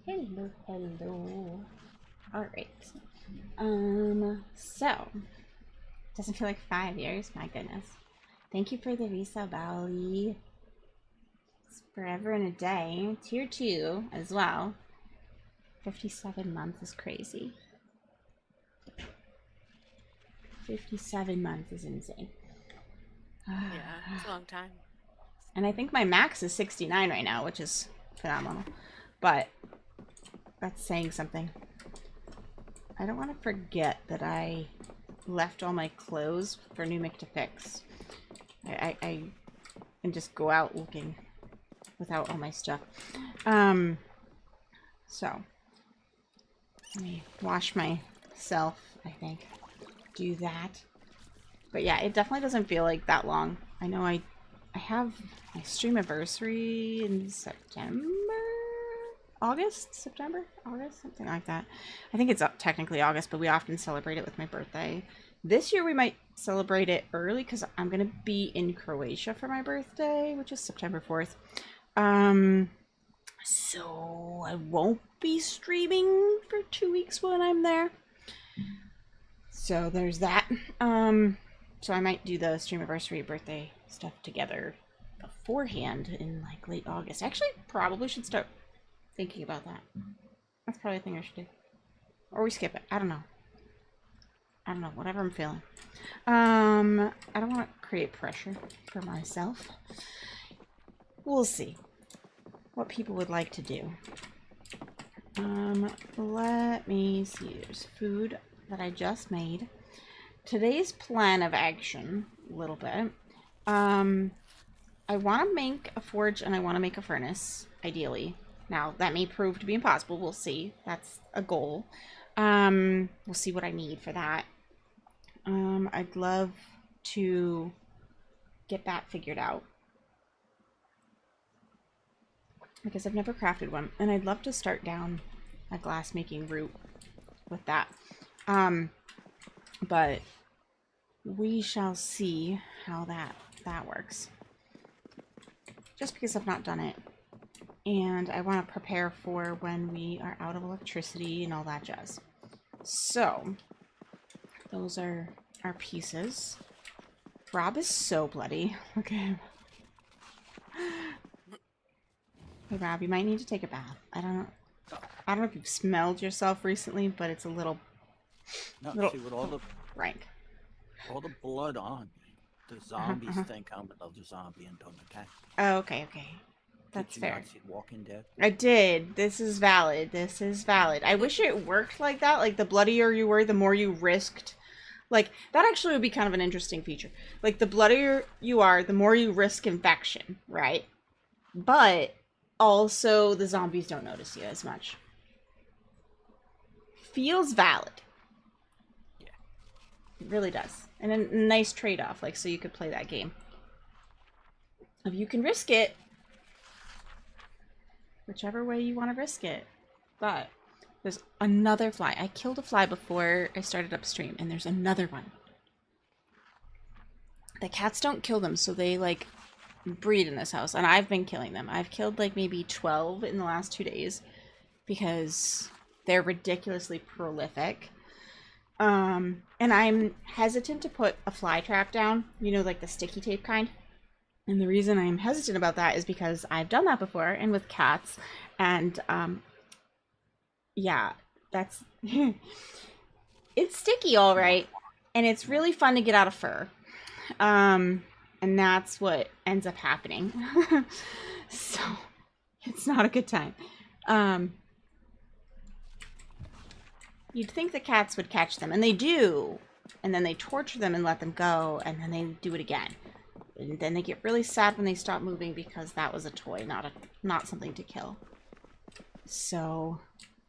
Hello, hello. All right. So doesn't feel like 5 years. My goodness. Thank you for the resale, Bali. It's forever and a day. Tier 2 as well. 57 months is crazy. 57 months is insane. Yeah, it's a long time. And I think my max is 69 right now, which is phenomenal. But that's saying something. I don't want to forget that I left all my clothes for Numic to fix. I can just go out looking without all my stuff. So let me wash myself, I think. Do that. But yeah, it definitely doesn't feel like that long. I know I have my stream anniversary in September? August? September? August? Something like that. I think it's up technically August, but we often celebrate it with my birthday. This year we might celebrate it early because I'm going to be in Croatia for my birthday, which is September 4th. So I won't be streaming for 2 weeks when I'm there. So there's that. So I might do the stream anniversary birthday stuff together beforehand in like late August. Actually, probably should start thinking about that. That's probably a thing I should do. Or we skip it. I don't know. I don't know. Whatever I'm feeling. I don't want to create pressure for myself. We'll see what people would like to do. Let me see. There's food that I just made. Today's plan of action, a little bit. I want to make a forge and I want to make a furnace, ideally. Now, that may prove to be impossible. We'll see. That's a goal. We'll see what I need for that. I'd love to get that figured out, because I've never crafted one, and I'd love to start down a glass making route with that. But we shall see how that works. Just because I've not done it. And I want to prepare for when we are out of electricity and all that jazz. So, those are our pieces. Rob is so bloody. Look at him. Hey Rob, you might need to take a bath. I don't know if you've smelled yourself recently, but it's a little See, with rank. all the blood on me, the zombies think I'm another zombie and don't attack. Oh, okay. That's Did you fair. not see Walking Dead? I did. This is valid. I wish it worked like that. Like, the bloodier you were, the more you risked. Like, that actually would be kind of an interesting feature. Like, the bloodier you are, the more you risk infection, right? But also, the zombies don't notice you as much. Feels valid. Yeah. It really does. And a nice trade-off, like, so you could play that game. If you can risk it, whichever way you want to risk it. But there's another fly. I killed a fly before I started upstream, and there's another one. The cats don't kill them, so they, like, breed in this house, and I've been killing them. I've killed, like, maybe 12 in the last 2 days because they're ridiculously prolific. And I'm hesitant to put a fly trap down, you know, like the sticky tape kind. And the reason I'm hesitant about that is because I've done that before, and with cats, and yeah, that's it's sticky, all right, and it's really fun to get out of fur, and that's what ends up happening. So it's not a good time. You'd think the cats would catch them, and they do, and then they torture them and let them go, and then they do it again. And then they get really sad when they stop moving because that was a toy, not something to kill. So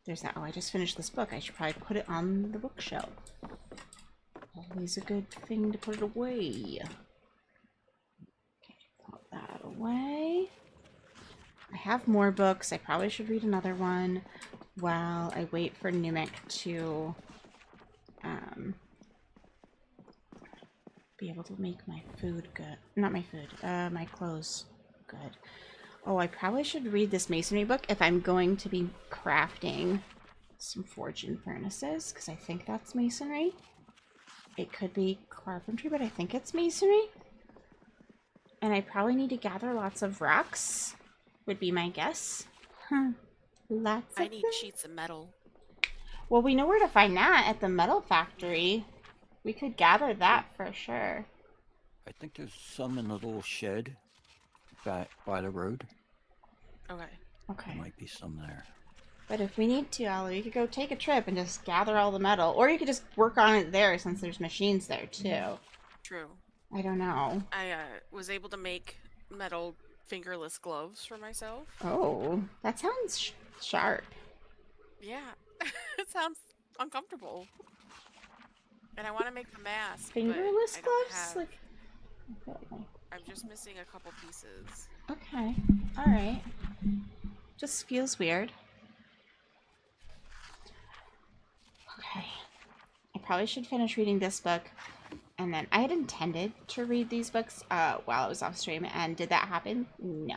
there's that. Oh, I just finished this book. I should probably put it on the bookshelf. Always a good thing to put it away. Okay, put that away. I have more books. I probably should read another one while I wait for Numic to be able to make my food good. Not my food, my clothes good. Oh, I probably should read this masonry book if I'm going to be crafting some forging furnaces, because I think that's masonry. It could be carpentry, but I think it's masonry. And I probably need to gather lots of rocks, would be my guess. Huh. Lots I of need them. sheets of metal. Well, we know where to find that at the metal factory. We could gather that for sure. I think there's some in a little shed back by the road. Okay. Okay. There might be some there. But if we need to, Ollie, you could go take a trip and just gather all the metal. Or you could just work on it there since there's machines there too. True. I don't know. I was able to make metal fingerless gloves for myself. Oh, that sounds sharp. Yeah. It sounds uncomfortable. And I want to make the mask, Fingerless but I don't gloves? have... Like, okay. I'm just missing a couple pieces. Okay. Alright. Just feels weird. Okay. I probably should finish reading this book. And then I had intended to read these books while I was off stream. And did that happen? No.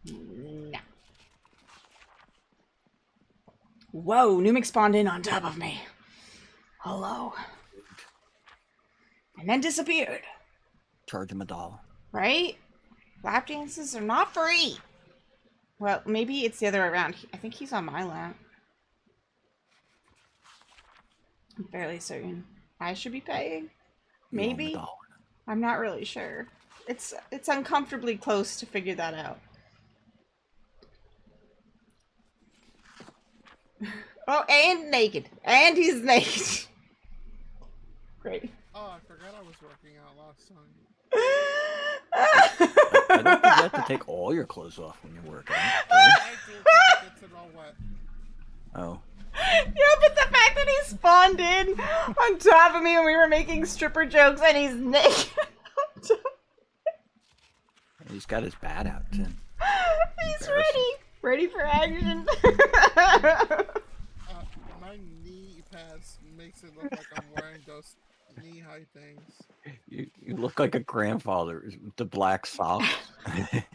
No. Whoa, Numic spawned in on top of me. Hello. And then disappeared. Charge him $1. Right? Lap dances are not free. Well, maybe it's the other way around. I think he's on my lap. I'm fairly certain. I should be paying. You owe him Maybe. $1. I'm not really sure. It's uncomfortably close to figure that out. Oh, and naked. And he's naked. Great. Oh, I forgot I was working out last time. I don't think you have to take all your clothes off when you're working. I do because it gets it all wet. Oh. Yeah, but the fact that he spawned in on top of me when we were making stripper jokes and he's naked. He's got his bat out, too. He's ready. Ready for action. My knee pads makes it look like I'm wearing those knee-high things. You look like a grandfather with the black socks.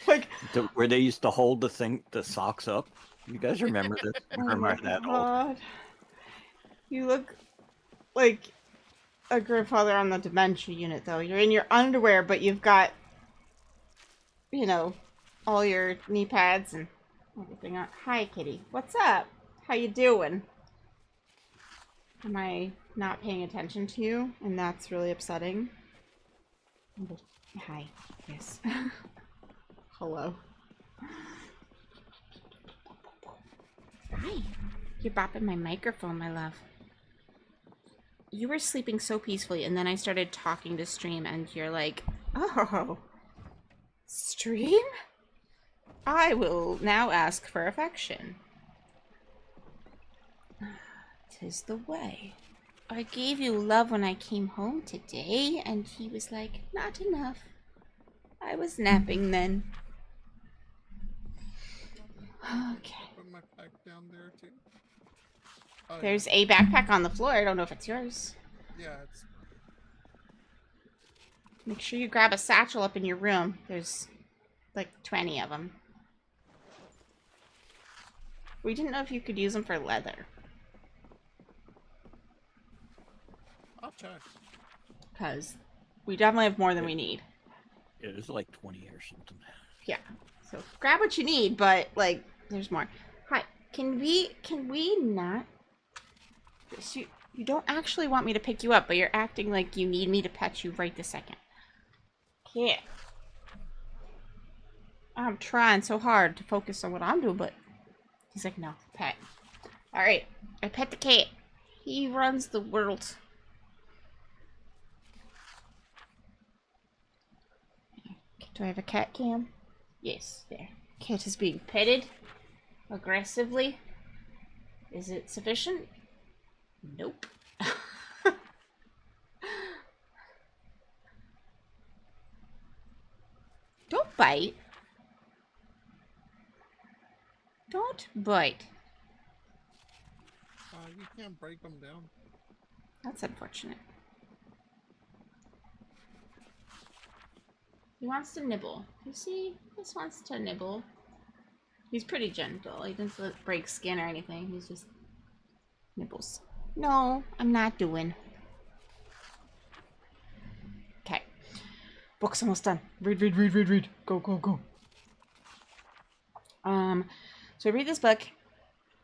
Like, Where they used to hold the socks up. You guys remember this? oh Remember my that old? God. You look like a grandfather on the dementia unit, though. You're in your underwear, but you've got, you know, all your knee pads and everything on. Hi, kitty. What's up? How you doing? Am I not paying attention to you? And that's really upsetting. Hi. Yes. Hello. Hi. You're bopping my microphone, my love. You were sleeping so peacefully, and then I started talking to stream, and you're like, oh, stream? I will now ask for affection. 'Tis the way. I gave you love when I came home today, and he was like, not enough. I was napping then. Okay. Put my pack down there too. Oh, There's a backpack on the floor. I don't know if it's yours. yeah, it's Make sure you grab a satchel up in your room. There's like 20 of them. We didn't know if you could use them for leather. I'll check. Because we definitely have more than we need. Yeah, there's like 20 or something. Yeah. So grab what you need, but like there's more. Hi. Can we not? You don't actually want me to pick you up, but you're acting like you need me to pet you right this second. Yeah. I'm trying so hard to focus on what I'm doing, but he's like, no, pet. Alright. I pet the cat. He runs the world. Do I have a cat cam? Yes, there. Cat is being petted aggressively. Is it sufficient? Nope. Don't bite. Don't bite. You can't break them down. That's unfortunate. He wants to nibble. You see? He just wants to nibble. He's pretty gentle. He doesn't break skin or anything. He's just nibbles. No, I'm not doing. Okay. Book's almost done. Read, read, read, read, read. Go, go, go. So I read this book,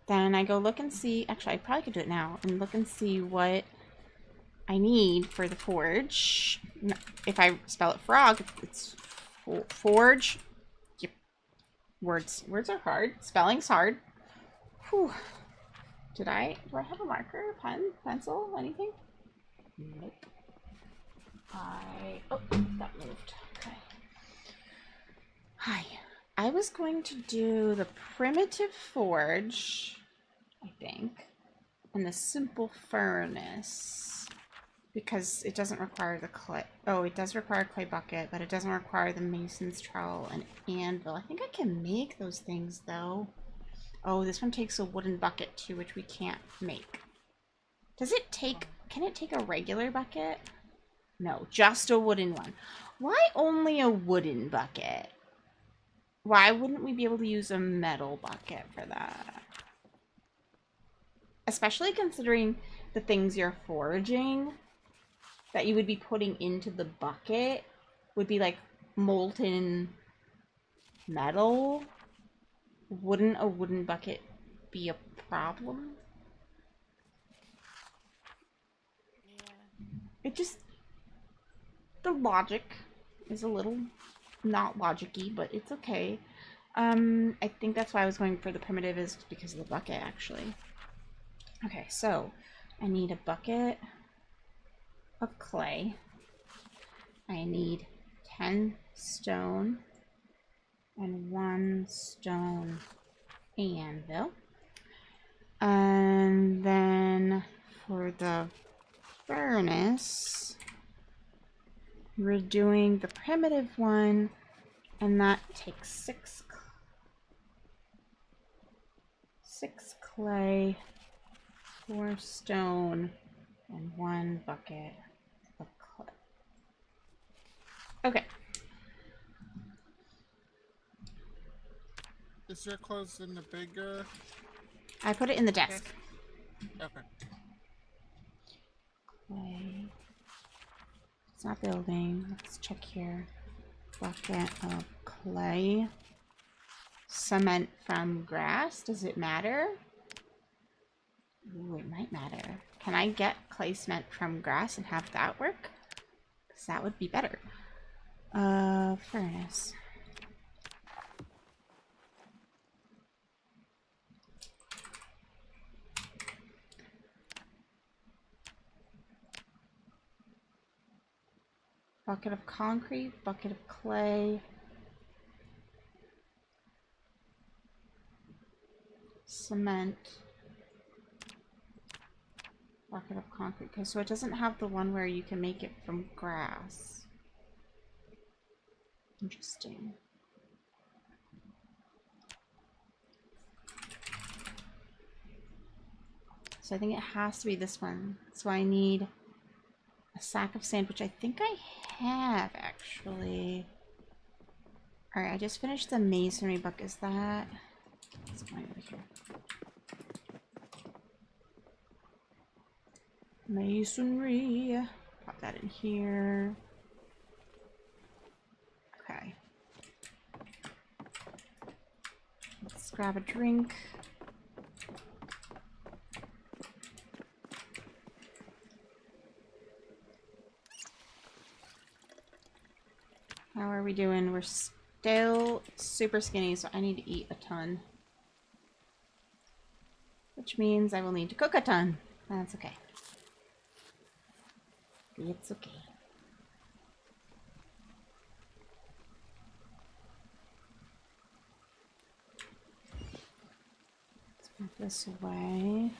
then I go look and see. Actually, I probably could do it now and look and see what I need for the forge. If I spell it frog, it's forge. Yep. Words are hard. Spelling's hard. Whew. Do I have a marker, pen, pencil, anything? Nope. Oh, that moved. Okay. Hi. I was going to do the primitive forge, I think, and the simple furnace, because it doesn't require the clay. Oh, it does require a clay bucket, but it doesn't require the mason's trowel and anvil. I think I can make those things, though. Oh, this one takes a wooden bucket, too, which we can't make. Does it take... Can it take a regular bucket? No, just a wooden one. Why only a wooden bucket? Why wouldn't we be able to use a metal bucket for that? Especially considering the things you're foraging that you would be putting into the bucket would be like molten metal. Wouldn't a wooden bucket be a problem? Yeah. It just... The logic is a little not logic-y, but it's okay. I think that's why I was going for the primitive, is because of the bucket, actually. Okay, so I need a bucket of clay. I need 10 stone and 1 stone anvil. And then for the furnace, we're doing the primitive one, and that takes 6 clay, 4 stone, and 1 bucket of clay. Okay. Is your clothes in the bigger? I put it in the desk. Okay. Clay. It's not building. Let's check here. Bucket of clay. Cement from grass. Does it matter? Ooh, it might matter. Can I get clay cement from grass and have that work? Because that would be better. Furnace. Bucket of concrete, bucket of clay. Cement. Bucket of concrete. Okay, so it doesn't have the one where you can make it from grass. Interesting. So I think it has to be this one. So I need a sack of sand, which I think I have, actually. Alright, I just finished the masonry book. Is that... It's going over here. Masonry. Pop that in here. Okay. Let's grab a drink. How are we doing? We're still super skinny, so I need to eat a ton. Which means I will need to cook a ton. That's okay. It's okay. Let's put this away.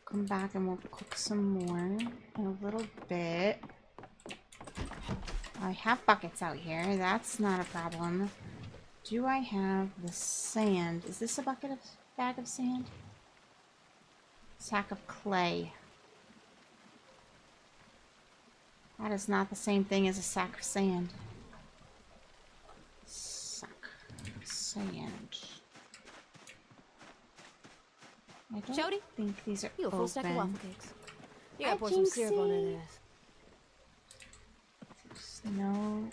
Come back and we'll cook some more in a little bit. I have buckets out here. That's not a problem. Do I have the sand? Is this a bag of sand? Sack of clay. That is not the same thing as a sack of sand. Sack. sand. I don't Jody? think these are You a full stack of open. waffle cakes. You Hi, gotta pour some syrup on Jinxie. that ass. There's no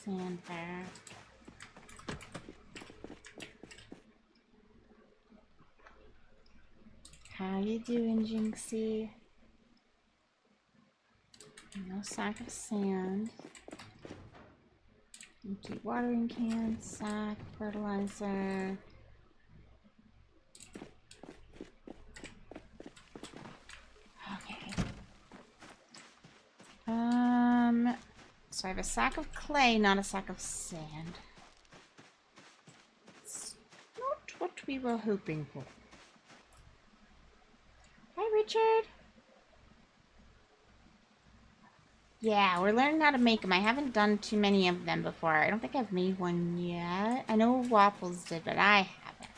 sand there. How you doing, Jinxie? No sack of sand. Empty watering can, sack, fertilizer. Okay. So I have a sack of clay, not a sack of sand. It's not what we were hoping for. Hi, Richard. Yeah, we're learning how to make them. I haven't done too many of them before. I don't think I've made one yet. I know Waffles did, but I haven't.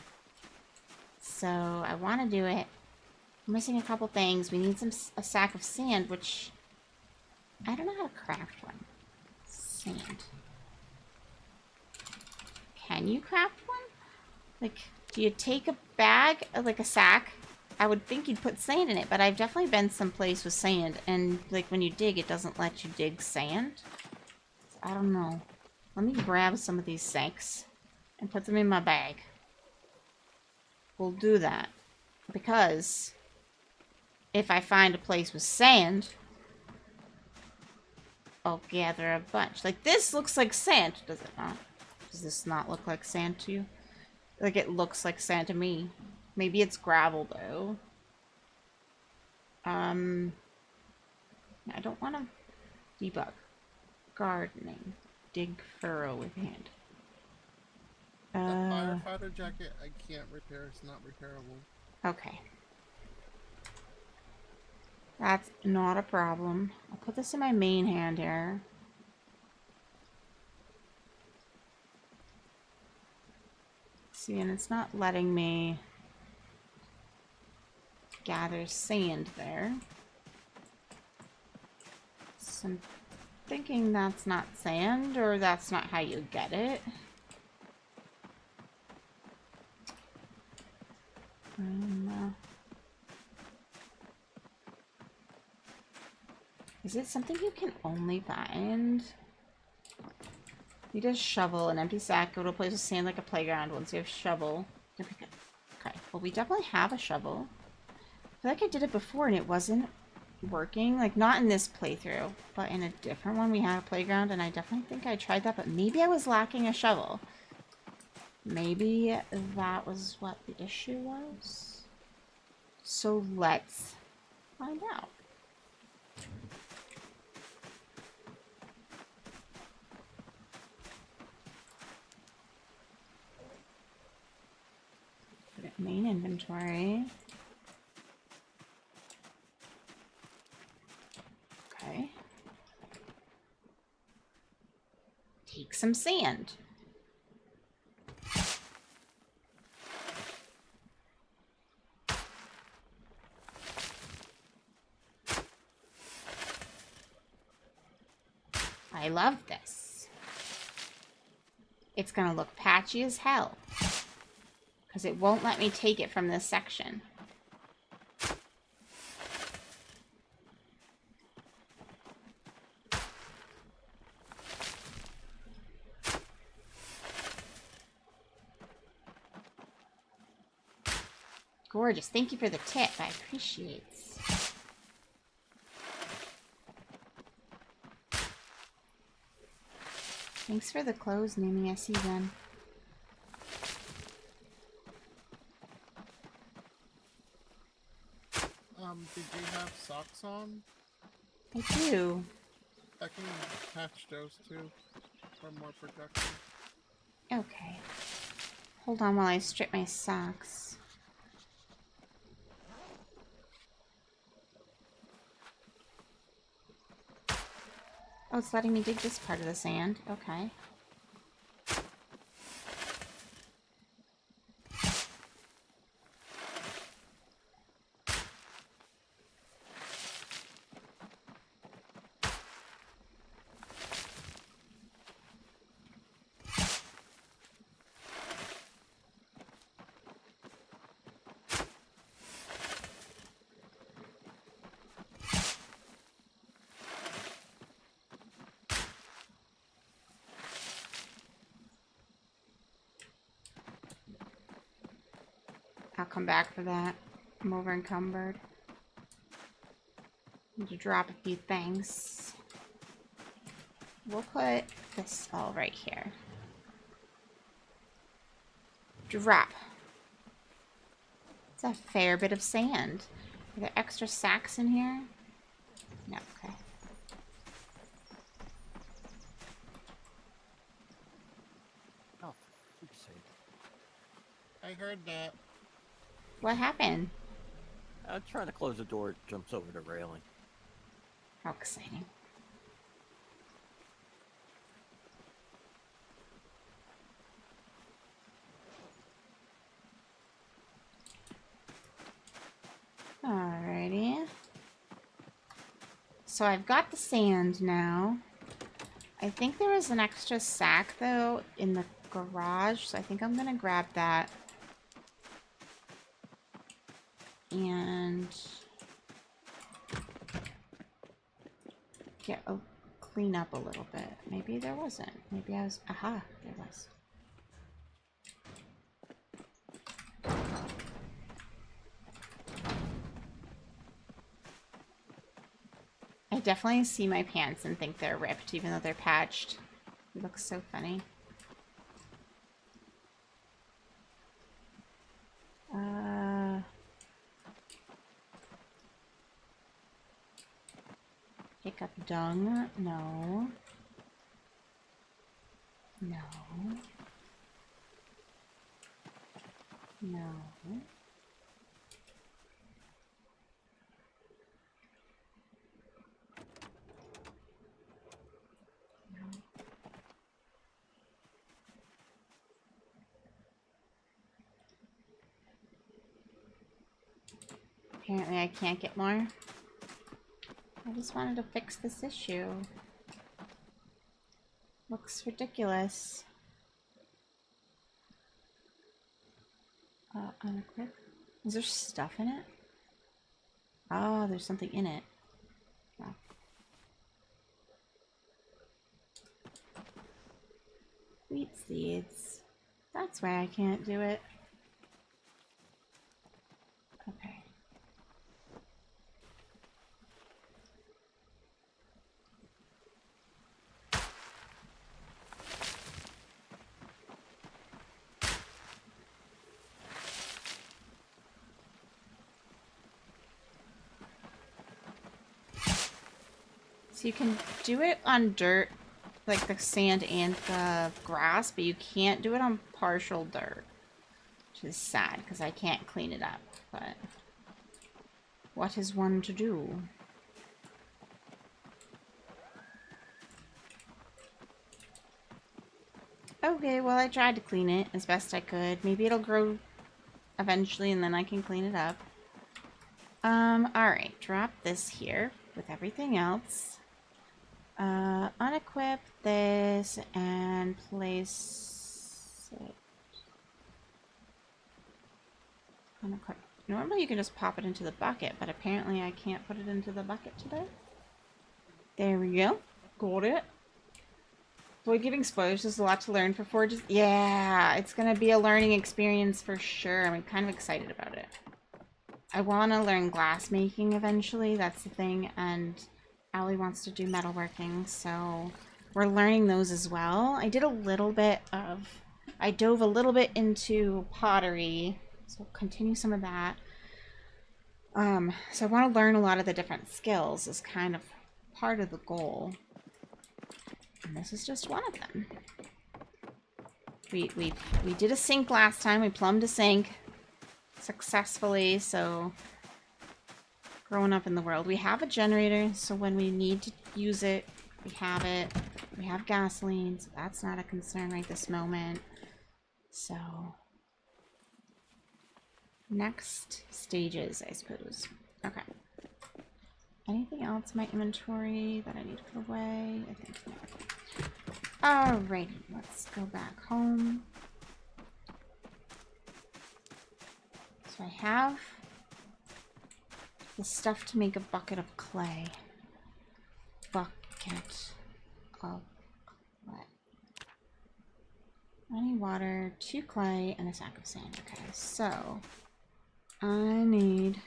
So I want to do it. I'm missing a couple things. We need a sack of sand, which I don't know how to craft one. Sand. Can you craft one? Like, do you take a bag, like a sack? I would think you'd put sand in it, but I've definitely been someplace with sand, and like when you dig, it doesn't let you dig sand. I don't know. Let me grab some of these sacks and put them in my bag. We'll do that. Because if I find a place with sand, I'll gather a bunch. Like, this looks like sand, does it not? Does this not look like sand to you? Like, it looks like sand to me. Maybe it's gravel, though. I don't want to debug. Gardening. Dig furrow with hand. The firefighter jacket I can't repair. It's not repairable. Okay. That's not a problem. I'll put this in my main hand here. See, and it's not letting me gather sand there. So I'm thinking that's not sand, or that's not how you get it. Is it something you can only find? Need a shovel, an empty sack, go to a place with sand like a playground. Once you have shovel. Okay, well we definitely have a shovel. I feel like I did it before and it wasn't working. Like, not in this playthrough, but in a different one we had a playground, and I definitely think I tried that, but maybe I was lacking a shovel. Maybe that was what the issue was. So let's find out. Put it in main inventory. Okay. Take some sand. I love this. It's gonna look patchy as hell, because it won't let me take it from this section. Gorgeous. Thank you for the tip. I appreciate it. Thanks for the clothes, Mimi. I see them. Did you have socks on? I do. I can patch those too for more protection. Okay. Hold on while I strip my socks. Oh, it's letting me dig this part of the sand. Okay. I'll come back for that. I'm over encumbered. Need to drop a few things. We'll put this all right here. Drop. It's a fair bit of sand. Are there extra sacks in here? No, okay. Oh, for fuck's sake. I heard that. What happened? I'm trying to close the door, it jumps over the railing. How exciting. Alrighty. So I've got the sand now. I think there was an extra sack, though, in the garage, so I think I'm gonna grab that. And clean up a little bit. Maybe there wasn't. Maybe I was... Aha, there was. I definitely see my pants and think they're ripped, even though they're patched. It looks so funny. Pick up dung. No. No. No. Apparently I can't get more. I just wanted to fix this issue. Looks ridiculous. Unequip. Is there stuff in it? Oh, there's something in it. Oh. Wheat seeds. That's why I can't do it. Okay. So you can do it on dirt, like the sand and the grass, but you can't do it on partial dirt, which is sad because I can't clean it up, but what is one to do? Okay, well I tried to clean it as best I could. Maybe it'll grow eventually and then I can clean it up. Alright, drop this here with everything else. Unequip this and place it. Unequip. Normally you can just pop it into the bucket, but apparently I can't put it into the bucket today. There we go. Got it. Boy, giving spoilers, there's a lot to learn for Forges. Yeah, it's gonna be a learning experience for sure. I'm kind of excited about it. I want to learn glass making eventually, that's the thing, and Allie wants to do metalworking, so we're learning those as well. I did a little bit of... I dove a little bit into pottery, so I'll continue some of that. So I want to learn a lot of the different skills as kind of part of the goal. And this is just one of them. We did a sink last time, we plumbed a sink successfully, so growing up in the world. We have a generator, so when we need to use it, we have it. We have gasoline, so that's not a concern right this moment. So, next stages, I suppose. Okay. Anything else in my inventory that I need to put away? I think no. Alrighty, let's go back home. So I have the stuff to make a bucket of clay. Bucket of clay. I need water, 2 clay, and a sack of sand. Okay, so I need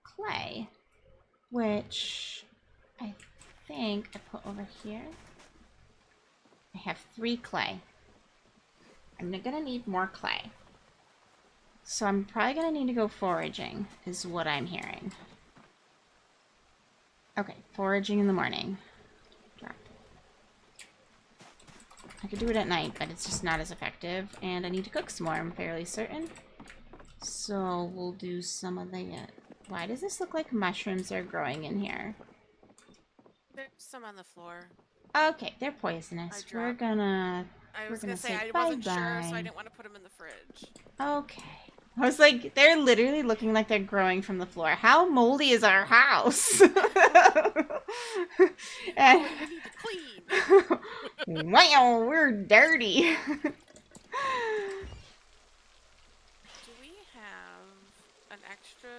clay, which I think I put over here. I have 3 clay. I'm gonna need more clay. So I'm probably gonna need to go foraging, is what I'm hearing. Okay, foraging in the morning. Drop. I could do it at night, but it's just not as effective. And I need to cook some more, I'm fairly certain. So we'll do some of that. Why does this look like mushrooms are growing in here? There's some on the floor. Okay, they're poisonous. We're dropped- gonna I We're was gonna gonna say say I wasn't sure, so bye-bye. I didn't want to put them in the fridge. Okay. I was like, they're literally looking like they're growing from the floor. How moldy is our house? And, Oh, we need to clean. wow, we're dirty. Do we have an extra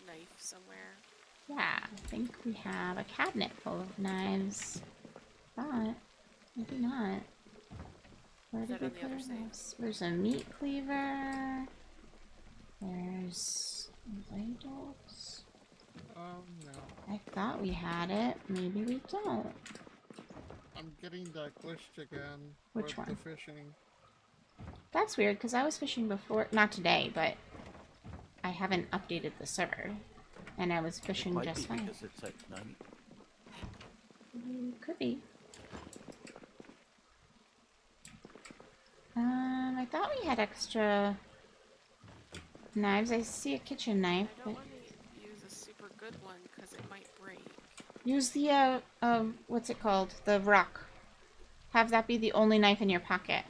knife somewhere? Yeah, I think we have a cabinet full of knives. But maybe not. Where Is did that we on the put other our side? knives? There's a meat cleaver. There's ladles. Oh no. I thought we had it. Maybe we don't. I'm getting that glitched again. Which with one? The fishing. That's weird, because I was fishing before. Not today, but I haven't updated the server. And I was fishing Might just be fine. because it's at night. Could be. I thought we had extra knives. I see a kitchen knife, I but don't want to use a super good one because it might break. use the, what's it called? The rock. Have that be the only knife in your pocket.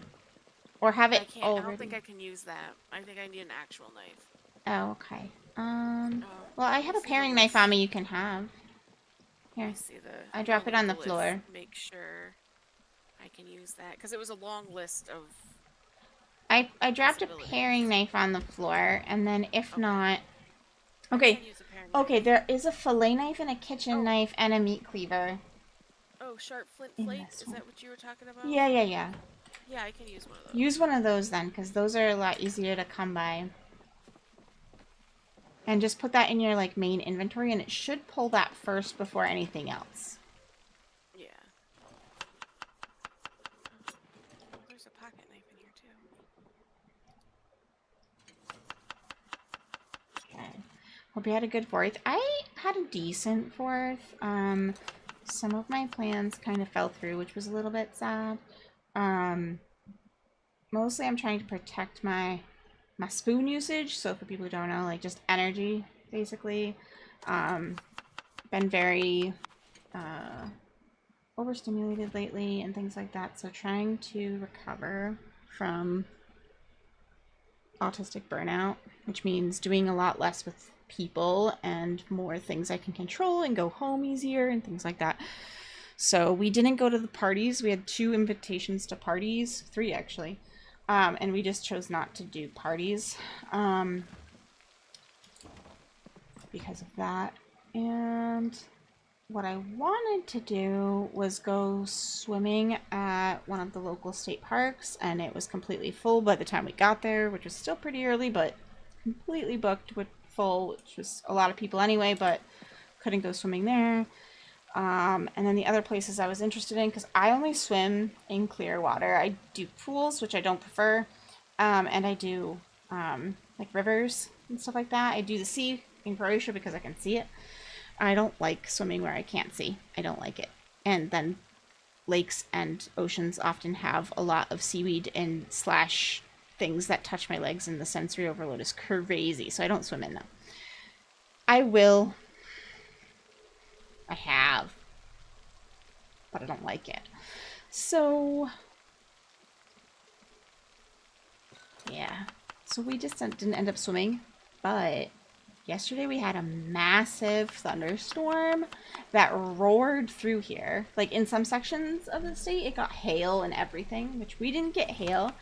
Or have I it can't. I already. don't think I can use that. I think I need an actual knife. Oh, okay. Oh, Well, I let have me a see the paring knife on list. me you can have. Let Here. me see the. I I'm drop gonna it on look the at list, floor. Make sure I can use that because it was a long list of. I dropped a Possibilities. paring knife on the floor, and then if Okay. not... I Okay, can use a paring okay, knife. there is a fillet knife and a kitchen Oh. knife and a meat cleaver. Oh, sharp flint In flake. this Is one. that what you were talking about? Yeah, yeah, yeah. Yeah, I can use one of those. Use one of those then, because those are a lot easier to come by. And just put that in your, like, main inventory, and it should pull that first before anything else. Yeah. Oh, there's a pocket knife in here too. Okay. Hope you had a good 4th. I had a decent 4th. Some of my plans kind of fell through, which was a little bit sad. Mostly I'm trying to protect my spoon usage. So for people who don't know, like just energy, basically. Been very overstimulated lately and things like that. So trying to recover from autistic burnout, which means doing a lot less with people and more things I can control and go home easier and things like that. So we didn't go to the parties. We had 2 invitations to parties, 3 actually. And we just chose not to do parties because of that. And what I wanted to do was go swimming at one of the local state parks, and it was completely full by the time we got there, which was still pretty early, but completely booked with full, which was a lot of people anyway, but couldn't go swimming there. And then the other places I was interested in, because I only swim in clear water. I do pools, which I don't prefer, and I do like rivers and stuff like that. I do the sea in Croatia because I can see it. I don't like swimming where I can't see. I don't like it. And then lakes and oceans often have a lot of seaweed and slash things that touch my legs, and the sensory overload is crazy. So I don't swim in them. I will. I have. But I don't like it. So yeah. So we just didn't end up swimming. But yesterday we had a massive thunderstorm that roared through here. Like in some sections of the state, it got hail and everything, which we didn't get hail.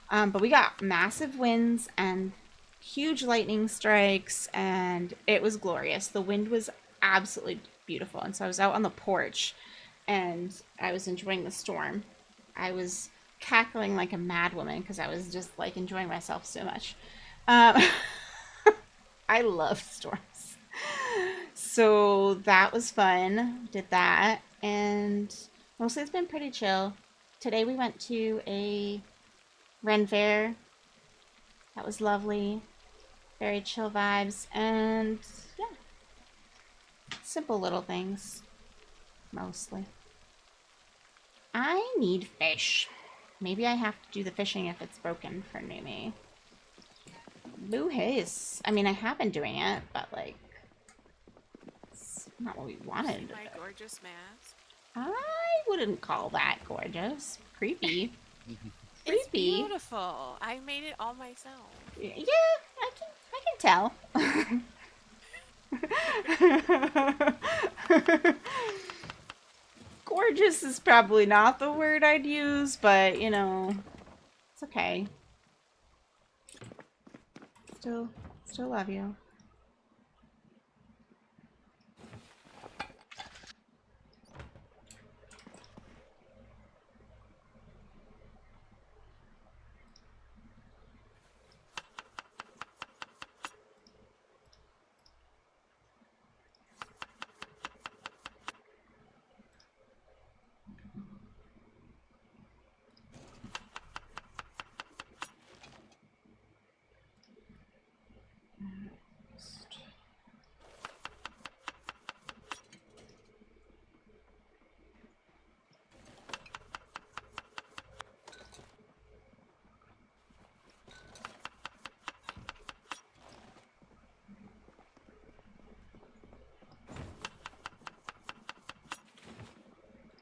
But we got massive winds and huge lightning strikes, and it was glorious. The wind was absolutely beautiful. And so I was out on the porch and I was enjoying the storm. I was cackling like a mad woman because I was just like enjoying myself so much. I love storms. So that was fun. Did that. And mostly it's been pretty chill. Today we went to a Ren fair. That was lovely. Very chill vibes. And yeah, simple little things. Mostly. I need fish. Maybe I have to do the fishing if it's broken for Numi. Boo haze. I mean, I have been doing it, but like, it's not what we wanted. My gorgeous mask. I wouldn't call that gorgeous. Creepy. It's Creepy. beautiful. I made it all myself. Yeah, I can tell. Gorgeous is probably not the word I'd use, but you know, it's okay. Still love you.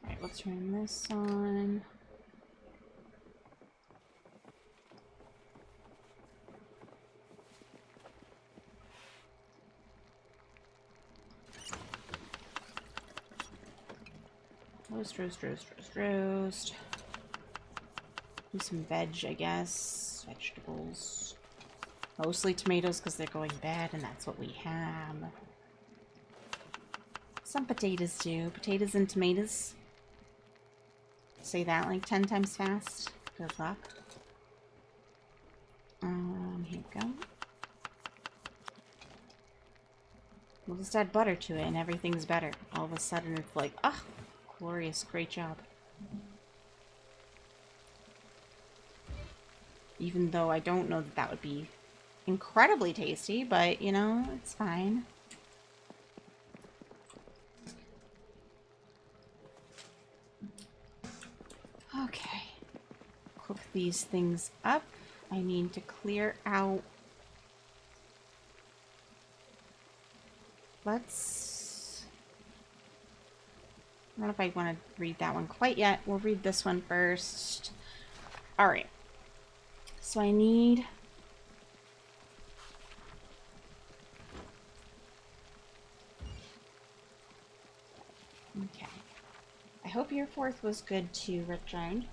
Alright, let's turn this on. Roast, roast, roast, roast, roast. Do some veg, I guess. Vegetables. Mostly tomatoes because they're going bad, and that's what we have. Some potatoes too. Potatoes and tomatoes. Say that like 10 times fast. Good luck. Here we go. We'll just add butter to it and everything's better. All of a sudden it's like, ah, glorious, great job. Even though I don't know that that would be incredibly tasty, but you know, it's fine. Okay. Cook these things up. I need to clear out. Let's... I don't know if I want to read that one quite yet. We'll read this one first. Alright. So I need... Okay. I hope your 4th was good too, Richard.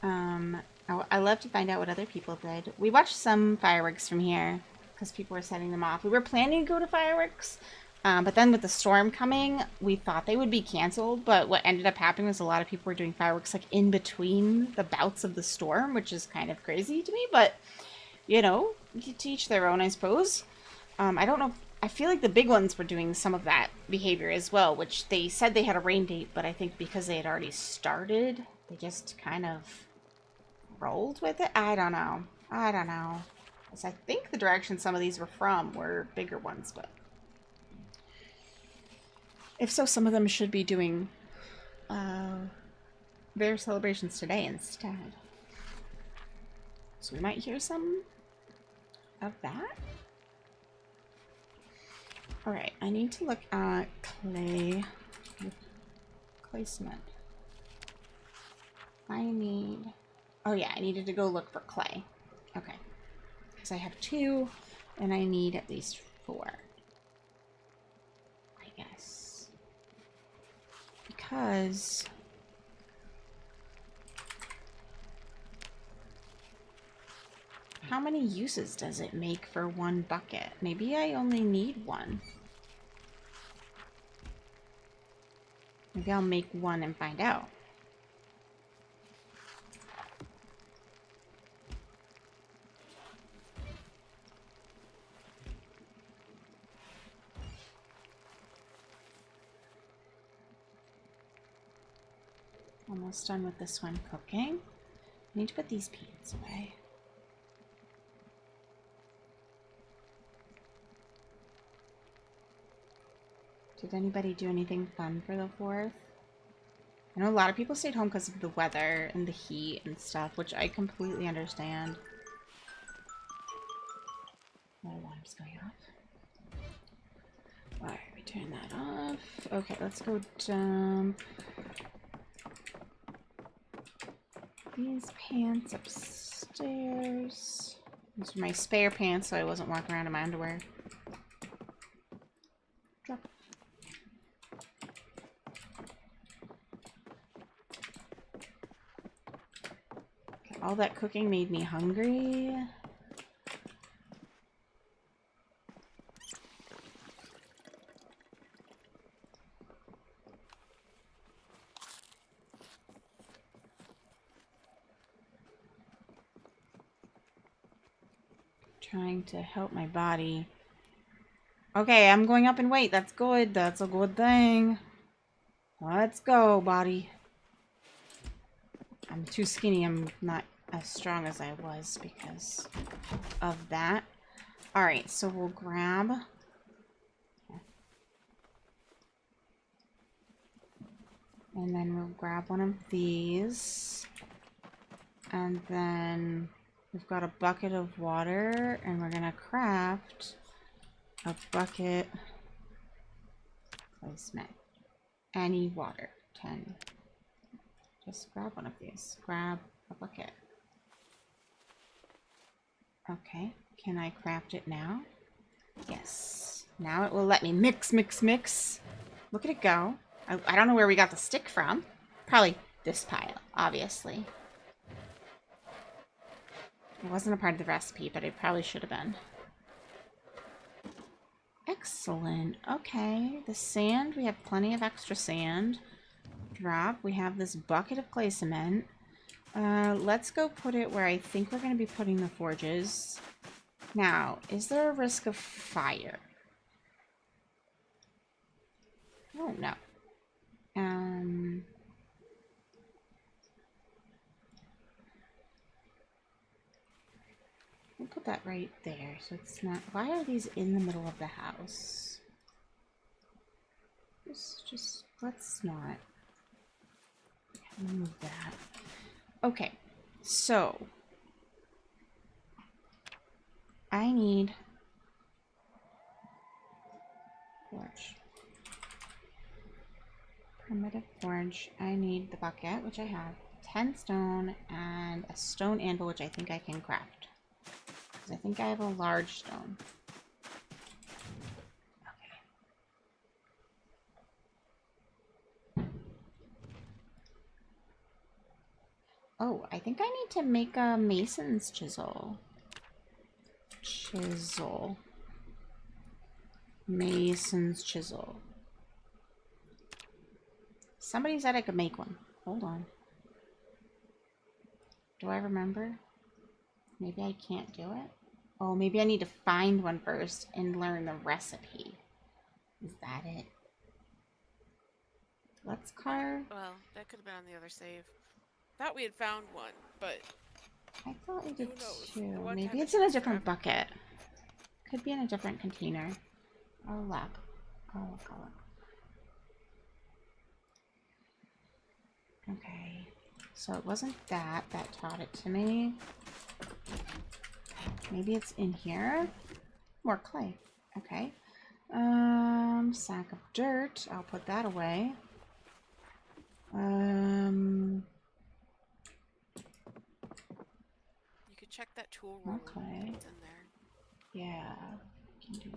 I love to find out what other people did. We watched some fireworks from here because people were setting them off. We were planning to go to fireworks, but then with the storm coming, we thought they would be canceled. But what ended up happening was a lot of people were doing fireworks like in between the bouts of the storm, which is kind of crazy to me. But you know, to each their own, I suppose. I don't know. I feel like the big ones were doing some of that behavior as well, which they said they had a rain date, but I think because they had already started, they just kind of rolled with it. I don't know. Because I think the direction some of these were from were bigger ones, but if so, some of them should be doing their celebrations today instead. So we might hear some of that. Alright, I need to look at clay cement. I need... Oh yeah, I needed to go look for clay. Okay. Because I have 2, and I need at least 4. I guess. Because... how many uses does it make for 1 bucket? Maybe I only need 1. Maybe I'll make 1 and find out. Almost done with this one cooking. I need to put these peas away. Did anybody do anything fun for the 4th? I know a lot of people stayed home because of the weather and the heat and stuff, which I completely understand. My alarm's going off. Alright, we turn that off. Okay, let's go dump these pants upstairs. These are my spare pants, so I wasn't walking around in my underwear. Drop. Okay, all that cooking made me hungry. Trying to help my body. Okay, I'm going up in weight. That's good. That's a good thing. Let's go, body. I'm too skinny. I'm not as strong as I was because of that. Alright, so we'll grab... And then we'll grab one of these. And then we've got a bucket of water, and we're gonna craft a bucket placement. Any water. 10. Just grab one of these. Grab a bucket. Okay. Can I craft it now? Yes. Now it will let me mix, mix, mix. Look at it go. I don't know where we got the stick from. Probably this pile, obviously. It wasn't a part of the recipe, but it probably should have been. Excellent. Okay. The sand, we have plenty of extra sand. Drop. We have this bucket of clay cement. Let's go put it where I think we're going to be putting the forges. Now, is there a risk of fire? Oh, no. We'll put that right there, so it's not... Why are these in the middle of the house? Just let's not... Move that. Okay, so... I need... Forge. Primitive forge. I need the bucket, which I have. 10 stone and a stone anvil, which I think I can craft. Because I think I have a large stone. Okay. Oh, I think I need to make a mason's chisel. Chisel. Mason's chisel. Somebody said I could make one. Hold on. Do I remember? Maybe I can't do it? Oh, maybe I need to find one first and learn the recipe. Is that it? Let's carve. Well, that could have been on the other save. Thought we had found one, but I thought we did who knows? The too. one Maybe time it's it in a takes different forever. bucket. Could be in a different container. I'll look. I'll look. Okay. So it wasn't that taught it to me. Maybe it's in here. More clay. Okay. Sack of dirt. I'll put that away. You could check that tool room. Okay. It's in there. Yeah, can do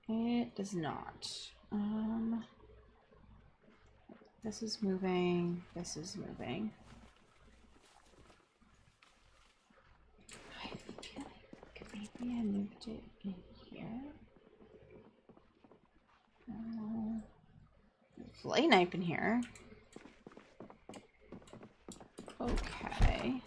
that. It does not. This is moving. This is moving. I feel like maybe I moved it in here. Flay knife in here. Okay.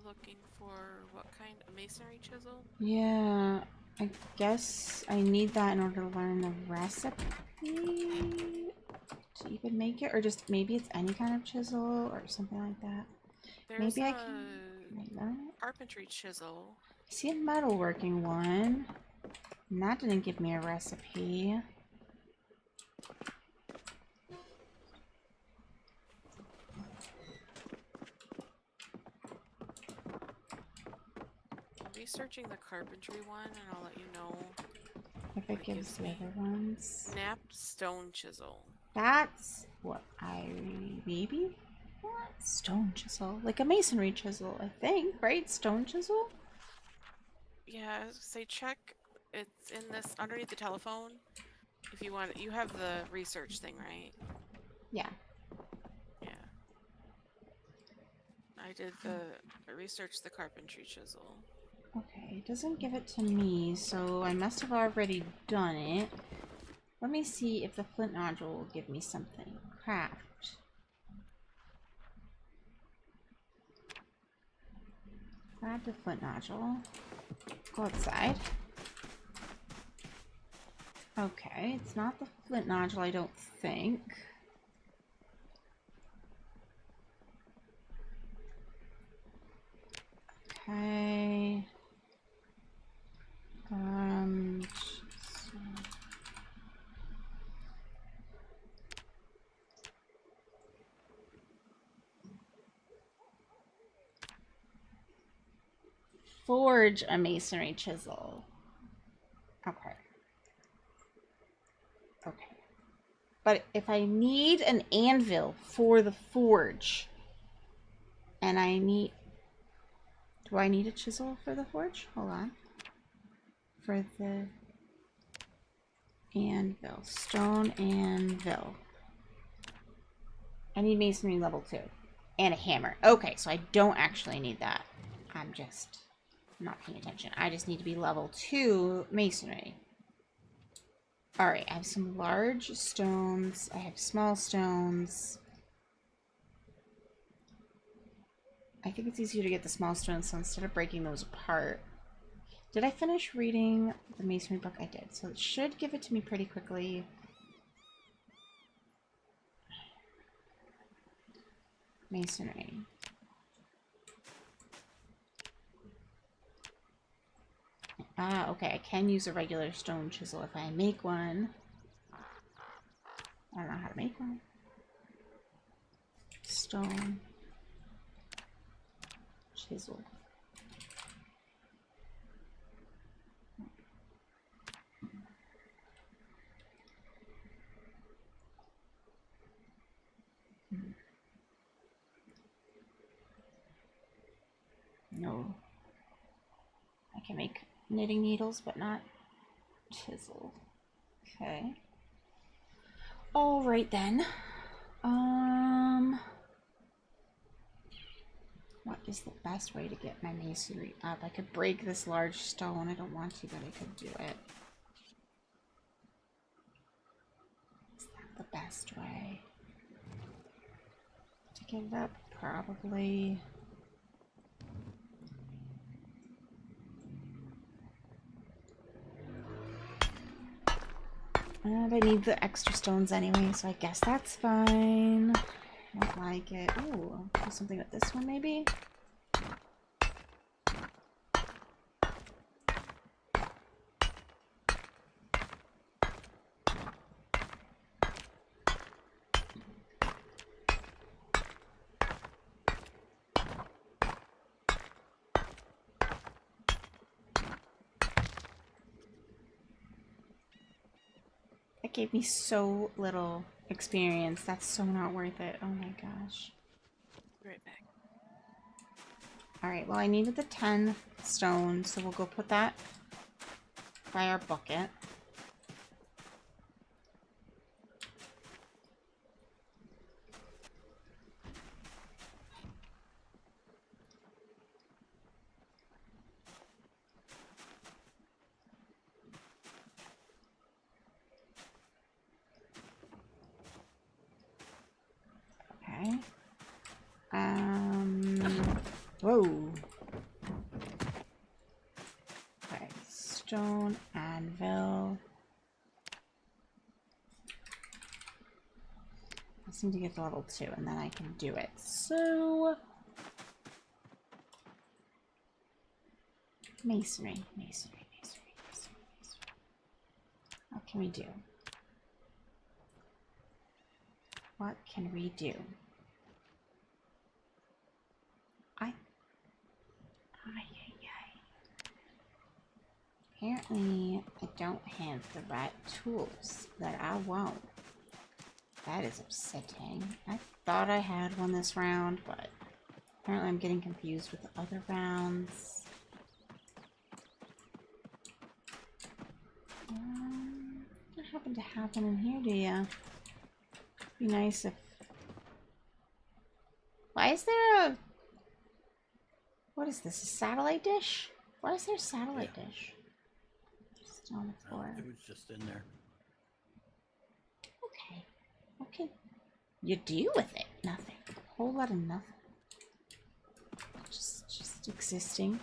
you're looking for what kind of masonry chisel? Yeah, I guess I need that in order to learn the recipe to even make it, or just maybe it's any kind of chisel or something like that. There's Maybe I a can make that. carpentry chisel. I see a metalworking one, and that didn't give me a recipe. Researching the carpentry one, and I'll let you know If what it it gives gives the me. other ones. Snapped stone chisel. That's what I maybe want? Stone chisel. Like a masonry chisel, I think, right? Stone chisel? Yeah, say check. It's in this underneath the telephone. If you want, you have the research thing, right? Yeah. Yeah. I did the I researched the carpentry chisel. Okay, it doesn't give it to me, so I must have already done it. Let me see if the flint nodule will give me something. Craft. Grab the flint nodule. Go outside. Okay, it's not the flint nodule, I don't think. Okay. Forge a masonry chisel. Okay. Okay. But if I need an anvil for the forge, and I need... Do I need a chisel for the forge? Hold on. For the anvil. Stone anvil. I need masonry level 2. And a hammer. Okay, so I don't actually need that. I'm just not paying attention. I just need to be level 2 masonry. Alright, I have some large stones. I have small stones. I think it's easier to get the small stones, so instead of breaking those apart... Did I finish reading the masonry book? I did, so it should give it to me pretty quickly. Masonry. Ah, okay, I can use a regular stone chisel if I make one. I don't know how to make one. Stone chisel. No. I can make knitting needles, but not chisel. Okay. All right then. What is the best way to get my masonry up? I could break this large stone. I don't want to, but I could do it. Is that the best way to get it up? Probably. And I need the extra stones anyway, so I guess that's fine. I don't like it. Ooh, do something with this one maybe? That gave me so little experience. That's so not worth it. Oh my gosh. Right back. Alright, well I needed the 10 stone, so we'll go put that by our bucket. Okay. Whoa. Okay, stone anvil. I just need to get to level 2 and then I can do it. So masonry, masonry, masonry, masonry, masonry. What can we do? What can we do? Apparently, I don't have the right tools that I want. That is upsetting. I thought I had one this round, but apparently I'm getting confused with the other rounds. What happened to happen in here, do ya? Be nice if... Why is there a... What is this, a satellite dish? Why is there a satellite dish? Just on the floor. It was just in there. Okay. Okay. You do with it? Nothing. A whole lot of nothing. Just existing.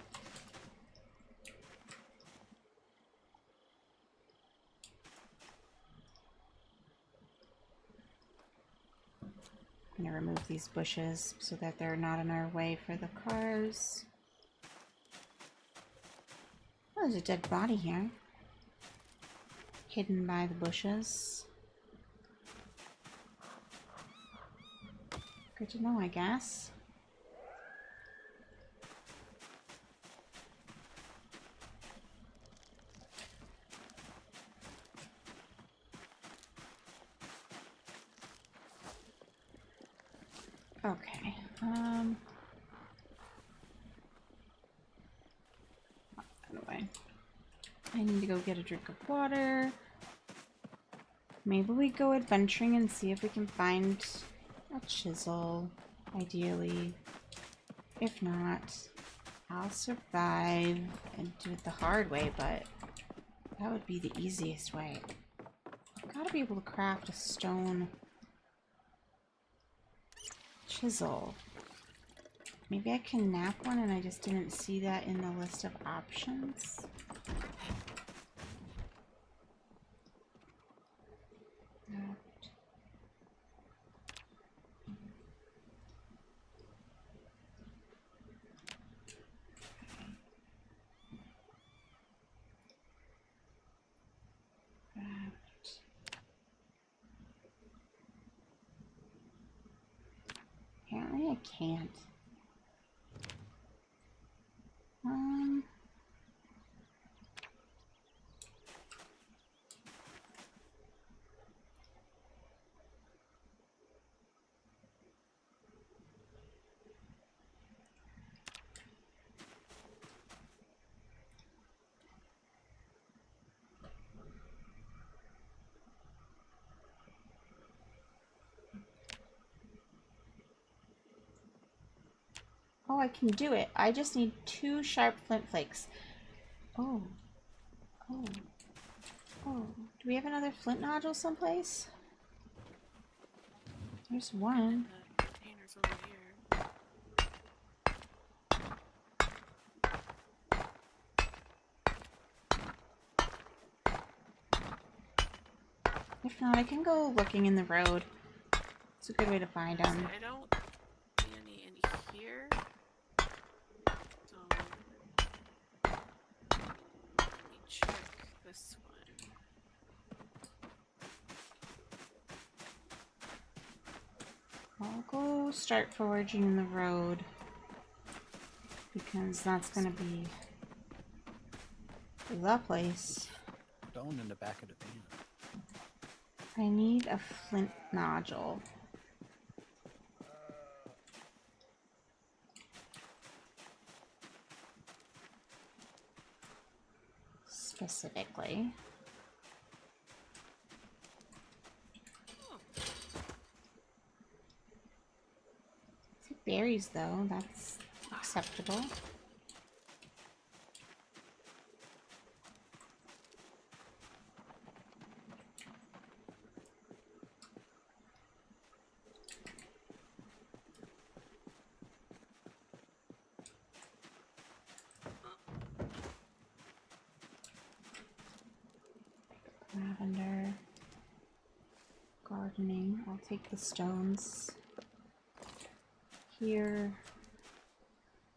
I'm gonna remove these bushes so that they're not in our way for the cars. Oh, there's a dead body here. Hidden by the bushes. Good to know, I guess. Okay, anyway, I need to go get a drink of water. Maybe we go adventuring and see if we can find a chisel, ideally. If not, I'll survive and do it the hard way, but that would be the easiest way. I've got to be able to craft a stone chisel. Maybe I can nap one and I just didn't see that in the list of options. Apparently I can't. Oh, I can do it. I just need 2 sharp flint flakes. Oh. Oh. Oh. Do we have another flint nodule someplace? There's one. The container's over here. If not, I can go looking in the road. It's a good way to find them. I don't see any in here. So let me check this one. I'll go start foraging in the road because that's gonna be the place. Stone in the back of the van. I need a flint nodule. Specifically. Berries, though, that's acceptable. Lavender. Gardening. I'll take the stones. Here.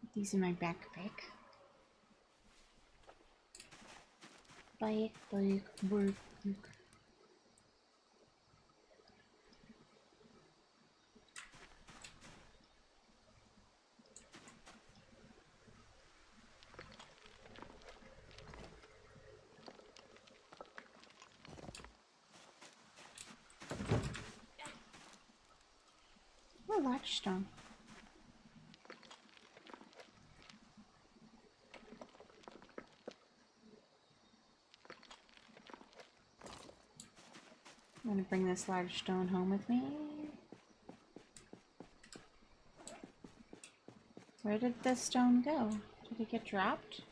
Put these in my backpack. Bike. Oh, large stone. I'm gonna bring this large stone home with me. Where did the stone go? Did it get dropped?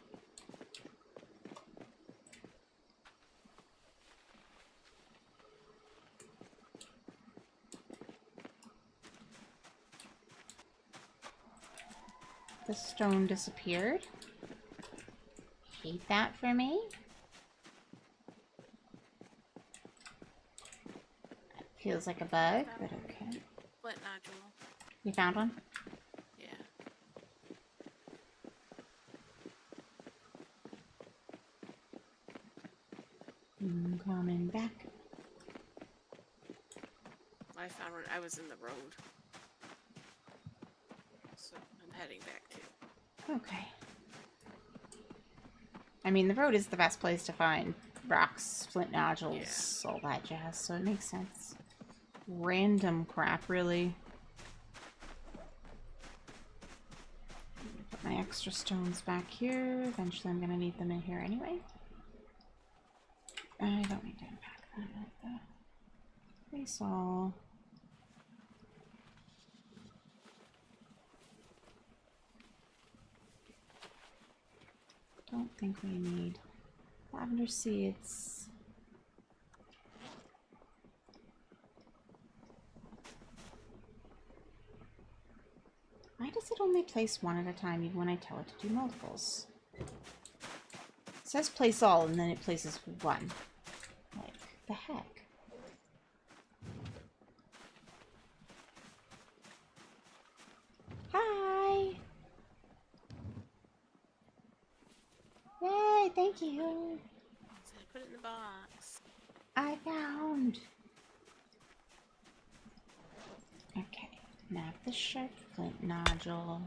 The stone disappeared. Hate that for me. Feels like a bug, but okay. Flint nodule. You found one? Yeah. I'm coming back. I found one. I was in the road. So I'm heading back too. Okay. I mean, the road is the best place to find rocks, flint nodules, all that jazz, so it makes sense. Random crap, really. Put my extra stones back here. Eventually I'm gonna need them in here anyway. I don't need to unpack that like that. Place all. Don't think we need lavender seeds. Why does it only place one at a time even when I tell it to do multiples? It says place all and then it places one. Like, the heck? Hi! Yay, thank you! So I put it in the box. I found! Okay, nab the sharp flint nodule.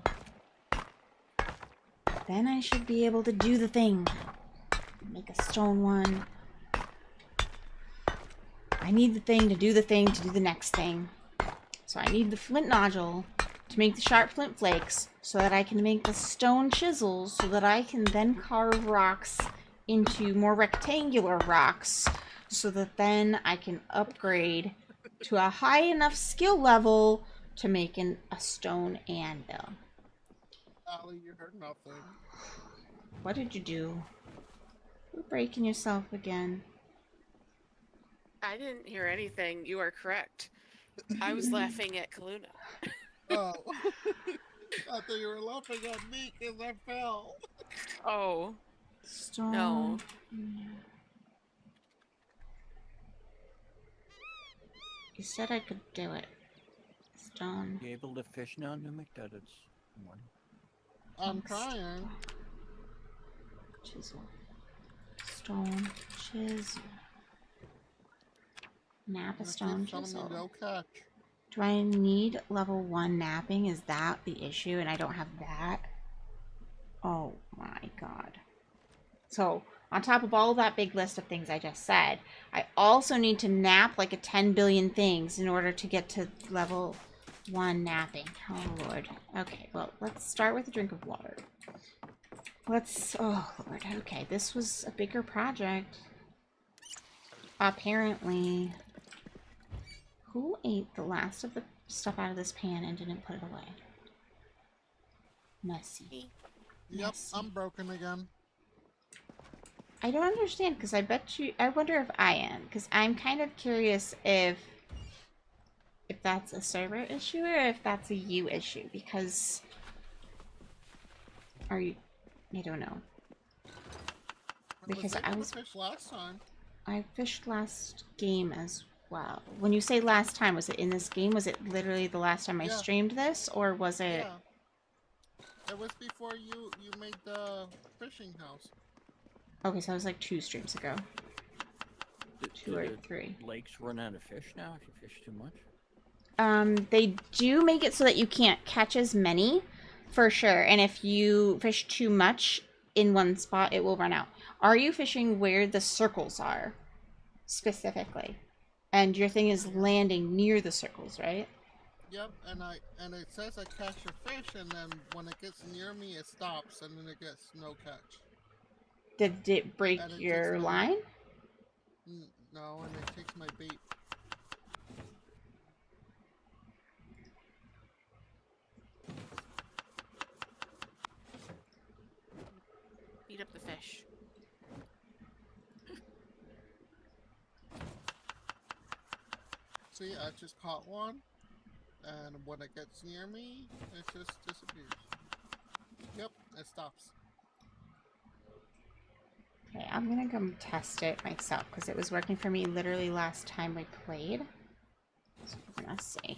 Then I should be able to do the thing. Make a stone one. I need the thing to do the thing to do the next thing. So I need the flint nodule to make the sharp flint flakes so that I can make the stone chisels so that I can then carve rocks into more rectangular rocks so that then I can upgrade to a high enough skill level to make a stone anvil. Allie, you heard nothing. What did you do? You're breaking yourself again. I didn't hear anything. You are correct. I was laughing at Kaluna. Oh. I thought you were laughing at me because I fell. Oh. Stone. No. You said I could do it. Stone. You able to fish now, Numic? That it's morning. I'm trying. Chisel. Stone. Chisel. Nap a stone chisel. No catch. Do I need level 1 napping? Is that the issue? And I don't have that? Oh my god. So, on top of all that big list of things I just said, I also need to nap like a 10 billion things in order to get to level 1 napping. Oh lord. Okay, well, let's start with a drink of water. Oh lord, okay, this was a bigger project. Apparently. Who ate the last of the stuff out of this pan and didn't put it away? Messy. Yep, Messy. I'm broken again. I don't understand, because I wonder if I am, because I'm kind of curious if that's a server issue or if that's a you issue, because I don't know. Because I was fish last time. I fished last game as well. When you say last time, was it in this game? Was it literally the last time I Yeah. streamed this, or was it? Yeah. It was before you made the fishing house. Okay, so it was like 2 streams ago. Do 2 or the 3. lakes run out of fish now if you fish too much? They do make it so that you can't catch as many, for sure. And if you fish too much in one spot, it will run out. Are you fishing where the circles are, specifically? And your thing is landing near the circles, right? Yep, and it says I catch a fish, and then when it gets near me, it stops, and then it gets no catch. Did it break And it your takes my line? No, and it takes my bait. Beat up the fish. See, I just caught one, and when it gets near me, it just disappears. Yep, it stops. Okay, I'm gonna go test it myself because it was working for me literally last time we played. So we're gonna see.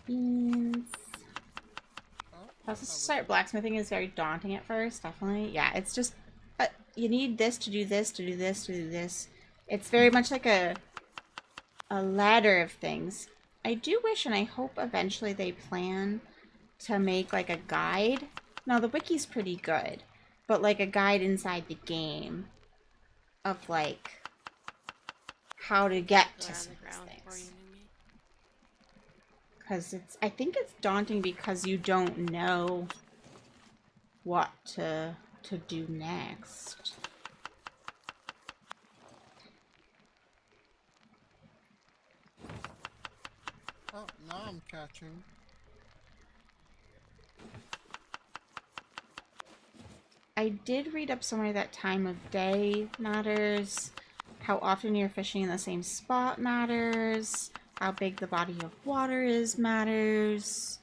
Beans. Process to start blacksmithing is very daunting at first, definitely. Yeah, it's just you need this to do this, to do this, to do this. It's very much like a ladder of things. I do wish and I hope eventually they plan to make like a guide. Now the wiki's pretty good, but like a guide inside the game of like how to get to Around some the ground before you things. knew me. Because I think it's daunting because you don't know what to do next. Oh, now I'm catching. I did read up somewhere that time of day matters, how often you're fishing in the same spot matters, how big the body of water is matters.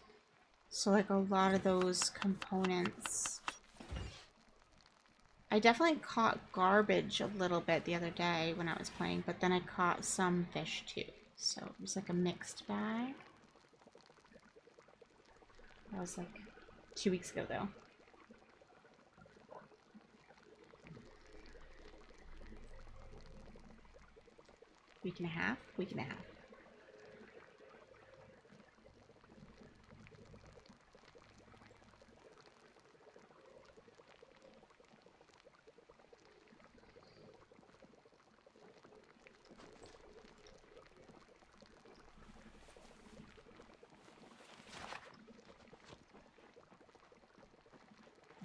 So like a lot of those components. I definitely caught garbage a little bit the other day when I was playing, but then I caught some fish too. So it was like a mixed bag. That was like 2 weeks ago though. Week and a half? Week and a half.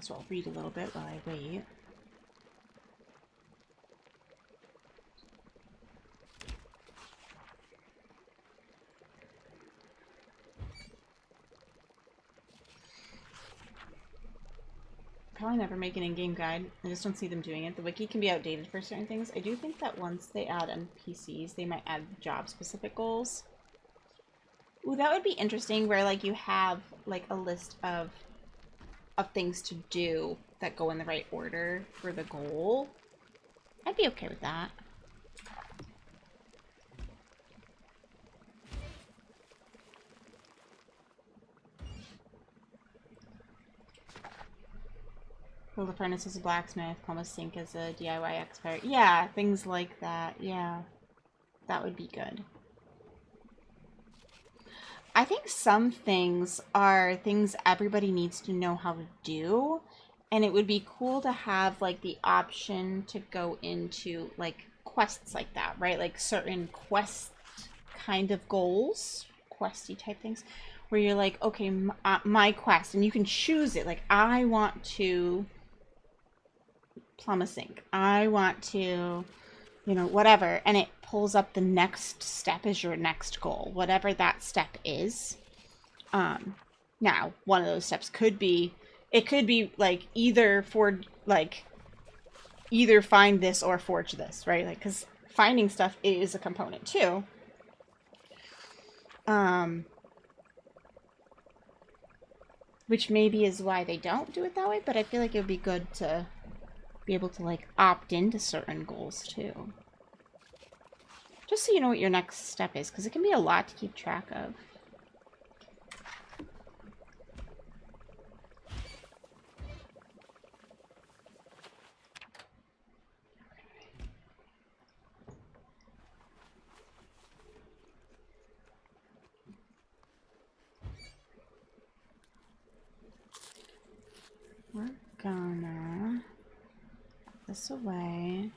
So I'll read a little bit while I wait. Probably never make an in-game guide. I just don't see them doing it. The wiki can be outdated for certain things. I do think that once they add NPCs, they might add job-specific goals. Ooh, that would be interesting where like you have like a list of things to do that go in the right order for the goal. I'd be okay with that. Build a furnace as a blacksmith, plumb a sink as a DIY expert. Yeah, things like that. Yeah, that would be good. I think some things are things everybody needs to know how to do, and it would be cool to have like the option to go into like quests like that, right? Like certain quest kind of goals, questy type things, where you're like, okay, my quest, and you can choose it. Like, I want to plumb a sink. I want to, you know, whatever. And it pulls up the next step as your next goal, whatever that step is. Now, one of those steps could be, it could be like either either find this or forge this, right? Like, because finding stuff is a component too. Which maybe is why they don't do it that way, but I feel like it would be good to be able to, like, opt into certain goals too. Just so you know what your next step is, because it can be a lot to keep track of. We're gonna put this away.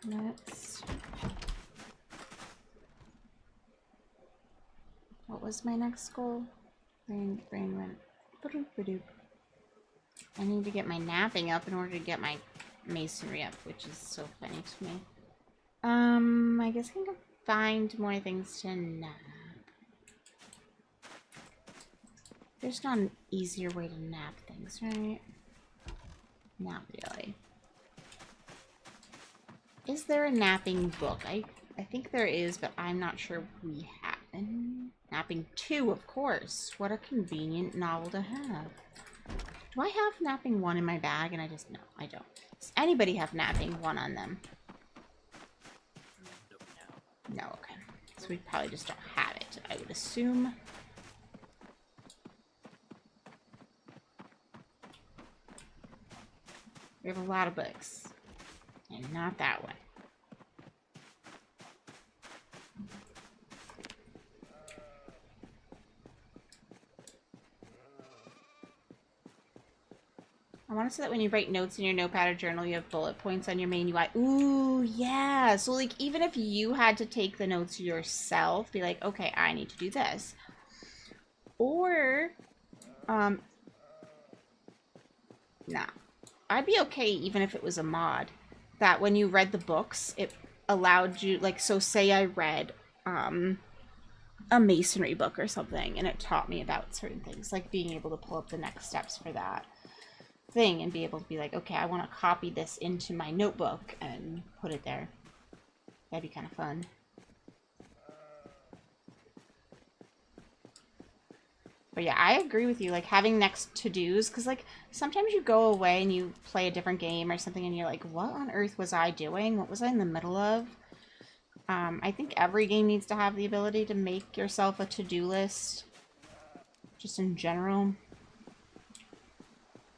Let's... What was my next goal? Brain went... I need to get my napping up in order to get my masonry up, which is so funny to me. I guess I can find more things to nap. There's not an easier way to nap things, right? Not really. Is there a napping book? I think there is, but I'm not sure we have any. Napping 2, of course. What a convenient novel to have. Do I have napping 1 in my bag? And I just... No, I don't. Does anybody have napping 1 on them? No, okay. So we probably just don't have it, I would assume. We have a lot of books. And not that one. I want to say that when you write notes in your notepad or journal, you have bullet points on your main UI. Ooh, yeah. So, like, even if you had to take the notes yourself, be like, okay, I need to do this. Or, nah. I'd be okay even if it was a mod. That when you read the books, it allowed you, like, so say I read, a masonry book or something, and it taught me about certain things, like being able to pull up the next steps for that thing and be able to be like, okay, I want to copy this into my notebook and put it there. That'd be kind of fun. But yeah, I agree with you, like having next to-dos, because like sometimes you go away and you play a different game or something and you're like, what on earth was I doing? What was I in the middle of? I think every game needs to have the ability to make yourself a to-do list, just in general.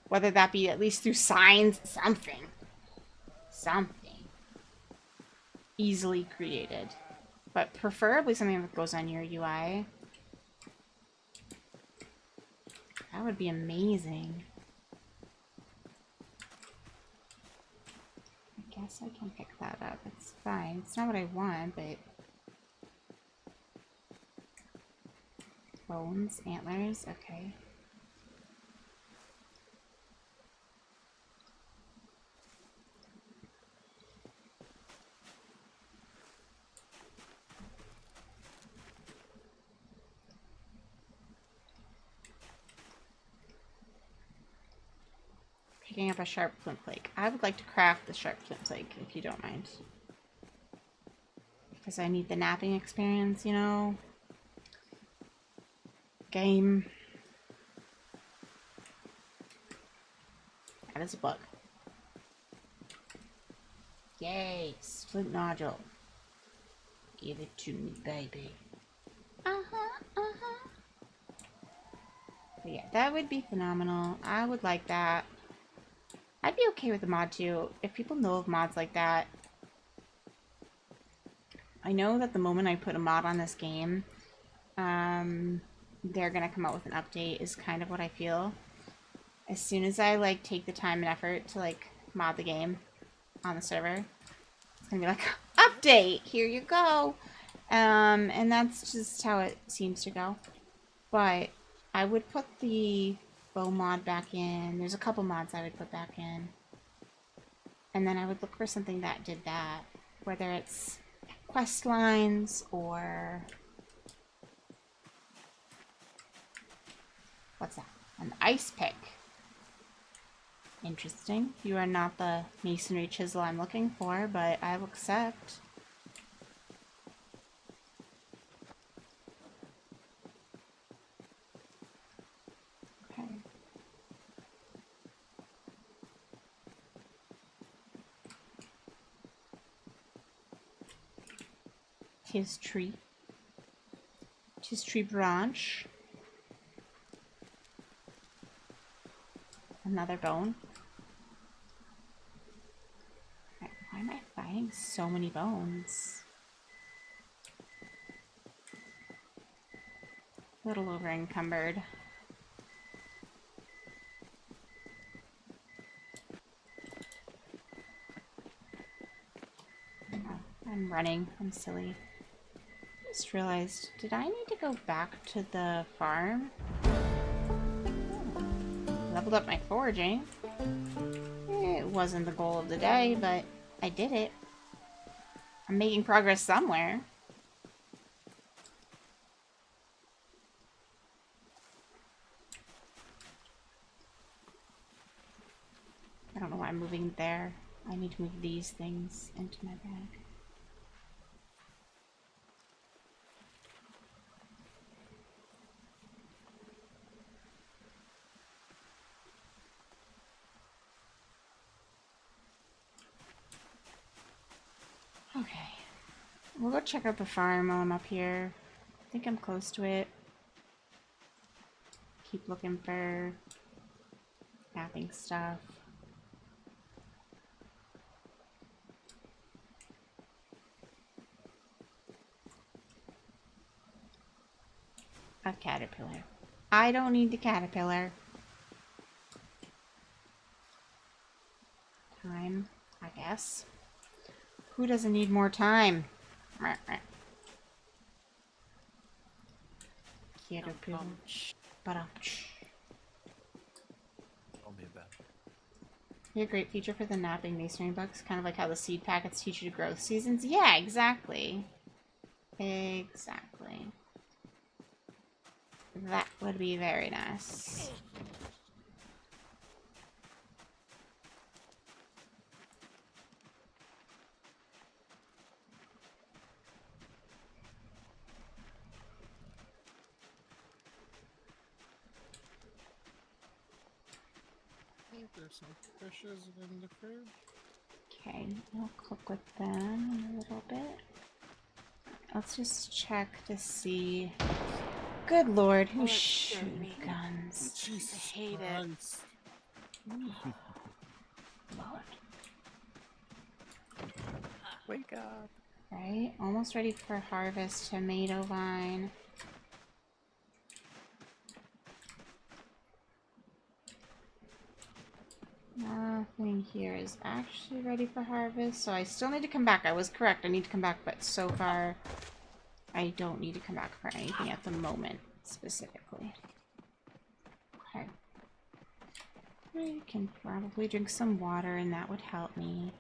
Whether that be at least through signs, something. Something. Easily created. But preferably something that goes on your UI. That would be amazing. I guess I can pick that up. It's fine. It's not what I want, but... Bones, antlers, okay. Picking up a sharp flint flake. I would like to craft the sharp flint flake, if you don't mind. Because I need the napping experience, you know? Game. That is a bug. Yay! Flint nodule. Give it to me, baby. But yeah, that would be phenomenal. I would like that. I'd be okay with a mod too. If people know of mods like that. I know that the moment I put a mod on this game, they're gonna come out with an update is kind of what I feel. As soon as I like take the time and effort to like mod the game on the server, it's gonna be like, update, here you go. And that's just how it seems to go. But I would put the bow mod back in. There's a couple mods I would put back in. And then I would look for something that did that. Whether it's quest lines or... What's that? An ice pick. Interesting. You are not the masonry chisel I'm looking for, but I will accept. Okay. Tis tree. Tis tree branch. Another bone. Why am I finding so many bones? A little over encumbered. Oh, I'm running. I'm silly. Just realized, did I need to go back to the farm? Leveled up my foraging. It wasn't the goal of the day, but I did it. I'm making progress somewhere. I don't know why I'm moving there. I need to move these things into my bag. Okay. We'll go check out the farm while I'm up here. I think I'm close to it. Keep looking for mapping stuff. A caterpillar. I don't need the caterpillar. Time, I guess. Who doesn't need more time? Caterpillar. Ba-dum-tsh. Don't be bad. Be a great feature for the napping masonry books, kind of like how the seed packets teach you to grow seasons. Yeah, exactly. Exactly. That would be very nice. I think there's some fishes in the fridge. Okay, we'll cook with them a little bit. Let's just check to see. Good lord, Oh, who's that scared shooting me. guns? Jesus I hate it. Christ. Lord. Wake up. Right, almost ready for harvest. Tomato vine. Nothing here is actually ready for harvest, so I still need to come back. I was correct, I need to come back, but so far I don't need to come back for anything at the moment, specifically. Okay. I can probably drink some water and that would help me.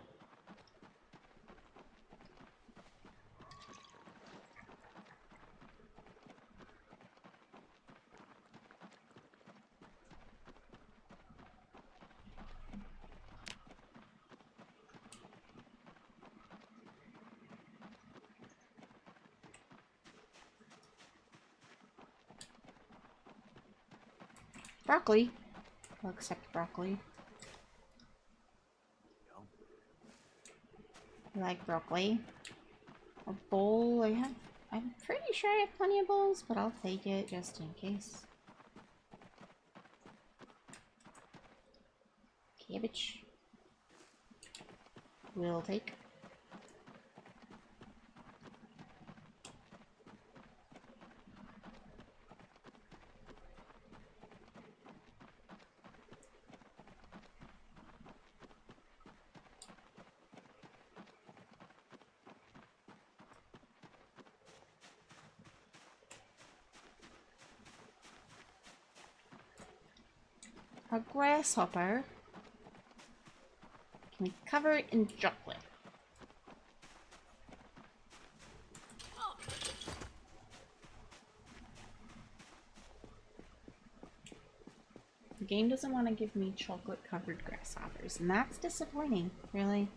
Broccoli. I'll accept broccoli. I like broccoli. A bowl. I'm pretty sure I have plenty of bowls, but I'll take it just in case. Cabbage. We'll take. A grasshopper. Can we cover it in chocolate? The game doesn't want to give me chocolate-covered grasshoppers, and that's disappointing, really.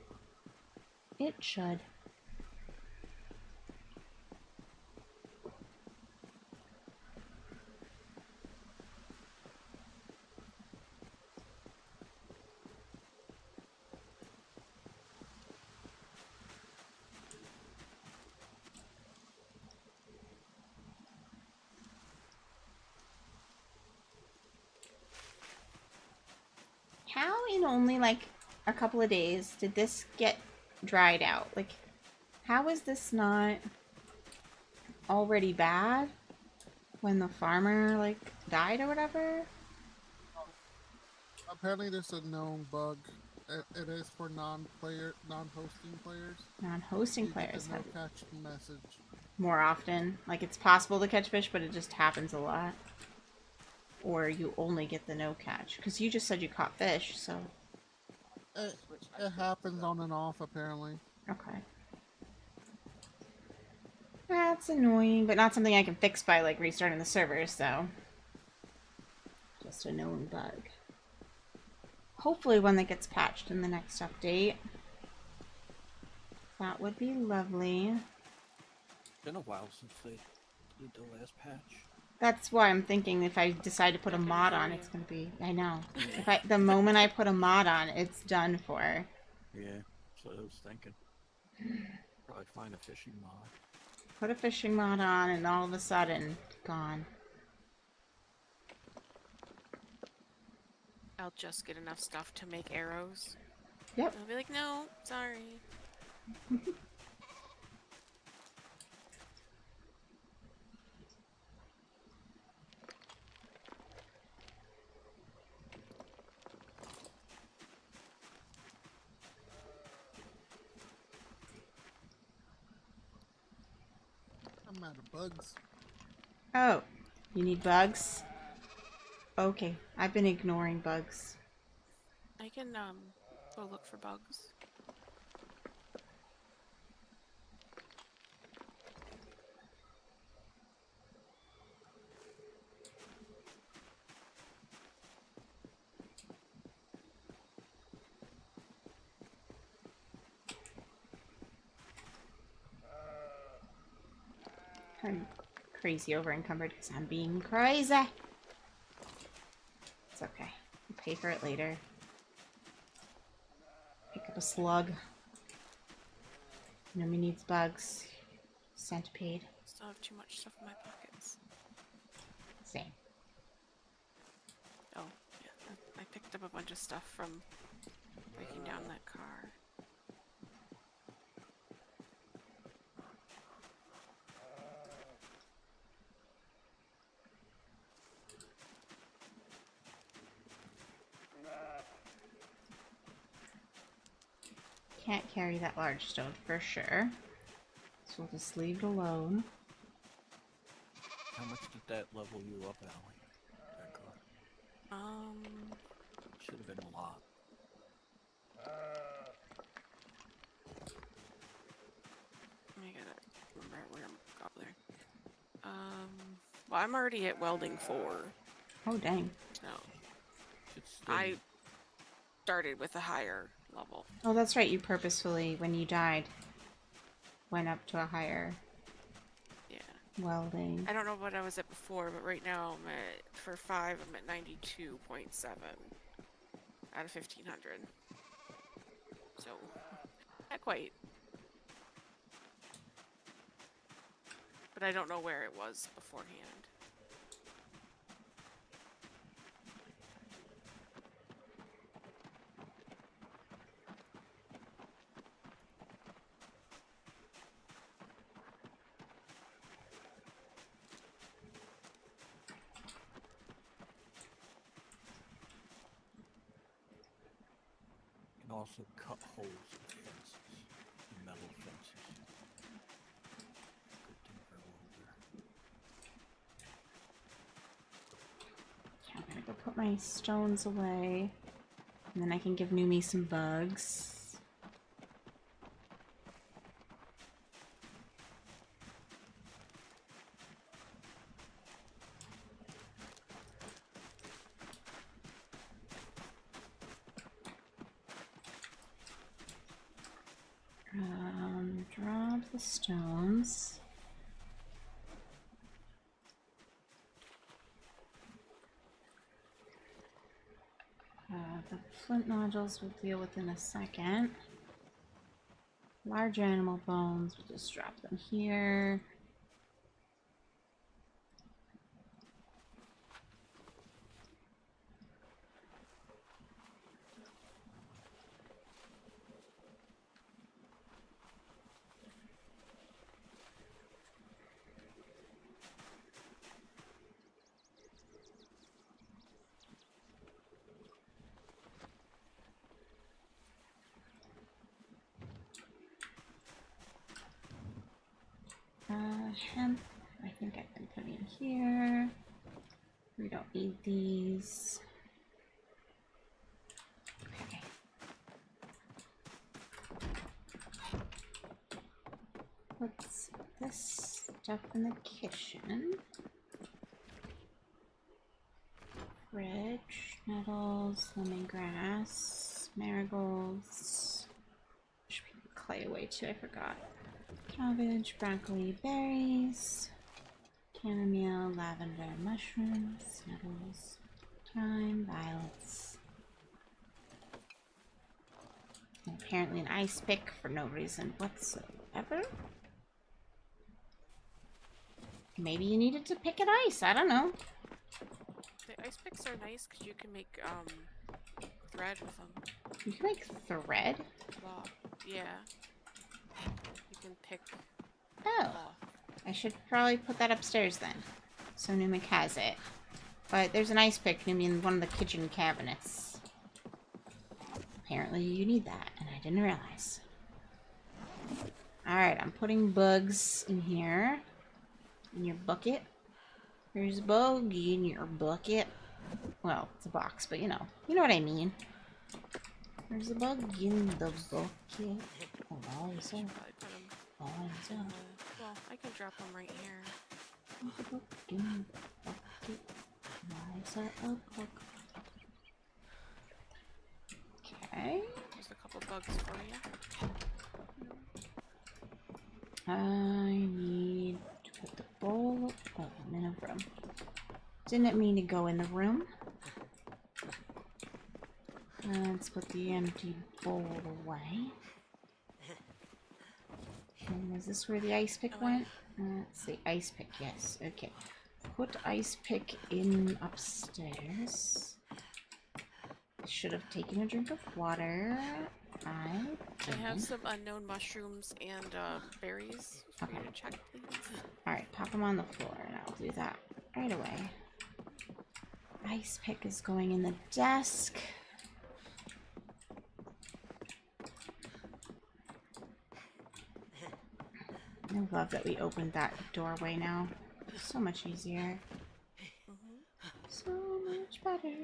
It should. How in only like a couple of days did this get dried out? Like, how is this not already bad when the farmer like died or whatever? Apparently, there's a known bug. It is for non-hosting players. Non-hosting You get players the no have catch message. more often. Like, it's possible to catch fish, but it just happens a lot. Or you only get the no catch. Because you just said you caught fish, so... It happens on and off, apparently. Okay. That's annoying, but not something I can fix by, like, restarting the server, so... Just a known bug. Hopefully one that gets patched in the next update. That would be lovely. Been a while since they did the last patch. That's why I'm thinking if I decide to put a I can mod hear on, you. it's gonna be... I know. The moment I put a mod on, it's done for. Yeah, so I was thinking. Probably find a fishing mod. Put a fishing mod on, and all of a sudden, gone. I'll just get enough stuff to make arrows. Yep. I'll be like, no, sorry. I'm out of bugs. Oh, you need bugs? Okay, I've been ignoring bugs. I can go look for bugs. I'm crazy over encumbered because I'm being crazy. It's okay. I'll pay for it later. Pick up a slug. Nobody needs bugs. Centipede. Still have too much stuff in my pockets. Same. Oh, yeah. I picked up a bunch of stuff from breaking down that car. Can't carry that large stone for sure. So we'll just leave it alone. How much did that level you up, Allie? That car. Should have been a lot. I gotta remember where I'm got there. Well, I'm already at welding 4. Oh, dang. No, Should still I started with a higher level. Oh, that's right. You purposefully, when you died, went up to a higher Yeah. welding. I don't know what I was at before, but right now I'm at, for 5, I'm at 92.7 out of 1500. So, not quite. But I don't know where it was beforehand. can also cut holes in fences, in metal fences. Good thing for a welder. I'm gonna go put my my stones away. And then I can give Numi some bugs. Drop the stones. The flint nodules we'll deal with in a second. Large animal bones, we'll just drop them here. Hemp, I think I can put in here. We don't need these. Okay. Let's put this stuff in the kitchen. Fridge, nettles, lemongrass, marigolds. Should put the clay away too, I forgot. Cabbage, broccoli, berries, chamomile, lavender, mushrooms, nettles, thyme, violets. And apparently an ice pick for no reason whatsoever. Maybe you needed to pick an ice, I don't know. The ice picks are nice because you can make thread with them. You can make thread? Cloth. Yeah. You can pick Oh. cloth. I should probably put that upstairs then. So Numik has it. But there's an ice pick in one of the kitchen cabinets. Apparently you need that, and I didn't realize. Alright, I'm putting bugs in here. In your bucket. There's a bug in your bucket. Well, it's a box, but you know what I mean. There's a bug in the bucket. Oh, I should probably put them oh, in the... Well, I can drop them right here. There's a bug in the bucket. Why is there a bug? Okay. There's a couple bugs for you. I need to put the bowl. Oh, I'm in a room. Didn't mean to go in the room. Let's put the empty bowl away. And is this where the ice pick went? Let's see, ice pick, yes. Okay. Put ice pick in upstairs. Should have taken a drink of water. I have some unknown mushrooms and berries for you to check, please. Alright, pop them on the floor and I'll do that right away. Ice pick is going in the desk. I love that we opened that doorway now. So much easier. So much better.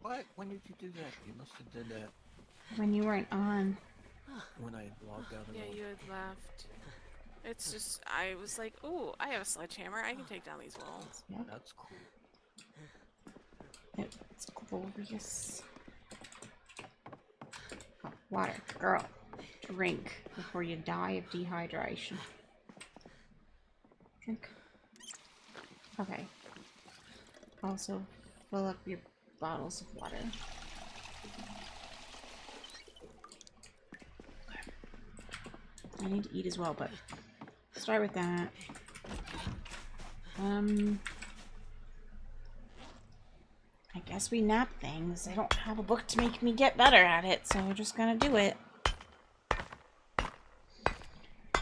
What? When did you do that? You must have did that When you weren't on. when I logged out of Yeah, the... you had left. It's just, I was like, ooh, I have a sledgehammer. I can take down these walls. Yep, That's cool. it's glorious. Oh, water, girl. Drink before you die of dehydration. Drink. Okay. Also, fill up your bottles of water. I need to eat as well, but start with that. I guess we nap things. I don't have a book to make me get better at it, so we're just gonna do it.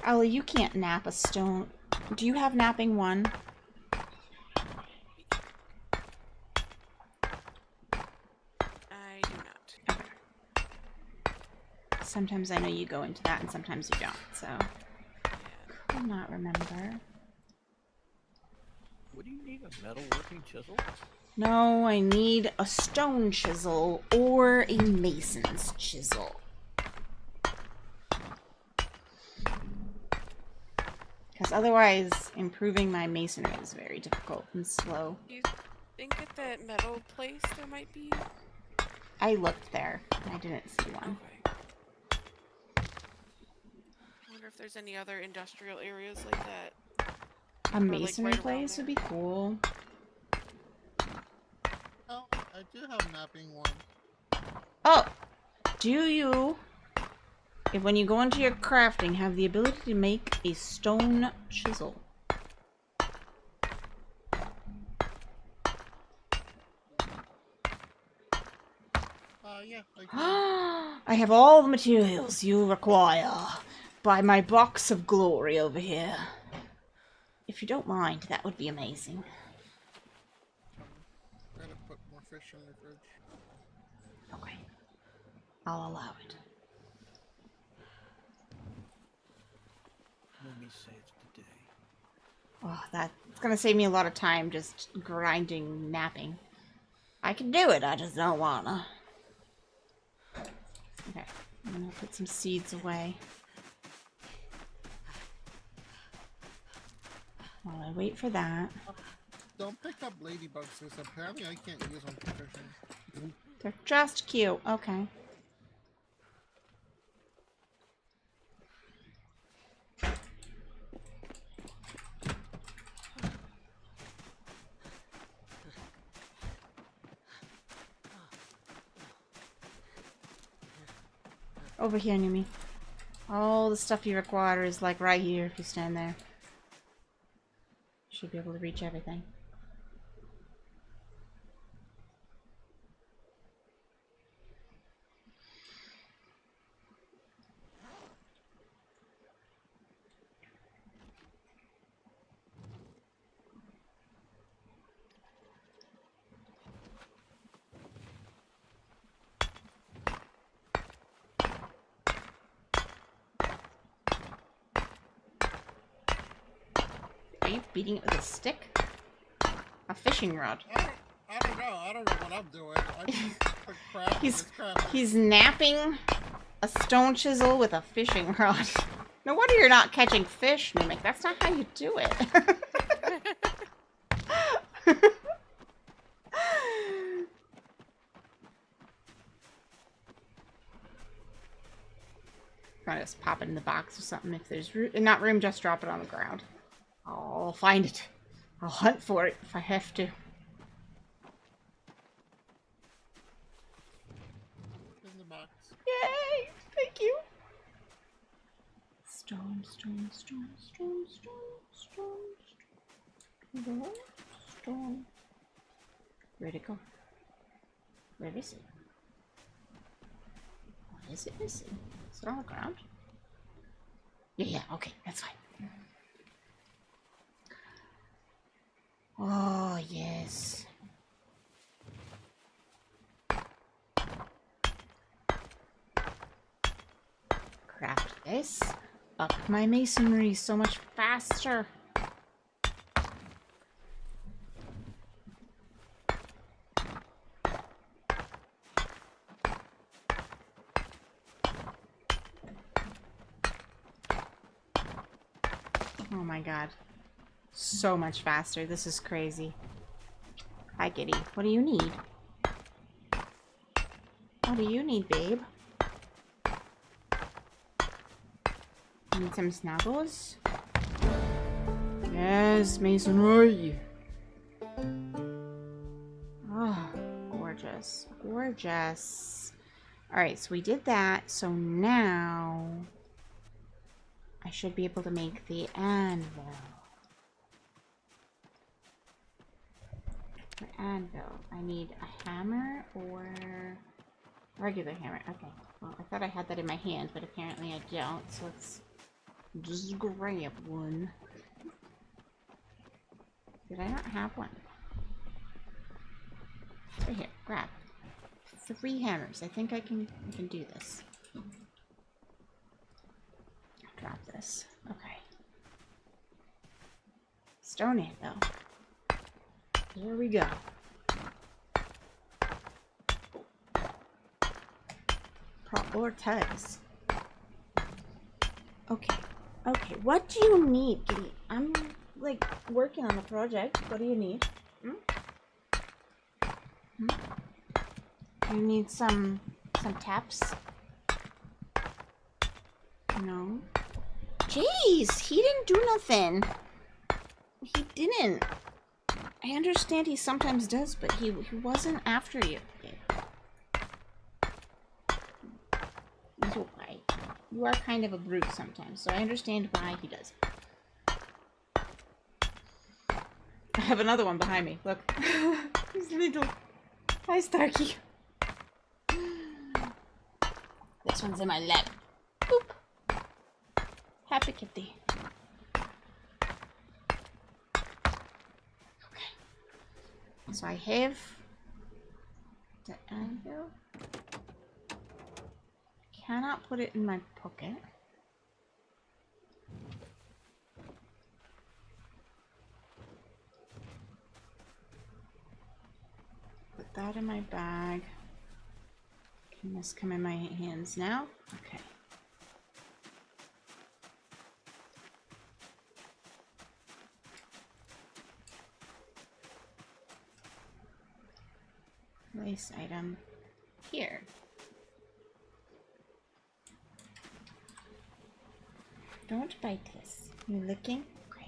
Ellie, you can't nap a stone. Do you have napping 1? I do not. Sometimes I know you go into that and sometimes you don't, so could not remember. What do you need? A metalworking chisel? No, I need a stone chisel or a mason's chisel. Because otherwise, improving my masonry is very difficult and slow. Do you think at that metal place there might be? I looked there. I didn't see one. Okay. I wonder if there's any other industrial areas like that. A like, masonry right around place would there. be cool. Oh, I do have mapping one. Oh! Do you, when you go into your crafting, have the ability to make a stone chisel? Yeah, I can. I have all the materials you require by my box of glory over here. If you don't mind, that would be amazing. Gotta put more fish in the fridge. Okay. I'll allow it. Let me save the day. Oh, that's gonna save me a lot of time just grinding, napping. I can do it, I just don't wanna. Okay, I'm gonna put some seeds away. While I wait for that. Don't pick up ladybugs, because apparently I can't use them for fishing. They're just cute. Okay. Over here near me. All the stuff you require is like right here if you stand there. Should be able to reach everything. Are you beating it with a stick? A fishing rod. I don't know. I don't know what I'm doing. I just put crap in this crap. He's napping a stone chisel with a fishing rod. No wonder you're not catching fish, Mimic. That's not how you do it. Try to just pop it in the box or something. If there's not room, just drop it on the ground. I'll find it. I'll hunt for it if I have to. In the box. Yay! Thank you. Stone, stone, stone, stone, stone, stone, stone, stone. Where'd it go? Where is it? Why is it missing? Is it on the ground? Yeah, okay, that's fine. Oh, yes. Craft this. Up my masonry so much faster. Oh my god. So much faster. This is crazy. Hi, Kitty. What do you need? What do you need, babe? Need some snuggles? Yes, masonry. Oh, gorgeous. Gorgeous. Alright, so we did that. So now I should be able to make the anvil. For anvil, I need a hammer or regular hammer. Okay. Well, I thought I had that in my hand, but apparently I don't. So let's just grab one. Did I not have one? It's right here. Grab. 3 hammers. I think I can do this. Drop this. Okay. Stone anvil. Here we go. or tugs. Okay. Okay, what do you need, Kitty? I'm, like, working on a project. What do you need? You need some taps? No. Jeez, he didn't do nothing. He didn't. I understand he sometimes does, but he wasn't after you. Why? You are kind of a brute sometimes, so I understand why he does. I have another one behind me. Look. He's little. Hi, Starkey. This one's in my lap. Boop. Happy kitty. Okay. So I have the anvil. Cannot put it in my pocket. Put that in my bag. Can this come in my hands now? Okay. Place item here. Don't bite this. You licking? Great.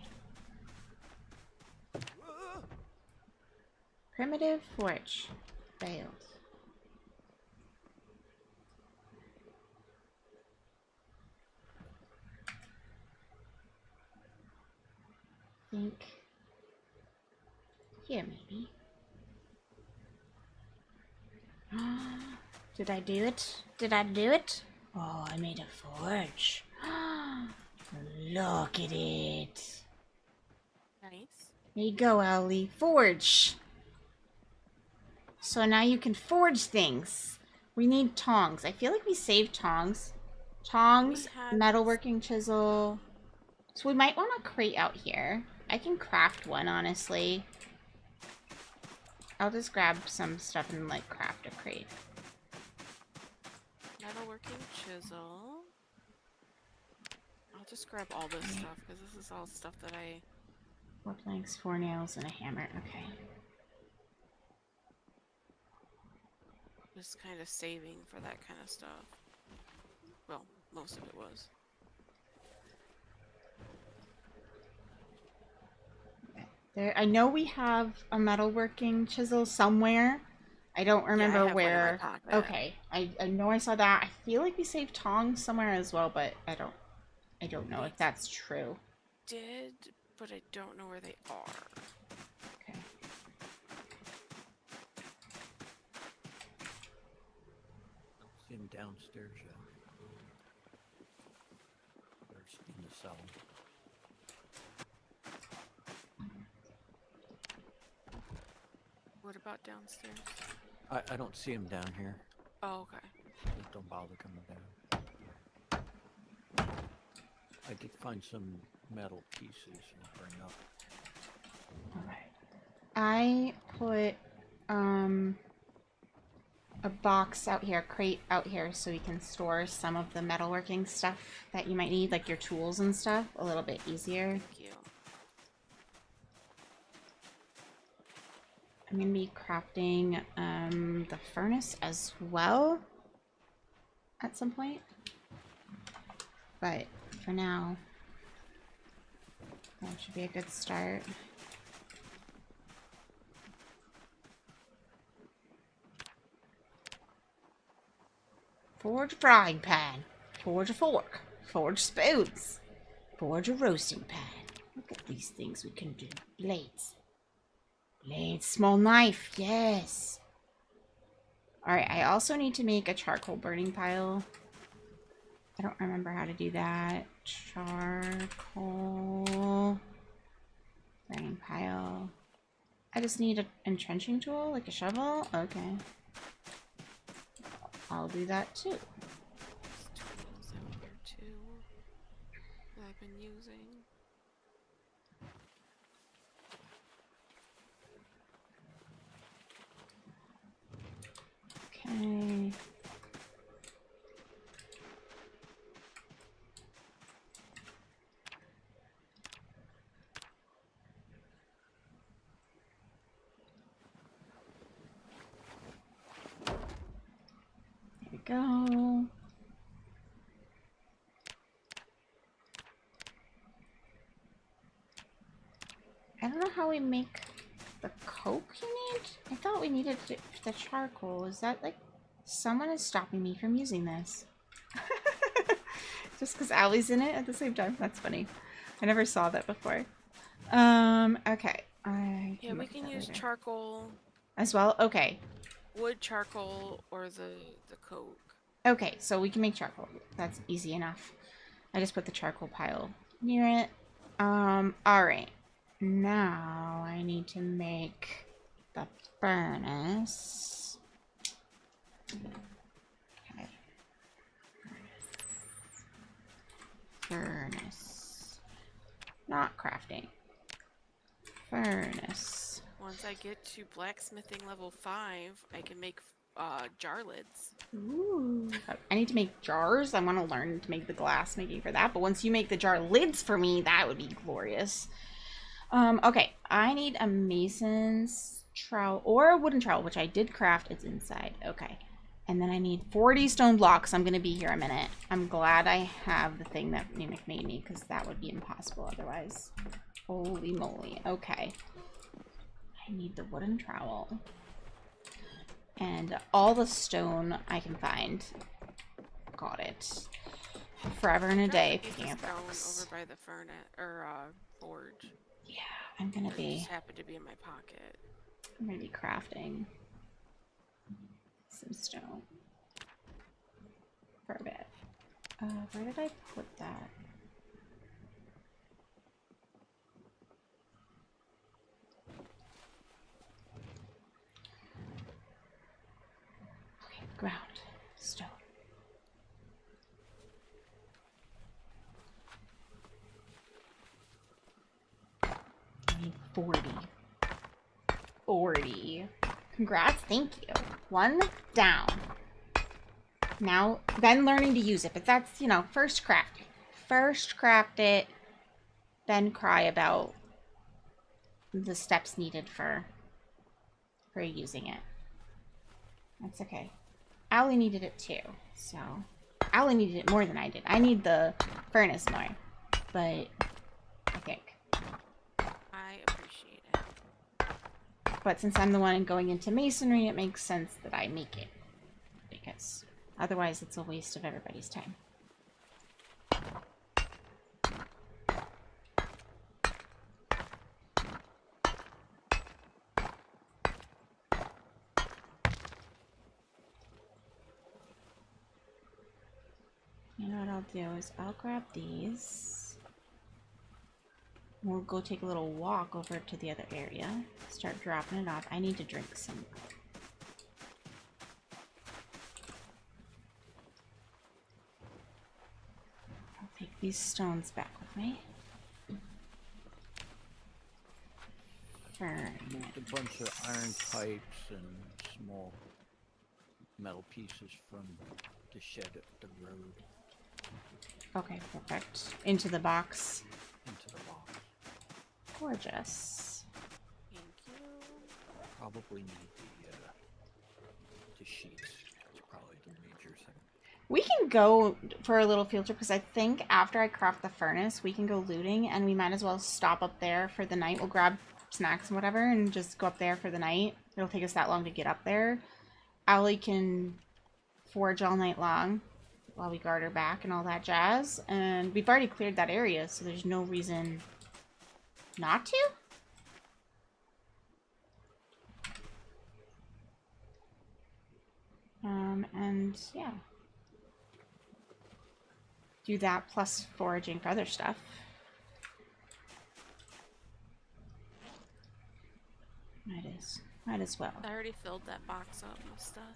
Primitive forge. Failed. Think here maybe. Did I do it? Did I do it? Oh, I made a forge. Look at it. Nice. There you go, Owlie. Forge. So now you can forge things. We need tongs. I feel like we saved tongs. Tongs, We had- metalworking chisel. So we might want a crate out here. I can craft one, honestly. I'll just grab some stuff and, like, craft a crate. Metalworking chisel. I'll just grab all this stuff because this is all stuff that I. 4 planks, 4 nails, and a hammer. Okay. was kind of saving for that kind of stuff. Well, most of it was. There, I know we have a metalworking chisel somewhere. I don't remember have one in my where. pocket. Okay, I know I saw that. I feel like we saved tongs somewhere as well, but I don't know if that's true. Did, but I don't know where they are. Okay. See him downstairs yet. There's in the cell. What about downstairs? I don't see him down here. Oh, okay. Just don't bother coming down. I did find some metal pieces I'll bring up. Alright. I put a box out here, a crate out here, so we can store some of the metalworking stuff that you might need, like your tools and stuff, a little bit easier. Thank you. I'm gonna be crafting the furnace as well at some point. But for now, that should be a good start. Forge a frying pan, forge a fork, forge spoons, forge a roasting pan. Look at these things we can do. Blades. Blade, small knife, yes. Alright, I also need to make a charcoal burning pile. I don't remember how to do that. Charcoal burning pile. I just need an entrenching tool, like a shovel? Okay. I'll do that too. There's tools out here too that I've been using. Okay. I don't know how we make the coke you need. I thought we needed the charcoal. Is that like someone is stopping me from using this? Just because Allie's in it at the same time. That's funny. I never saw that before. Okay. Yeah, we can use later. charcoal, As well? Okay. wood charcoal, or the coke. Okay, so we can make charcoal. That's easy enough. I just put the charcoal pile near it. Alright. Now I need to make the furnace. Okay. Furnace. Not crafting. Furnace. Once I get to blacksmithing level 5, I can make jar lids. Ooh. I need to make jars. I want to learn to make the glass making for that. But once you make the jar lids for me, that would be glorious. Okay. I need a mason's trowel or a wooden trowel, which I did craft. It's inside. Okay. And then I need 40 stone blocks. I'm going to be here a minute. I'm glad I have the thing that Mimic made me because that would be impossible otherwise. Holy moly. Okay. I need the wooden trowel. And all the stone I can find. Got it. Forever and a day picking up Stone rocks. over by the furnace or forge. Yeah, I'm gonna It be just happened to be in my pocket. crafting some stone for a bit. Where did I put that? Okay, ground, stone. I need 40. 40. Congrats, thank you. One down. Now, then learning to use it. But that's, you know, first craft it. First craft it, then cry about the steps needed for using it. That's okay. Allie needed it too, so... Allie needed it more than I did. I need the furnace more. But, I think. I appreciate it. But since I'm the one going into masonry, it makes sense that I make it. Because otherwise it's a waste of everybody's time. You know what I'll do is I'll grab these. We'll go take a little walk over to the other area. Start dropping it off. I need to drink some. I'll take these stones back with me. Moved a bunch of iron pipes and small metal pieces from the shed at the road Okay, perfect. Into the box. into the box. Gorgeous. Thank you. Probably need the sheets. That's probably the major thing. We can go for a little field trip because I think after I craft the furnace, we can go looting and we might as well stop up there for the night. We'll grab snacks and whatever and just go up there for the night. It'll take us that long to get up there. Allie can forage all night long while we guard her back and all that jazz. And we've already cleared that area, so there's no reason not to. And yeah. Do that plus foraging for other stuff. Might as well. I already filled that box up with stuff.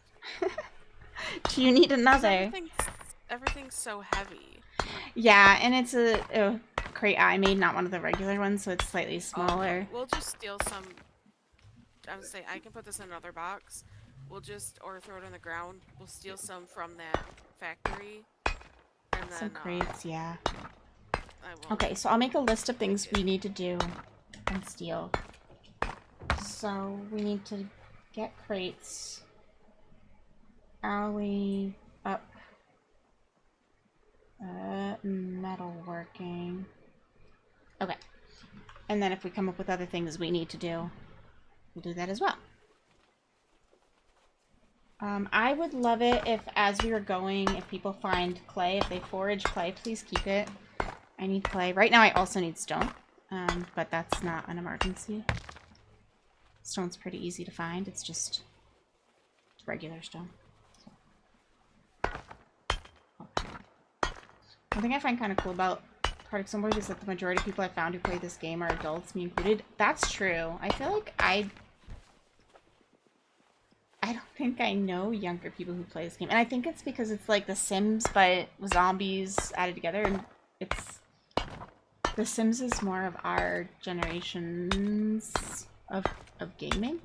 Do you need another? Everything's so heavy. Yeah, and it's a crate I made, not one of the regular ones, so it's slightly smaller. We'll just steal some. I would say I can put this in another box. We'll just, or throw it on the ground. We'll steal some from that factory. And then, Some crates, yeah. I will. Okay, so I'll make a list of things we need to do and steal. So we need to get crates. Alley up. Metalworking. Okay. And then if we come up with other things we need to do, we'll do that as well. I would love it if, as we were going, if people find clay, if they forage clay, please keep it. I need clay. Right now I also need stone, but that's not an emergency. Stone's pretty easy to find. It's just regular stone. One thing I find kind of cool about Project Zomboid is that the majority of people I found who play this game are adults, me included. That's true. I feel like I don't think I know younger people who play this game. And I think it's because it's like The Sims, but with zombies added together. And it's... The Sims is more of our generations of gaming.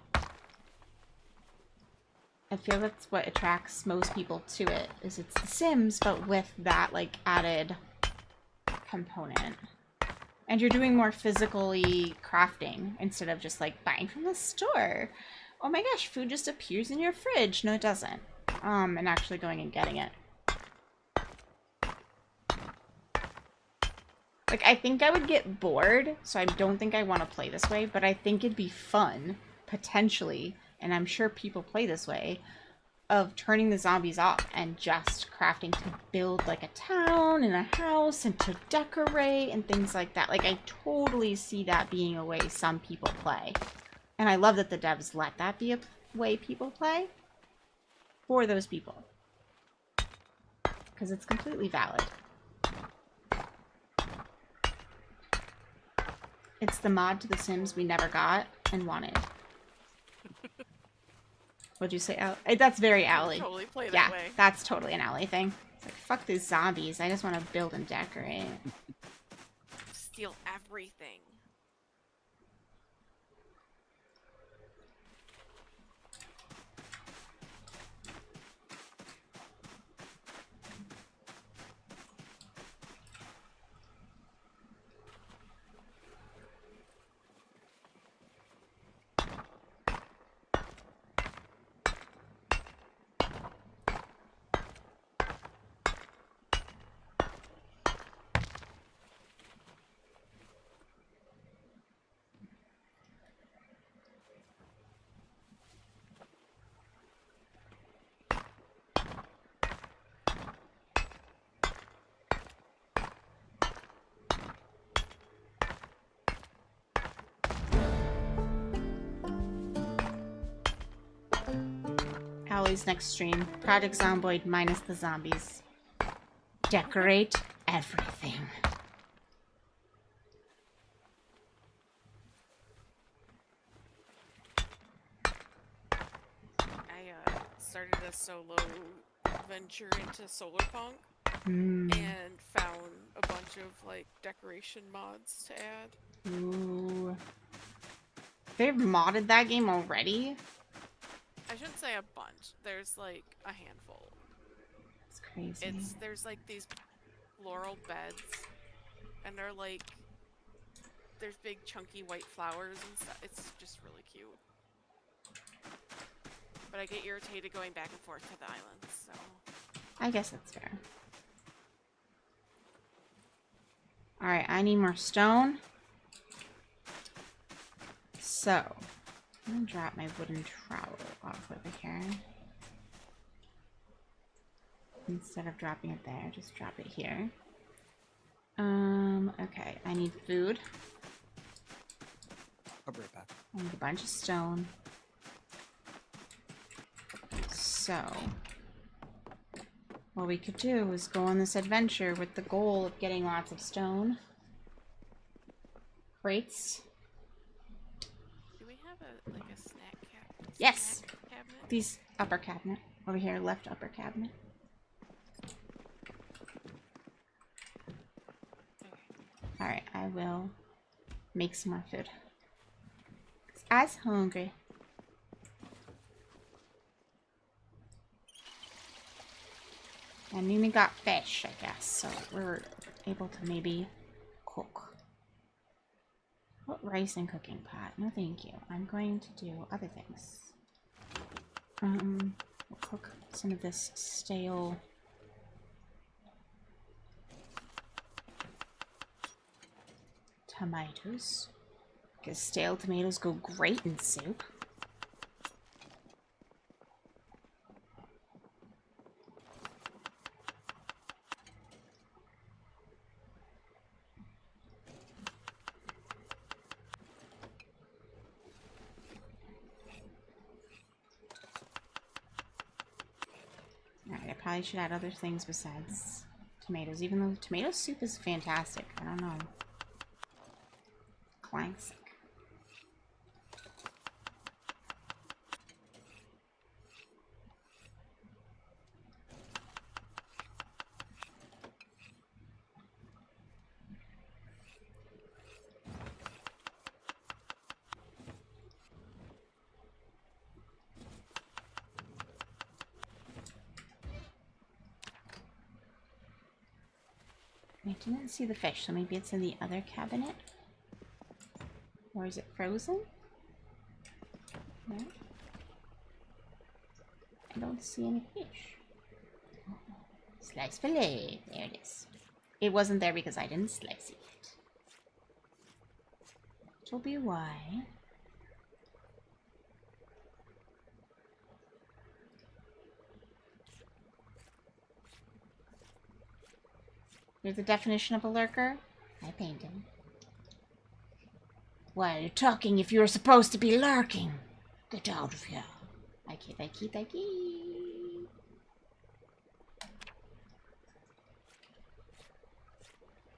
I feel that's what attracts most people to it, is it's The Sims, but with that, like, added component. And you're doing more physically crafting instead of just, like, buying from the store. Oh my gosh, food just appears in your fridge. No, it doesn't. And actually going and getting it. Like, I think I would get bored, so I don't think I want to play this way, but I think it'd be fun, potentially, and I'm sure people play this way, of turning the zombies off and just crafting to build, like, a town and a house and to decorate and things like that. Like, I totally see that being a way some people play. And I love that the devs let that be a way people play for those people. Because it's completely valid. It's the mod to The Sims we never got and wanted. What'd you say, Al? That's very Allie. Totally play that Yeah, way. that's totally an Allie thing. It's like, fuck these zombies. I just want to build and decorate. Steal everything. Allie's next stream. Project Zomboid minus the zombies. Decorate everything. I started a solo venture into Solarpunk and found a bunch of like decoration mods to add. Ooh. They've modded that game already? I shouldn't say a bunch. There's like a handful. It's crazy. There's like these floral beds, and they're like there's big chunky white flowers and stuff. It's just really cute. But I get irritated going back and forth to the islands, so I guess that's fair. Alright, I need more stone. So, I'm gonna drop my wooden trowel off over here. Instead of dropping it there, just drop it here. Okay, I need food. I'll be right back. I need a bunch of stone. So, what we could do is go on this adventure with the goal of getting lots of stone. Crates. do we have a snack cabinet? Yes. Snack cabinet? These upper cabinet. Over here, left upper cabinet. Okay. Alright, I will make some more food. 'Cause I's hungry. And Mimi got fish, I guess, so we're able to maybe cook. What rice and cooking pot? No thank you. I'm going to do other things. We'll cook some of this stale tomatoes. Because stale tomatoes go great in soup. Alright, I probably should add other things besides tomatoes, even though tomato soup is fantastic. I don't know. Classic. I didn't see the fish, so maybe it's in the other cabinet. Or is it frozen? No. I don't see any fish. Slice fillet. There it is. It wasn't there because I didn't slice it. Which will be why. Here's the definition of a lurker. I painted. Why are you talking if you're supposed to be lurking? Get out of here. I keep.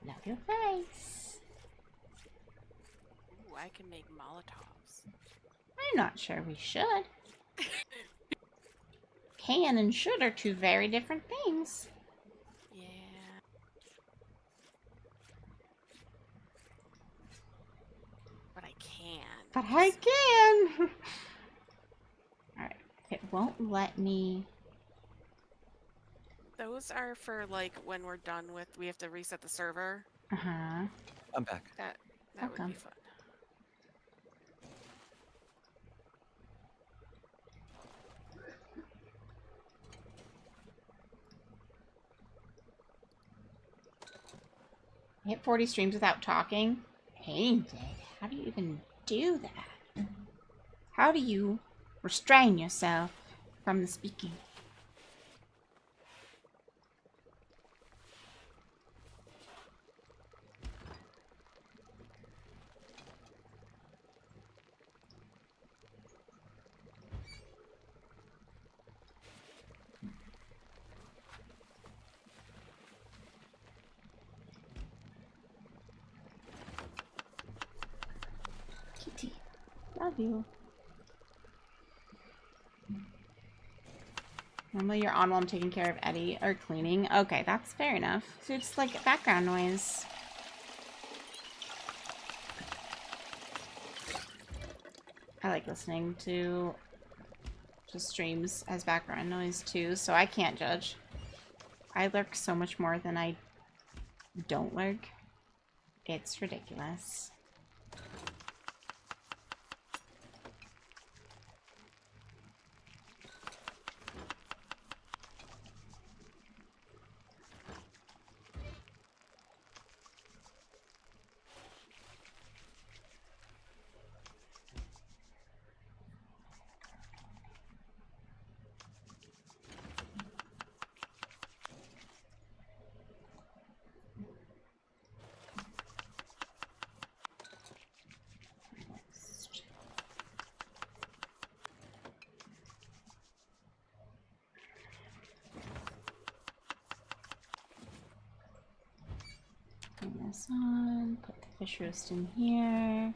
Love your face. Ooh, I can make Molotovs. I'm not sure we should. Can and should are two very different things. Yeah. But I can. But I can! Alright, it won't let me... Those are for like when we're done with, we have to reset the server. Uh-huh. I'm back. That would Welcome. be fun. Hit 40 streams without talking? Painted. How do you even do that? How do you restrain yourself from the speaking? Kitty, love you. Normally you're on while I'm taking care of Eddie or cleaning. Okay, that's fair enough. So it's like background noise. I like listening to just streams as background noise too, so I can't judge. I lurk so much more than I don't lurk. It's ridiculous. Turn this on, put the fish roast in here.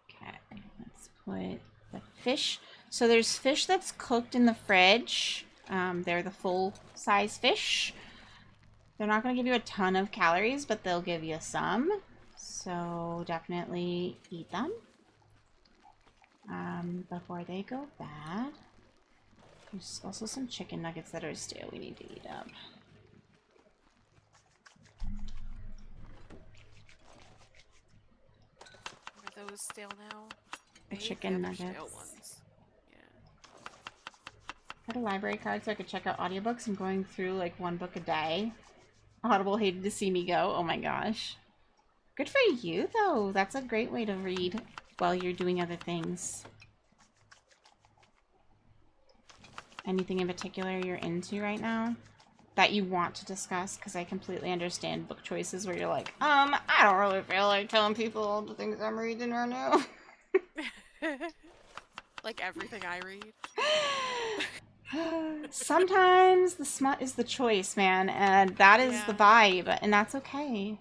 Okay, let's put the fish. So there's fish that's cooked in the fridge. They're the full size fish. They're not going to give you a ton of calories, but they'll give you some. So definitely eat them before they go bad. There's also some chicken nuggets that are stale we need to eat up. Are those stale now? The Maybe chicken other stale nuggets. ones. Yeah. I had a library card so I could check out audiobooks. I'm going through like one book a day. Audible hated to see me go. Oh my gosh. Good for you, though. That's a great way to read while you're doing other things. Anything in particular you're into right now that you want to discuss? Because I completely understand book choices where you're like, I don't really feel like telling people all the things I'm reading right now. Like everything I read. Sometimes the smut is the choice, man, and that is the vibe, and that's okay.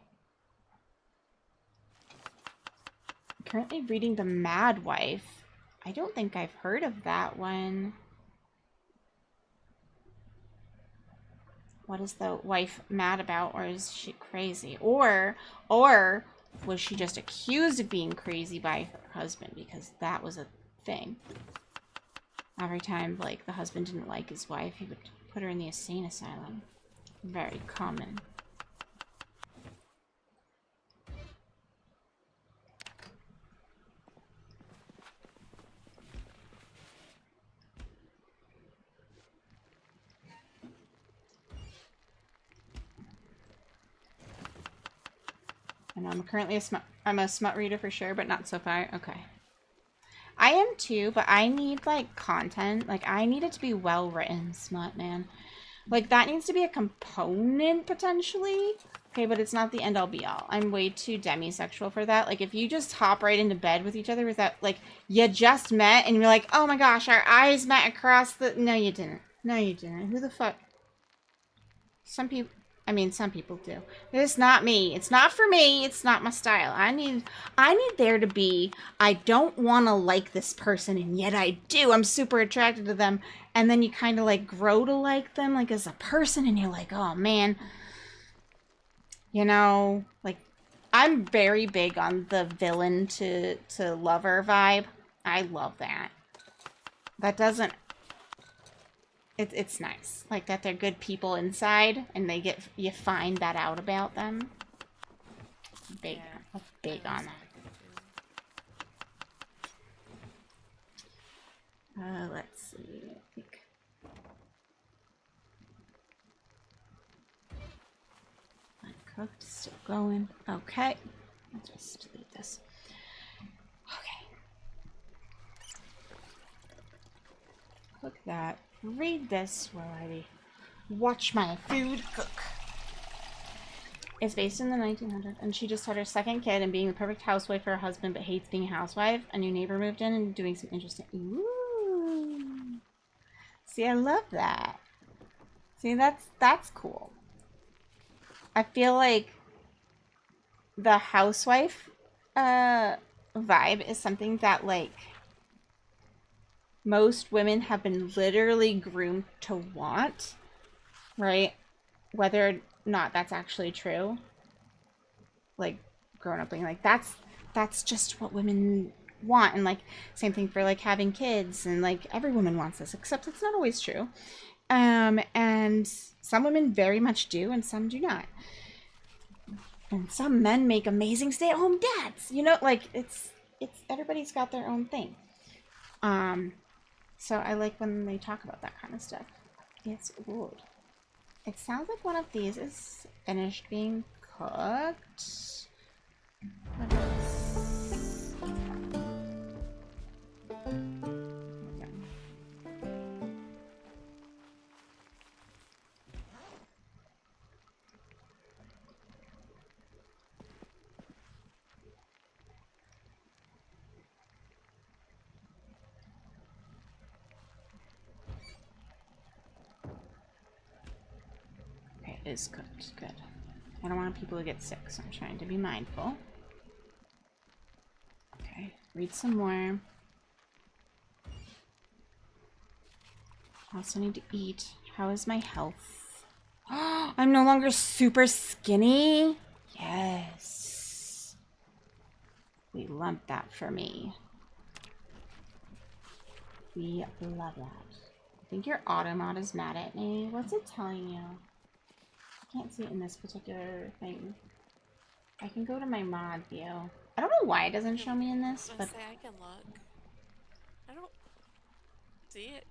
Currently reading The Mad Wife. I don't think I've heard of that one. What is the wife mad about, or is she crazy? Or was she just accused of being crazy by her husband? Because that was a thing. Every time, like, the husband didn't like his wife, he would put her in the insane asylum. Very common. And I'm currently I'm a smut reader for sure, but not so far. Okay. I am too, but I need, like, content. Like, I need it to be well-written smut, man. Like, that needs to be a component, potentially. Okay, but it's not the end-all be-all. I'm way too demisexual for that. Like, if you just hop right into bed with each other without, like, you just met, and you're like, oh my gosh, our eyes met across the... No, you didn't. No, you didn't. Who the fuck... Some people do. It's not me. It's not for me. It's not my style. I need there to be, I don't want to like this person, and yet I do. I'm super attracted to them. And then you kind of, like, grow to like them, like, as a person, and you're like, oh, man. You know, like, I'm very big on the villain to lover vibe. I love that. That doesn't... It's nice, like, that they're good people inside, and you find that out about them. Big on that. Let's see. I think uncooked, still going. Okay, I'll just delete this. Okay. Cook that. Read this while I watch my food cook. It's based in the 1900s, and she just had her second kid and being the perfect housewife for her husband, but hates being a housewife. A new neighbor moved in and doing some interesting... Ooh. See, I love that. See, that's cool. I feel like the housewife vibe is something that, like, most women have been literally groomed to want, right? Whether or not that's actually true. Like, growing up being like, that's just what women want. And, like, same thing for, like, having kids. And, like, every woman wants this, except it's not always true. And some women very much do, and some do not. And some men make amazing stay-at-home dads. You know, like, it's everybody's got their own thing. So I like when they talk about that kind of stuff. It's good. It sounds like one of these is finished being cooked. What else? Okay. Okay, it is cooked. Good. I don't want people to get sick, so I'm trying to be mindful. Okay, read some more. Also need to eat. How is my health? I'm no longer super skinny. Yes. We love that for me. We love that. I think your auto mod is mad at me. What's it telling you? I can't see it in this particular thing. I can go to my mod view. I don't know why it doesn't show me in this, but Say I can look. I don't see it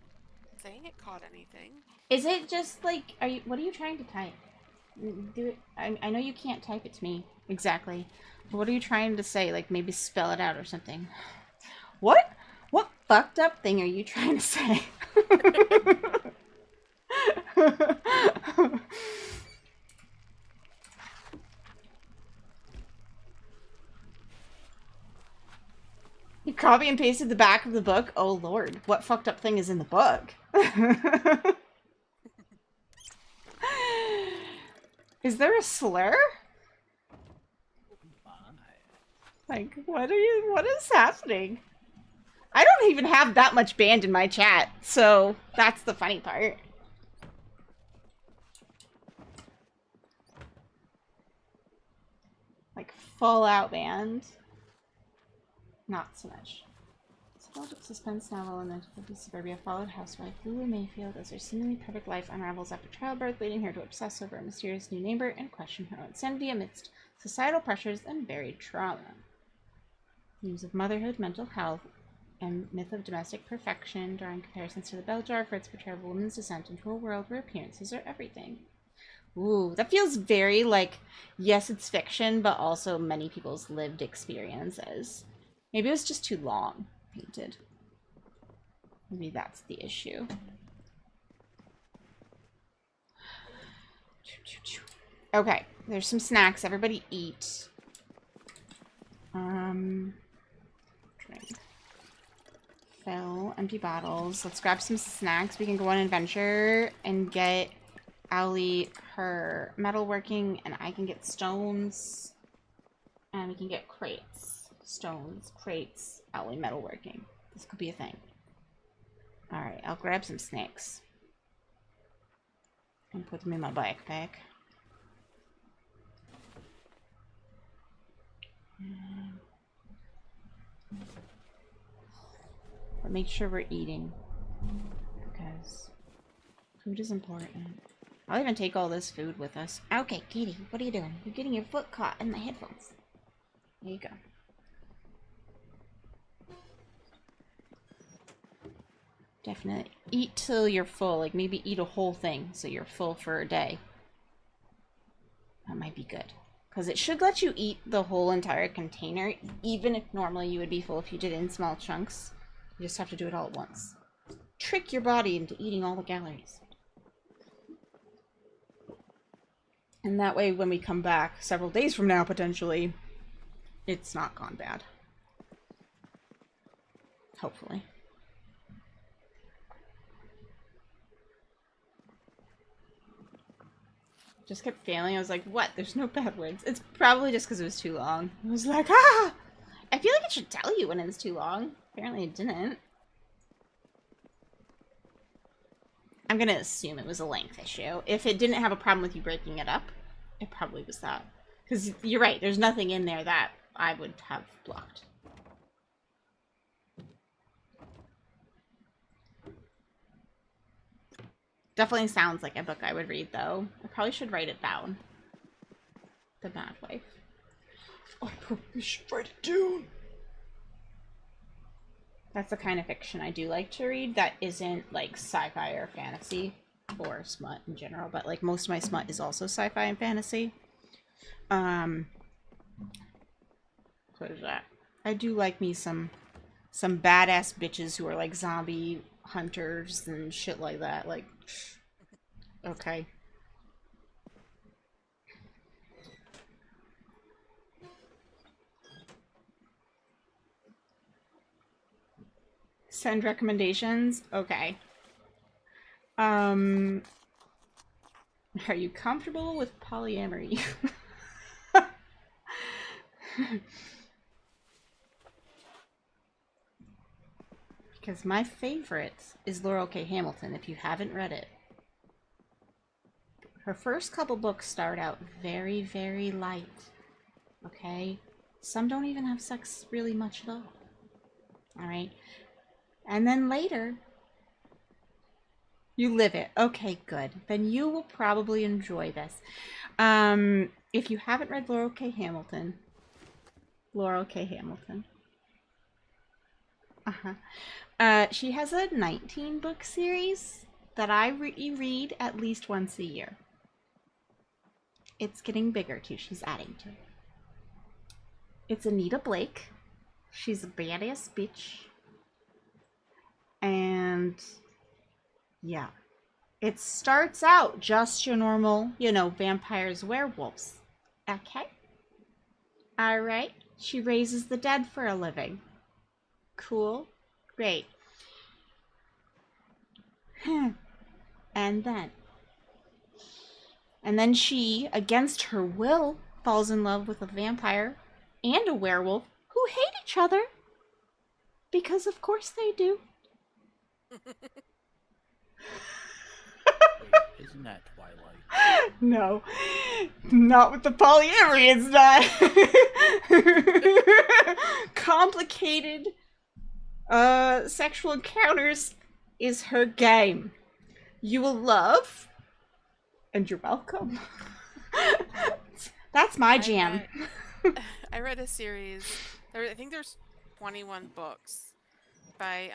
saying it caught anything. is it just like, what are you trying to type? Do it. I know you can't type it to me exactly, What are you trying to say? Like, maybe spell it out or something. What? What fucked up thing are you trying to say? You copy and pasted the back of the book? Oh lord, what fucked up thing is in the book? Is there a slur? Like, what is happening? I don't even have that much banned in my chat, so that's the funny part. Like, full out banned. Not so much. Nostalgic suspense novel in the suburbia followed housewife Lulu Mayfield as her seemingly perfect life unravels after childbirth, leading her to obsess over a mysterious new neighbor and question her own sanity amidst societal pressures and buried trauma. Themes of motherhood, mental health, and myth of domestic perfection, drawing comparisons to the bell jar for its portrayal of a woman's descent into a world where appearances are everything. Ooh, that feels very like, yes, it's fiction, but also many people's lived experiences. Maybe it was just too long painted. Maybe that's the issue. Okay, there's some snacks. Everybody eat. Drink. Fill empty bottles. Let's grab some snacks. We can go on an adventure and get Owlie her metalworking, and I can get stones. And we can get crates. Stones, crates, Owlie metalworking. This could be a thing. Alright, I'll grab some snacks. And put them in my backpack. But make sure we're eating. Because food is important. I'll even take all this food with us. Okay, Katie, what are you doing? You're getting your foot caught in my headphones. There you go. Definitely. Eat till you're full. Like, maybe eat a whole thing so you're full for a day. That might be good. Because it should let you eat the whole entire container, even if normally you would be full if you did it in small chunks. You just have to do it all at once. Trick your body into eating all the calories. And that way, when we come back several days from now, potentially, it's not gone bad. Hopefully. Just kept failing. I was like, what? There's no bad words. It's probably just because it was too long. I was like, ah! I feel like it should tell you when it's too long. Apparently it didn't. I'm gonna assume it was a length issue. If it didn't have a problem with you breaking it up, it probably was that. Because you're right, there's nothing in there that I would have blocked. Definitely sounds like a book I would read, though. I probably should write it down. The Mad Wife. I probably should write it down. That's the kind of fiction I do like to read that isn't, like, sci-fi or fantasy. Or smut in general. But, like, most of my smut is also sci-fi and fantasy. What is that? I do like me some badass bitches who are, like, zombie hunters and shit like that. Like, okay. Send recommendations? Okay. Are you comfortable with polyamory? Because my favorite is Laurel K. Hamilton, if you haven't read it. Her first couple books start out very, very light. Okay? Some don't even have sex really much at all. Alright? And then later, you live it. Okay, good. Then you will probably enjoy this. If you haven't read Laurel K. Hamilton, she has a 19-book series that I read at least once a year. It's getting bigger, too. She's adding to it. It's Anita Blake. She's a badass bitch. And yeah. It starts out just your normal, vampires, werewolves. Okay. Alright. She raises the dead for a living. Cool. Great. And then she, against her will, falls in love with a vampire and a werewolf who hate each other. Because of course they do. Wait, isn't that Twilight? No. Not with the polyamory, it's not. Complicated sexual encounters is her game. You will love, and you're welcome. That's my jam. I read a series. I think there's 21 books by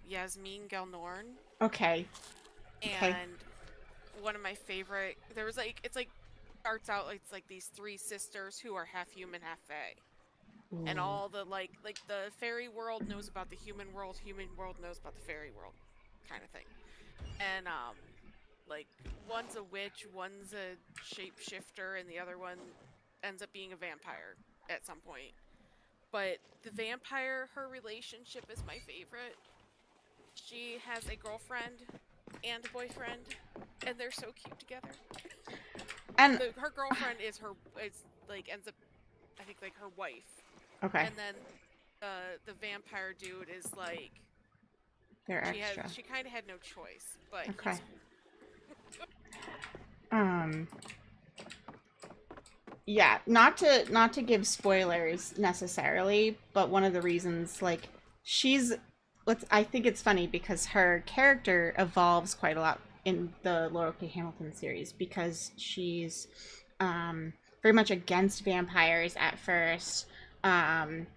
Yasmin Galnorn. Okay. And one of my favorite, there was starts out it's like these three sisters who are half human, half fae. Ooh. And all the like the fairy world knows about the human world knows about the fairy world, kind of thing. And like one's a witch, one's a shapeshifter, and the other one ends up being a vampire at some point. But the vampire, her relationship is my favorite. She has a girlfriend and a boyfriend, and they're so cute together. And her girlfriend ends up, I think, like her wife. Okay. And then the vampire dude is like, they're extra. She kind of had no choice, but okay. Yeah, not to give spoilers necessarily, but one of the reasons, like, I think it's funny because her character evolves quite a lot in the Laurel K. Hamilton series, because she's very much against vampires at first, and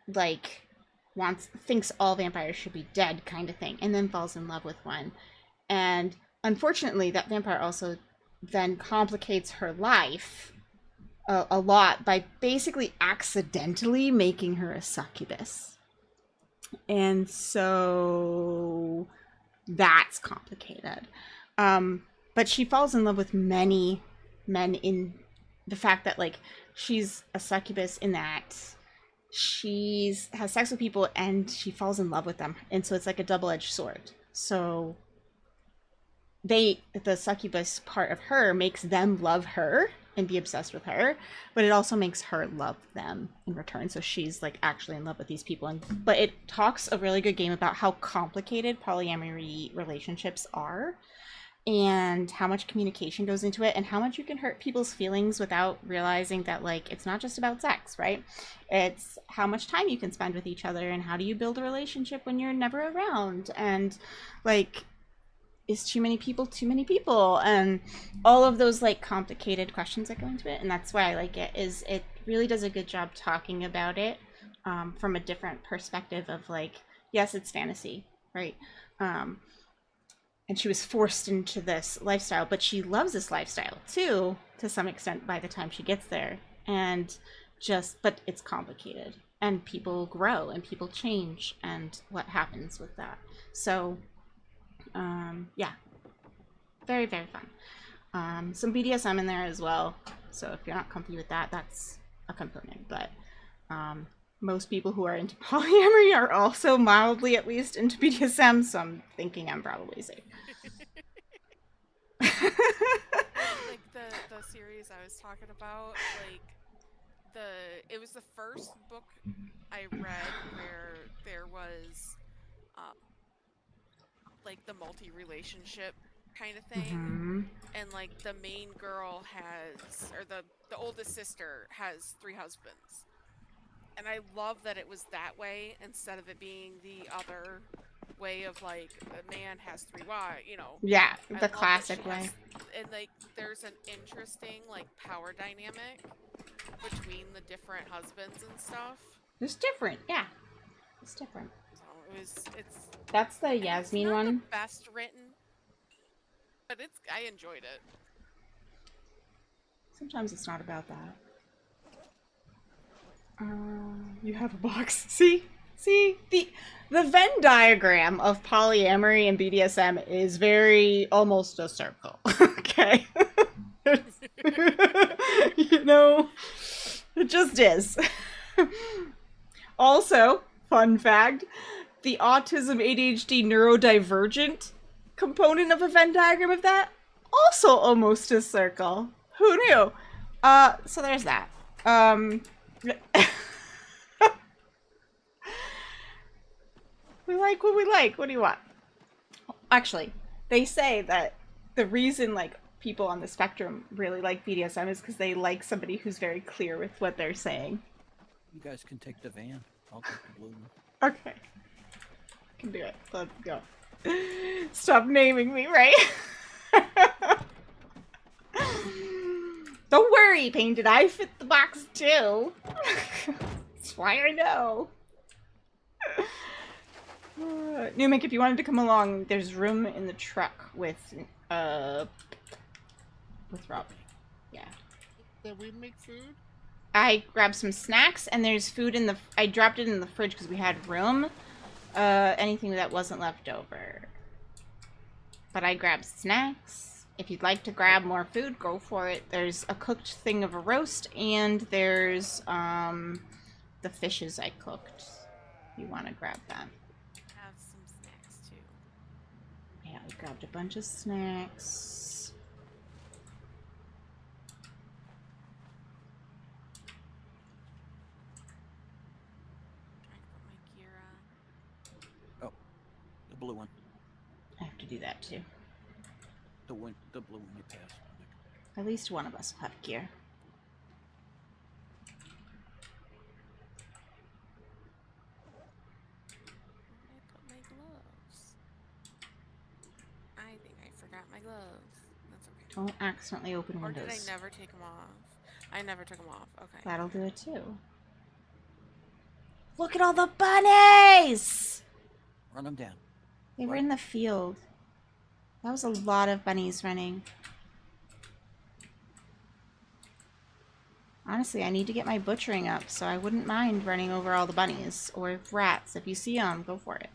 like thinks all vampires should be dead kind of thing, and then falls in love with one. And unfortunately, that vampire also then complicates her life a lot by basically accidentally making her a succubus. And so that's complicated. But she falls in love with many men, in the fact that, like, she's a succubus in that she has sex with people and she falls in love with them. And so it's like a double-edged sword. So the succubus part of her makes them love her and be obsessed with her, but it also makes her love them in return. So she's like actually in love with these people. But it talks a really good game about how complicated polyamory relationships are, and how much communication goes into it, and how much you can hurt people's feelings without realizing that, like, it's not just about sex, right? It's how much time you can spend with each other, and how do you build a relationship when you're never around, and like, is too many people, and all of those like complicated questions that go into it. And that's why I like it, is it really does a good job talking about it from a different perspective of, like, yes, it's fantasy, right? And she was forced into this lifestyle, but she loves this lifestyle too, to some extent, by the time she gets there. And but it's complicated, and people grow and people change, and what happens with that. So yeah, very, very fun. Some BDSM in there as well, so if you're not comfy with that, that's a component. But most people who are into polyamory are also mildly, at least, into BDSM, so I'm thinking I'm probably safe. Like the series I was talking about, like it was the first book I read where there was like the multi-relationship kind of thing. And like the main girl has, or the oldest sister has 3 husbands. And I love that it was that way instead of it being the other way of, like, a man has 3 wives, you know. Yeah, the classic way. And like there's an interesting, like, power dynamic between the different husbands and stuff. It's different, yeah. It's different. So that's the Yasmin one. The best written, but I enjoyed it. Sometimes it's not about that. You have a box. See? See? The Venn diagram of polyamory and BDSM is very almost a circle. Okay. You know, it just is. Also, fun fact, the autism ADHD neurodivergent component of a Venn diagram of that, also almost a circle. Who knew? So there's that. We like what we like. What do you want? Actually, they say that the reason like people on the spectrum really like BDSM is because they like somebody who's very clear with what they're saying. You guys can take the van. I'll take the blue one. Okay. I can do it. Let's go. Stop naming me, right? Don't worry, Painted. I fit the box too. That's why I know. Numic, if you wanted to come along, there's room in the truck with Rob. Yeah. Did we make food? I grabbed some snacks, and there's food in the... I dropped it in the fridge because we had room. Anything that wasn't left over. But I grabbed snacks. If you'd like to grab more food, go for it. There's a cooked thing of a roast, and there's, the fishes I cooked. If you want to grab that. Have some snacks too. Yeah, we grabbed a bunch of snacks. Trying to put my gear on. The blue one. I have to do that too. The blue one you passed. At least one of us will have gear. Where did I put my gloves? I think I forgot my gloves. That's okay. Don't accidentally open Or windows. did I never take them off? I never took them off. Okay. That'll do it too. Look at all the bunnies! Run them down. They were What? in the field. That was a lot of bunnies running. Honestly, I need to get my butchering up, so I wouldn't mind running over all the bunnies. Or rats. If you see them, go for it.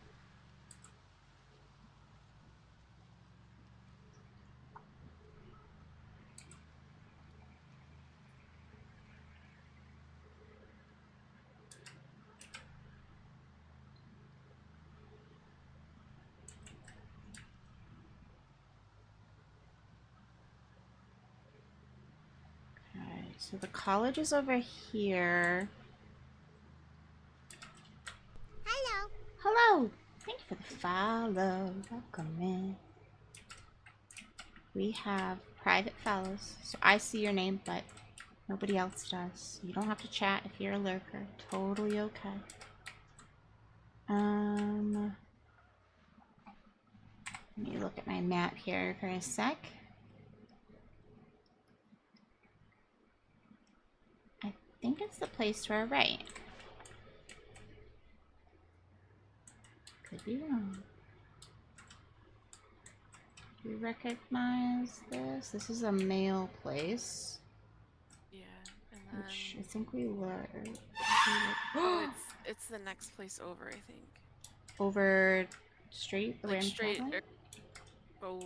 Okay, so the college is over here. Hello. Hello! Thank you for the follow. Welcome in. We have private follows, so I see your name, but nobody else does. You don't have to chat if you're a lurker. Totally okay. Let me look at my map here for a sec. I think it's the place to our right. Could be wrong. Do you recognize this? This is a male place, Yeah, and then which I think we were. oh, it's the next place over, I think. Over straight, the way Like I'm straight traveling? go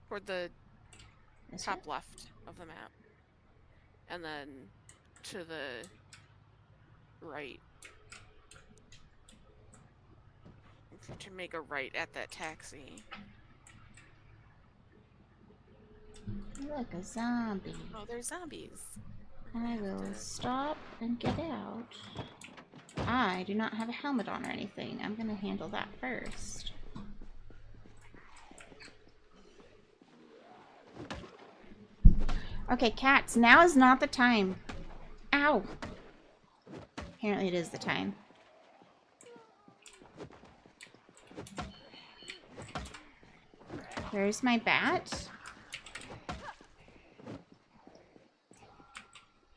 toward the This top way? left of the map, and then to the right. To make a right at that taxi. Look, a zombie. Oh, there's zombies. I will stop and get out. I do not have a helmet on or anything. I'm gonna handle that first. Okay, cats, now is not the time. Ow! Apparently it is the time. Where's my bat?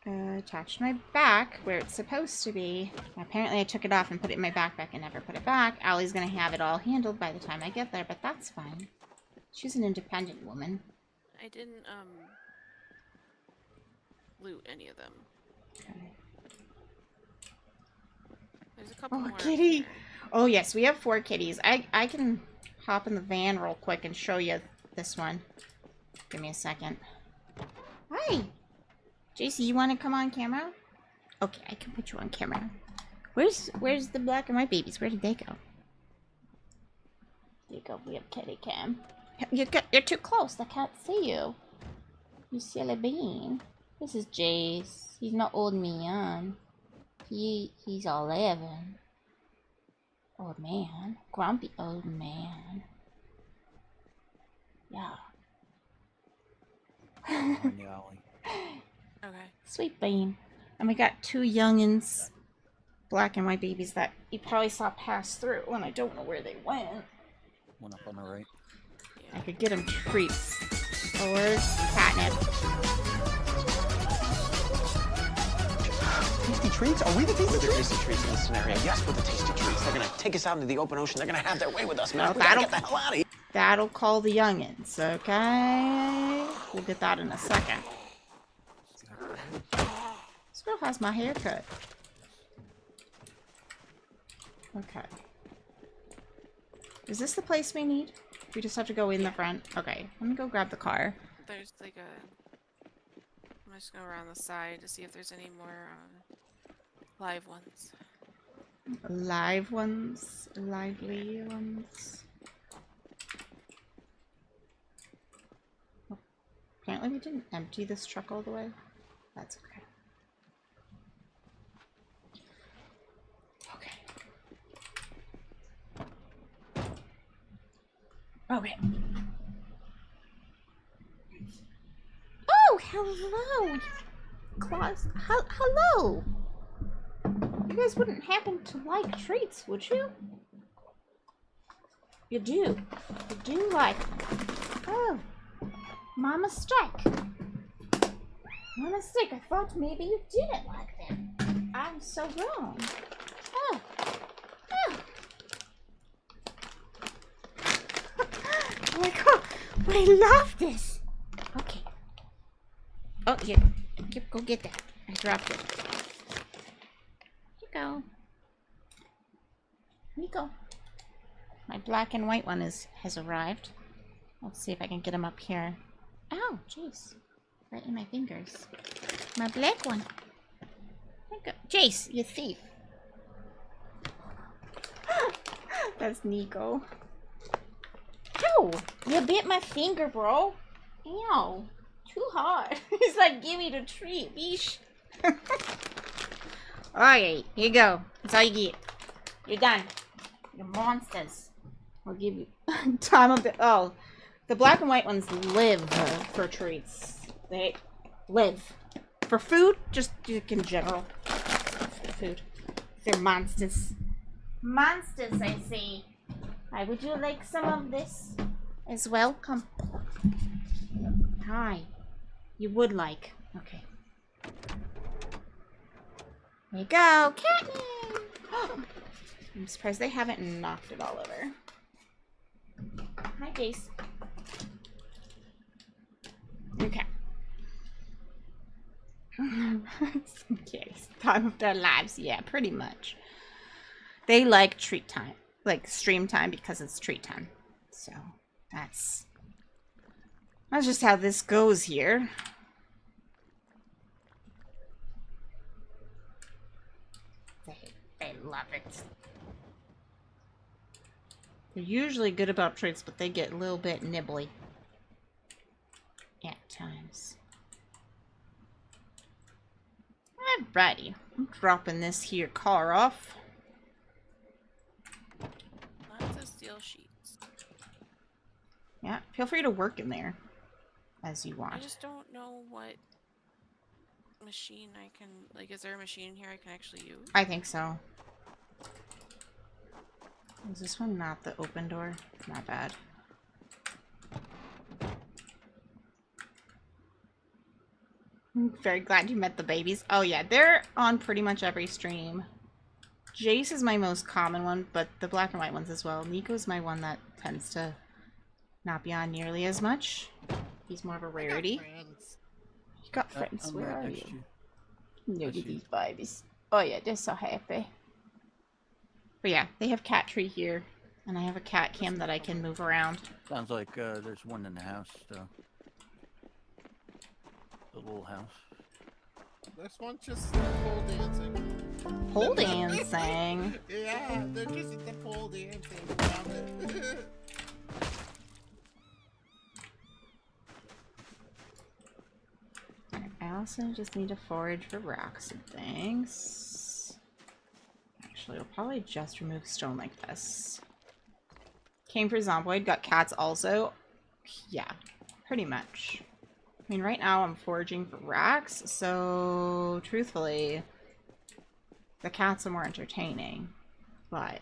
Attached my back where it's supposed to be. Apparently I took it off and put it in my backpack and never put it back. Allie's gonna have it all handled by the time I get there, but that's fine. She's an independent woman. I didn't loot any of them. Okay. There's a couple Oh, more. up kitty. here. Oh, yes, we have 4 kitties. I can hop in the van real quick and show you this one. Give me a second. Hi. JC, you want to come on camera? Okay, I can put you on camera. Where's the black and white babies? Where did they go? There you go. We have kitty cam. You're too close. I can't see you. You silly bean. This is Jace. He's not old and young. He's 11. Old man. Grumpy old man. Yeah. On the alley. Okay. Sweet bean. And we got 2 youngins. Black and white babies that you probably saw pass through, and I don't know where they went. One up on the right. I could get them treats. Oh, where's catnip? Tasty treats? Are we the tasty treats? We're the tasty treats in this scenario. Yes, we're the tasty treats. They're gonna take us out into the open ocean. They're gonna have their way with us, man. Well, We gotta get the hell out of here. That'll call the youngins, okay? We'll get that in a second. This girl has my haircut. Okay. Is this the place we need? We just have to go in the front? Okay, let me go grab the car. There's like a. I'm just going around the side to see if there's any more live ones. Live ones? Lively ones? Oh, apparently we didn't empty this truck all the way. That's okay. Okay. Oh, hello! Claus, hello! You guys wouldn't happen to like treats, would you? You do. You do like them. Oh. My mistake. My mistake. I thought maybe you didn't like them. I'm so wrong. Oh. Oh. Oh my god, I love this. Okay. Oh, here. Go get that. I dropped it. Here you go. Here you go. My black and white one has arrived. Let's see if I can get him up here. Oh, jeez. Right in my fingers. My black one. There you go. Jace, you thief. That's Nico. Ow! You bit my finger, bro. Ew. Too hard. He's like, give me the treat, bish. Alright, here you go. That's all you get. You're done. You're monsters. I'll give you time of the... Oh. The black and white ones live for treats. They live. For food, just in general. Food. They're monsters. Monsters, I say. Hi, would you like some of this as well? Come. Hi. You would like. Okay. There you go. Catnip! I'm surprised they haven't knocked it all over. Hi, Jace. Okay. Okay. Time of their lives. Yeah, pretty much. They like treat time. Like stream time because it's treat time. So that's just how this goes here. They love it. They're usually good about treats, but they get a little bit nibbly at times. Alrighty, I'm dropping this here car off. Lots of steel sheets. Yeah, feel free to work in there as you I want. just don't know what machine I can, like, is there a machine here I can actually use? I think so. Is this one not the open door? Not bad. I'm very glad you met the babies. Oh yeah, they're on pretty much every stream. Jace is my most common one, but the black and white ones as well. Nico's my one that tends to not be on nearly as much. He's more of a rarity. You got friends. I'm Where right are next to you? you. Look I at see these babies. Oh yeah, they're so happy. But yeah, they have cat tree here. And I have a cat cam that I can move around. Sounds like there's one in the house, though. The little house. This one's just pole dancing. Pole dancing. Yeah, they're just at the pole dancing around it. I also just need to forage for rocks and things. Actually, I'll probably just remove stone like this. Came for Zomboid, got cats also. Yeah, pretty much. I mean, right now I'm foraging for rocks, so truthfully, the cats are more entertaining, but...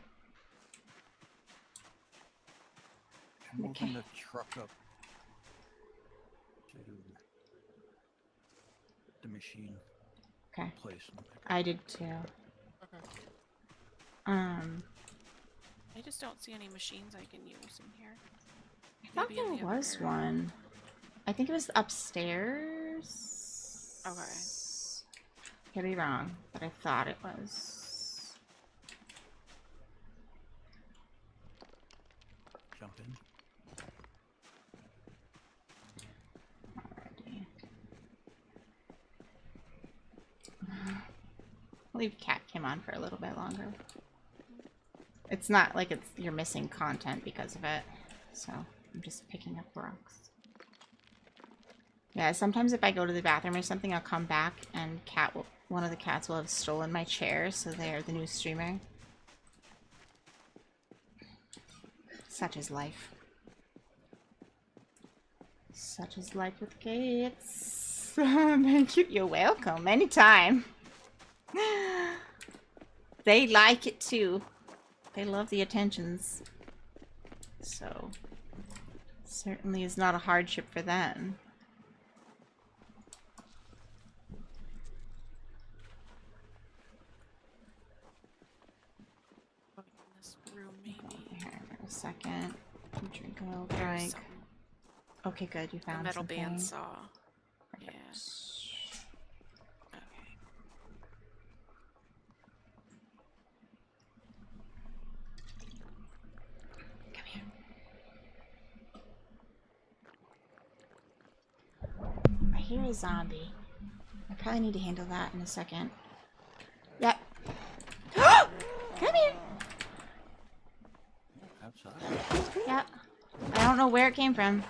I'm moving the truck up to the machine Okay, place. I did too. Okay. I just don't see any machines I can use in here. I thought Maybe in there the other was area. one. I think it was upstairs. Okay. Could be wrong, but I thought it was. Jump in. Alrighty. I'll leave cat cam on for a little bit longer. It's not like you're missing content because of it, so I'm just picking up rocks. Yeah, sometimes if I go to the bathroom or something, I'll come back and one of the cats will have stolen my chair, so they're the new streamer. Such is life. Such is life with cats. Thank you. You're welcome. Anytime. They like it too. They love the attentions. So, certainly is not a hardship for them. In this room, maybe. Here, a second. Drink a little There's drink. some, Okay, good. You the found metal something. bandsaw. Yeah. Okay. Come here. I hear a zombie. I probably need to handle that in a second. Yep. Come here. Outside. Yep. I don't know where it came from,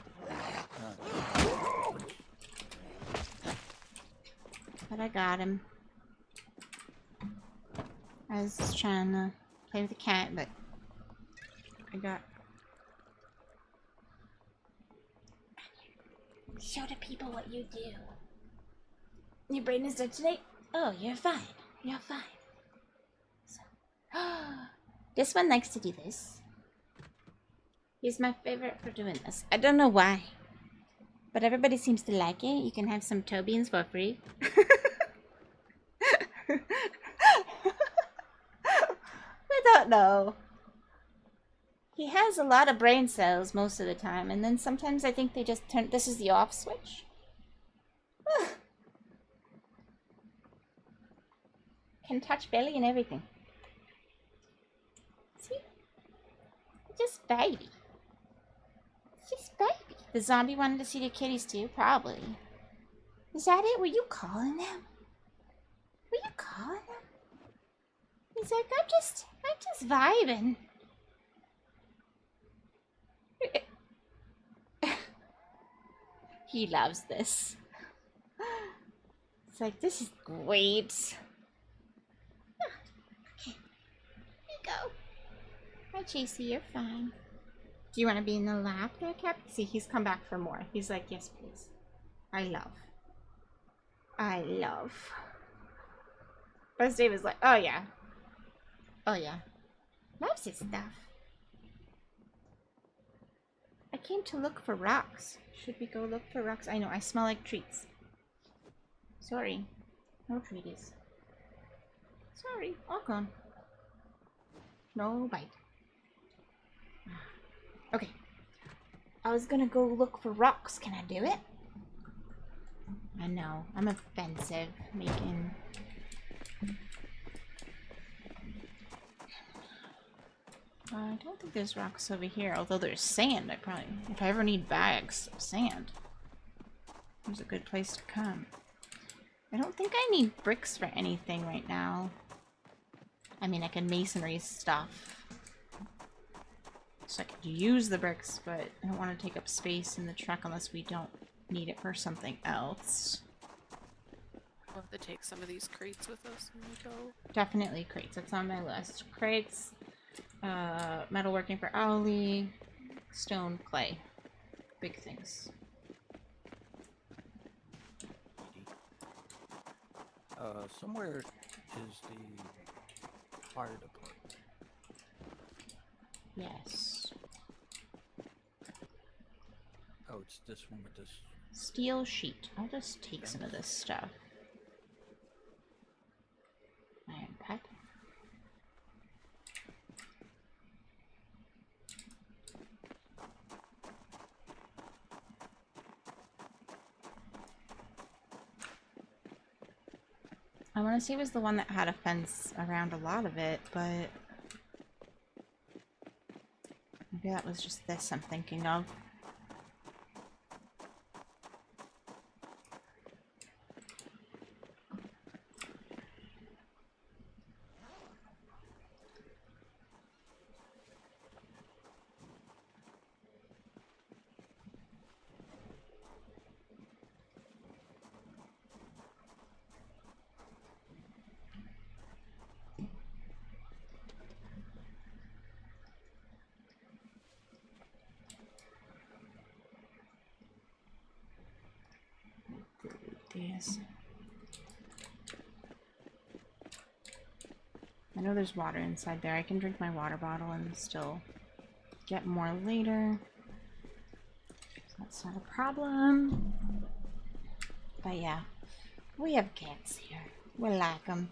but I got him. I was just trying to play with the cat, but I got... Show the people what you do. Your brain is dead today? Oh, you're fine. You're fine. So. This one likes to do this. He's my favorite for doing this. I don't know why. But everybody seems to like it. You can have some toe beans for free. I don't know. He has a lot of brain cells most of the time, and then sometimes I think they just turn... This is the off switch. Can touch belly and everything. See? Just baby. Just baby. The zombie wanted to see the kitties too, probably. Is that it? Were you calling them? Were you calling them? He's like, I'm just vibing. He loves this. It's like, this is great. Okay. Here you go. Hi, Chasey, you're fine. Do you want to be in the lap there, Cap? See, he's come back for more. He's like, yes, please. I love. Buzz Dave is like, oh yeah. Oh yeah. Loves his stuff. I came to look for rocks. Should we go look for rocks? I know, I smell like treats. Sorry. No treaties. Sorry, all gone. No bite. Okay. I was gonna go look for rocks. Can I do it? I know. I'm offensive. Making... don't think there's rocks over here, although there's sand. If I ever need bags of sand, there's a good place to come. I don't think I need bricks for anything right now. I mean, I can masonry stuff. So I could use the bricks, but I don't want to take up space in the truck unless we don't need it for something else. We'll have to take some of these crates with us when we go. Definitely crates. That's on my list. Crates, metalworking for Owlie, stone, clay. Big things. Somewhere is the fire department. Yes. Oh, it's this one with this. Steel sheet. I'll just take some of this stuff. Iron pipe. I want to say it was the one that had a fence around a lot of it, but maybe that was just this I'm thinking of. These. I know there's water inside there. I can drink my water bottle and still get more later. That's not a problem. But yeah, we have cats here. We like them.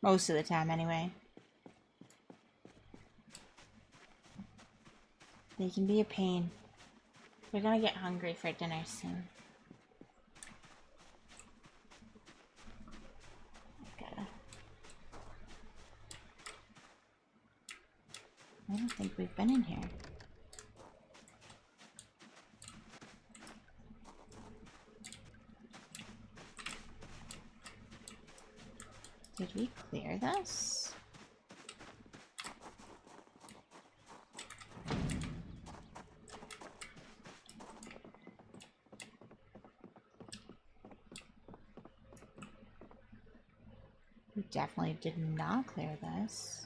Most of the time, anyway. They can be a pain. We're gonna get hungry for dinner soon. I don't think we've been in here. Did we clear this? We definitely did not clear this.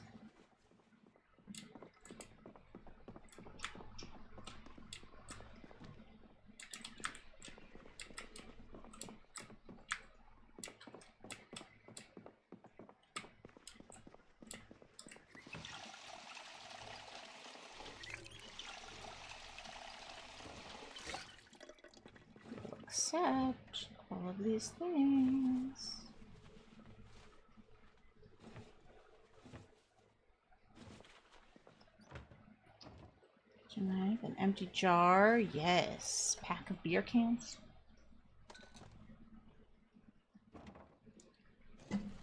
Accept all of these things. Knife, an empty jar, yes. Pack of beer cans.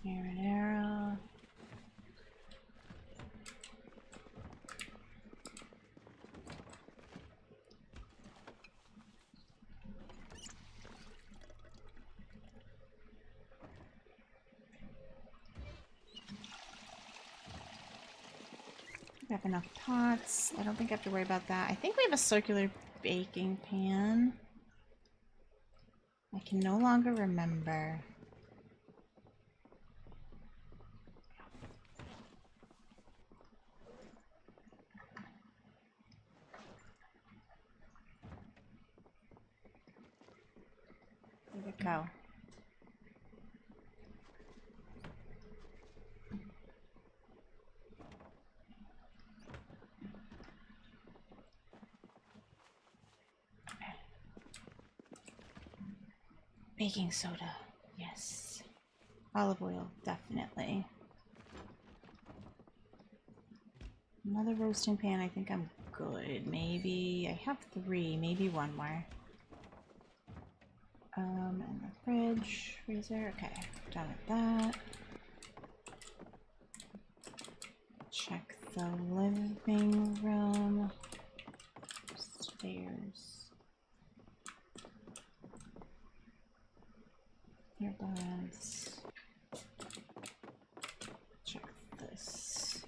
Here an arrow. We have enough pots. I don't think I have to worry about that. I think we have a circular baking pan. I can no longer remember. Where'd it go? Baking soda, yes. Olive oil, definitely. Another roasting pan, I think I'm good. Maybe, I have 3, maybe 1 more. And the fridge, freezer, okay, done with that. Check the living room, stairs, earbuds. Check this.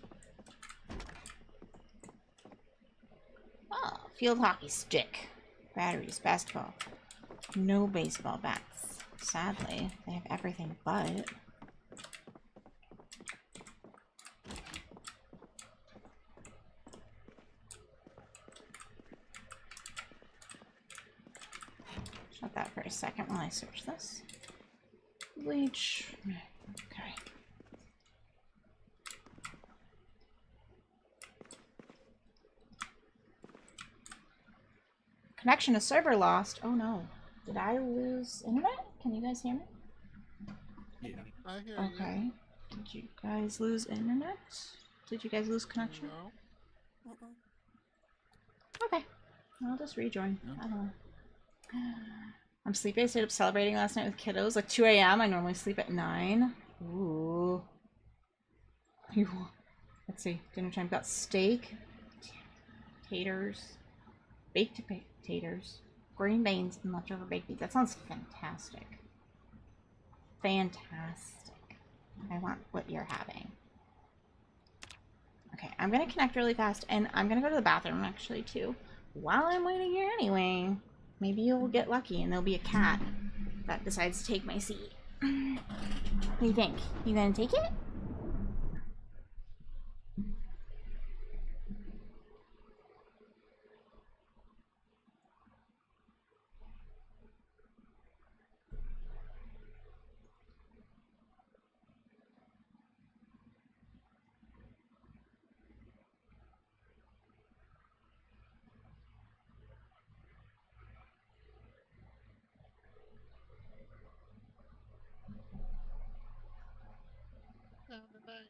Oh, field hockey stick, batteries, basketball. No baseball bats. Sadly, they have everything but. Shut that for a second while I search this. Bleach. Okay. Connection to server lost. Oh no. Did I lose internet? Can you guys hear me? Yeah. I hear Okay. Did you guys lose internet? Did you guys lose you. connection? No. Okay. I'll just rejoin. No. I don't know. I'm sleepy. I stayed up celebrating last night with kiddos. Like 2 a.m. I normally sleep at 9. Ooh. Let's see. Dinner time. Got steak, taters, baked taters, green beans, and leftover baked beans. That sounds fantastic. Fantastic. I want what you're having. Okay, I'm gonna connect really fast, and I'm gonna go to the bathroom actually too. While I'm waiting here anyway, maybe you'll get lucky and there'll be a cat that decides to take my seat. What do you think? You gonna take it? Down tonight.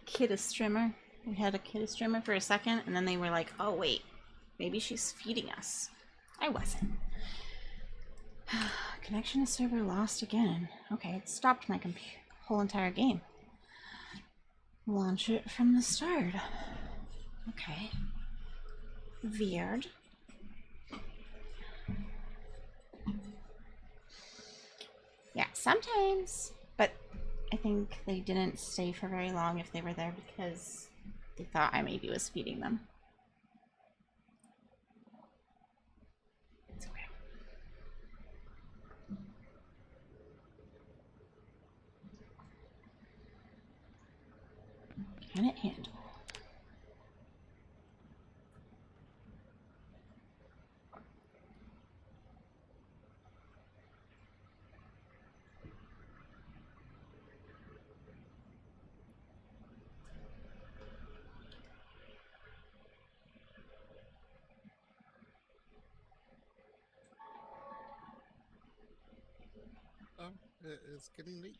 Kidda strimmer. We had a kidda strimmer for a second, and then they were like, oh wait, maybe she's feeding us. I wasn't. Connection to server lost again. Okay, it stopped my whole entire game. Launch it from the start. Okay. Weird. Yeah, sometimes. But I think they didn't stay for very long if they were there because they thought I maybe was feeding them. It's okay. Can it handle? Oh, it's getting late.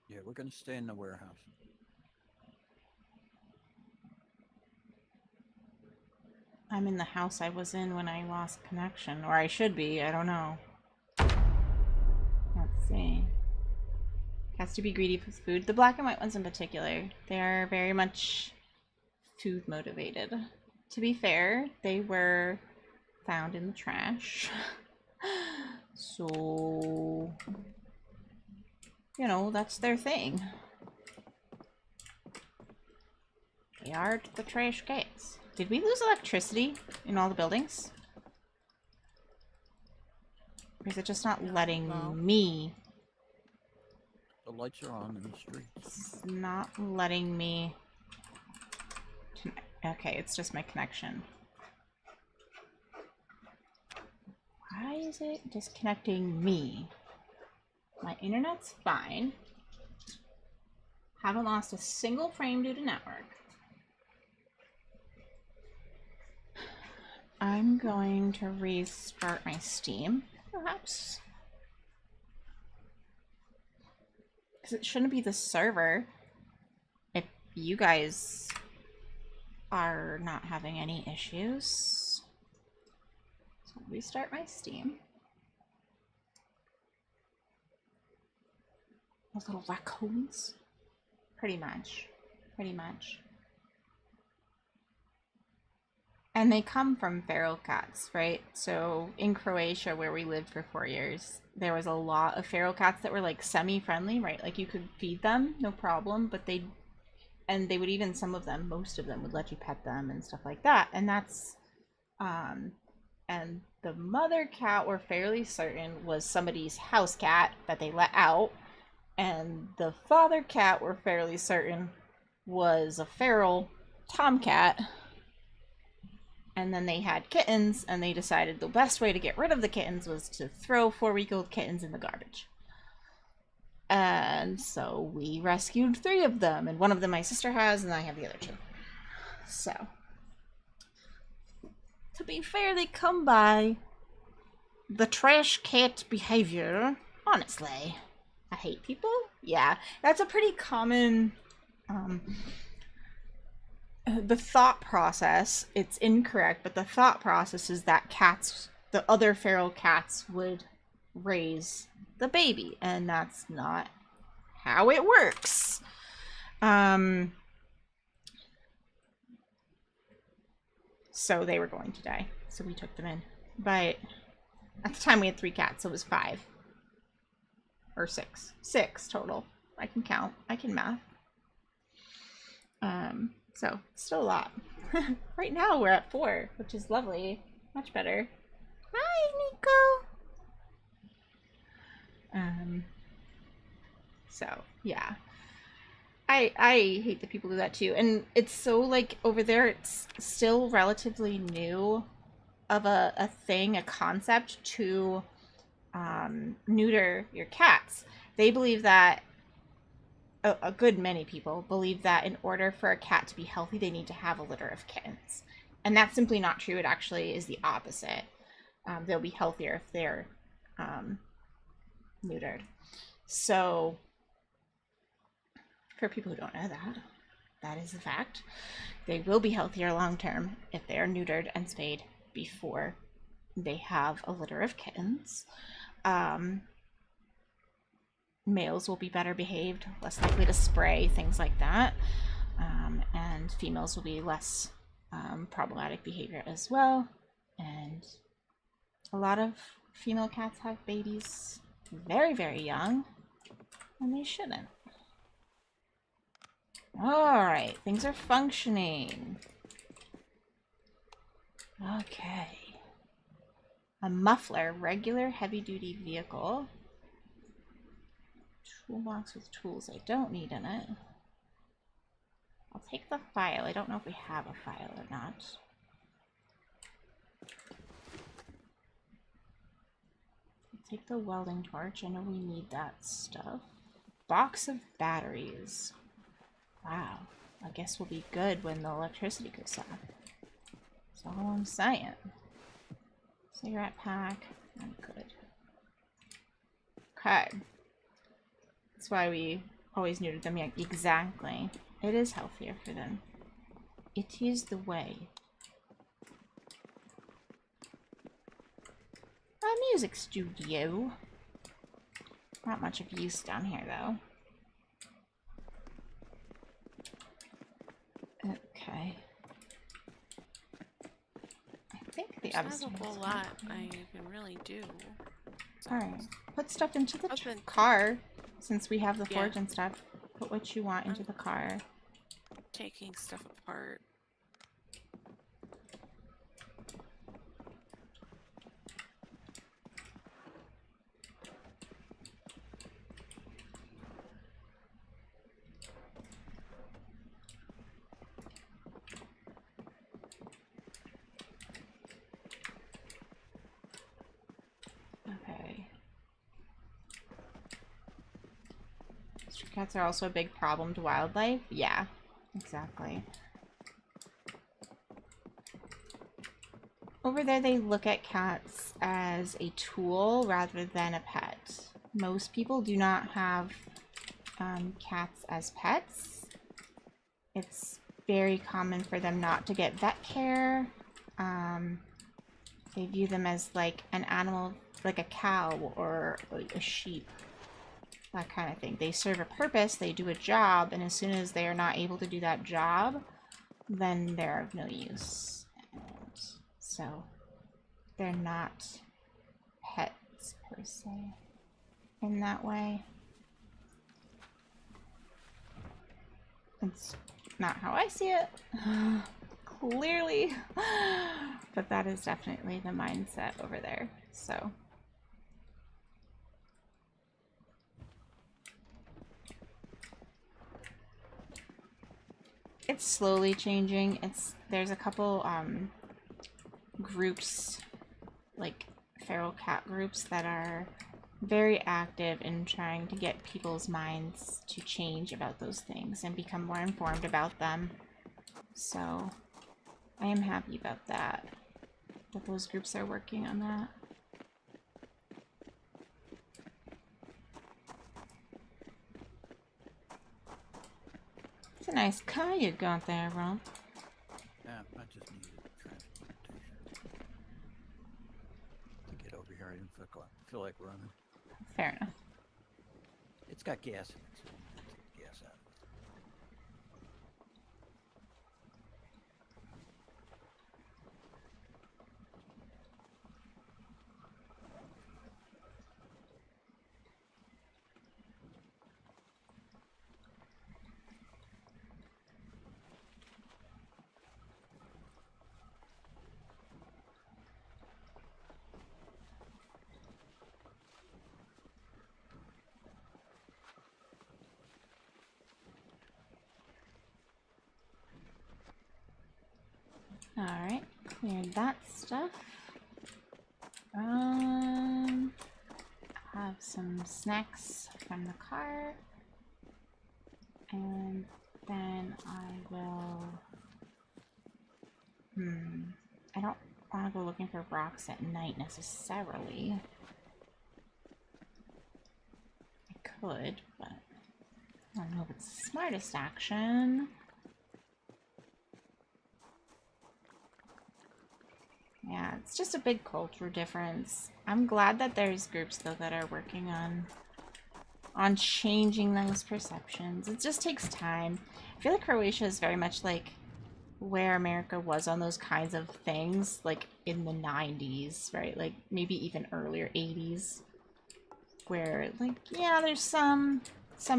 Yeah, we're gonna stay in the warehouse. I'm in the house I was in when I lost connection. Or I should be, I don't know. Let's see. Has to be greedy for food. The black and white ones in particular. They are very much food motivated. To be fair, they were found in the trash. So, you know, that's their thing. They are the trash cats. Did we lose electricity in all the buildings? Or is it just not letting No. me? The The lights are on in the streets. It's not letting me... Okay, it's just my connection. Why is it disconnecting me? My internet's fine. Haven't lost a single frame due to network. I'm going to restart my Steam, perhaps. Because it shouldn't be the server if you guys are not having any issues. So restart my Steam. Those little raccoons. Pretty much. Pretty much. And they come from feral cats, right? So in Croatia, where we lived for 4 years, there was a lot of feral cats that were like semi-friendly, right? Like you could feed them, no problem, but they would even, some of them, most of them would let you pet them and stuff like that. And that's, and the mother cat, we're fairly certain, was somebody's house cat that they let out. And the father cat, we're fairly certain, was a feral tomcat. And then they had kittens, and they decided the best way to get rid of the kittens was to throw 4-week-old kittens in the garbage. And so we rescued 3 of them, and one of them my sister has, and I have the other 2. So, to be fair, they come by the trash cat behavior, honestly. I hate people? Yeah, that's a pretty common... the thought process, it's incorrect, but the thought process is that cats, the other feral cats, would raise the baby, and that's not how it works. So they were going to die, so we took them in. But at the time we had 3 cats, so it was 5. Or 6. 6 total. I can count. I can math. So, still a lot. Right now we're at 4, which is lovely. Much better. Hi, Nico! So, yeah. I hate that people do that too. And it's so, like, over there, it's still relatively new of a thing, a concept to neuter your cats. They believe that a good many people believe that in order for a cat to be healthy, they need to have a litter of kittens. And that's simply not true. It actually is the opposite. They'll be healthier if they're neutered. So, for people who don't know that, that is a fact. They will be healthier long term if they are neutered and spayed before they have a litter of kittens. Males will be better behaved, less likely to spray, things like that. And females will be less problematic behavior as well. And a lot of female cats have babies very, very young, and they shouldn't. Alright, things are functioning. Okay. A muffler, regular heavy-duty vehicle. Toolbox with tools I don't need in it. I'll take the file. I don't know if we have a file or not. I'll take the welding torch. I know we need that stuff. Box of batteries. Wow. I guess we'll be good when the electricity goes off. That's all I'm saying. Cigarette pack. I'm good. Okay. That's why we always neutered them. Yeah, exactly. It is healthier for them. It is the way. A music studio. Not much of use down here, though. Okay. I think the There's upstairs. not a whole lot I can really do. Alright. Put stuff into the Other than- car, since we have the Yeah. forge and stuff. Put what you want into the car. Taking stuff apart. Cats are also a big problem to wildlife. Yeah, exactly. Over there, they look at cats as a tool rather than a pet. Most people do not have cats as pets. It's very common for them not to get vet care. They view them as like an animal, like a cow or a sheep, that kind of thing. They serve a purpose, they do a job, and as soon as they are not able to do that job, then they're of no use. And so they're not pets per se in that way. It's not how I see it, clearly, but that is definitely the mindset over there. So it's slowly changing. There's a couple groups, like feral cat groups, that are very active in trying to get people's minds to change about those things and become more informed about them. So I am happy about that those groups are working on that. It's a nice car you got there, Rob. Yeah, I just needed transportation to get over here. I didn't feel like running. Fair enough. It's got gas in it, so you can take the gas out of it. Alright, cleared that stuff. Have some snacks from the car. And then I will... I don't want to go looking for rocks at night necessarily. I could, but I don't know if it's the smartest action. Yeah, it's just a big culture difference. I'm glad that there's groups though that are working on changing those perceptions. It just takes time. I feel like Croatia is very much like where America was on those kinds of things, like in the 90s, right? Like maybe even earlier 80s, where like, yeah, there's some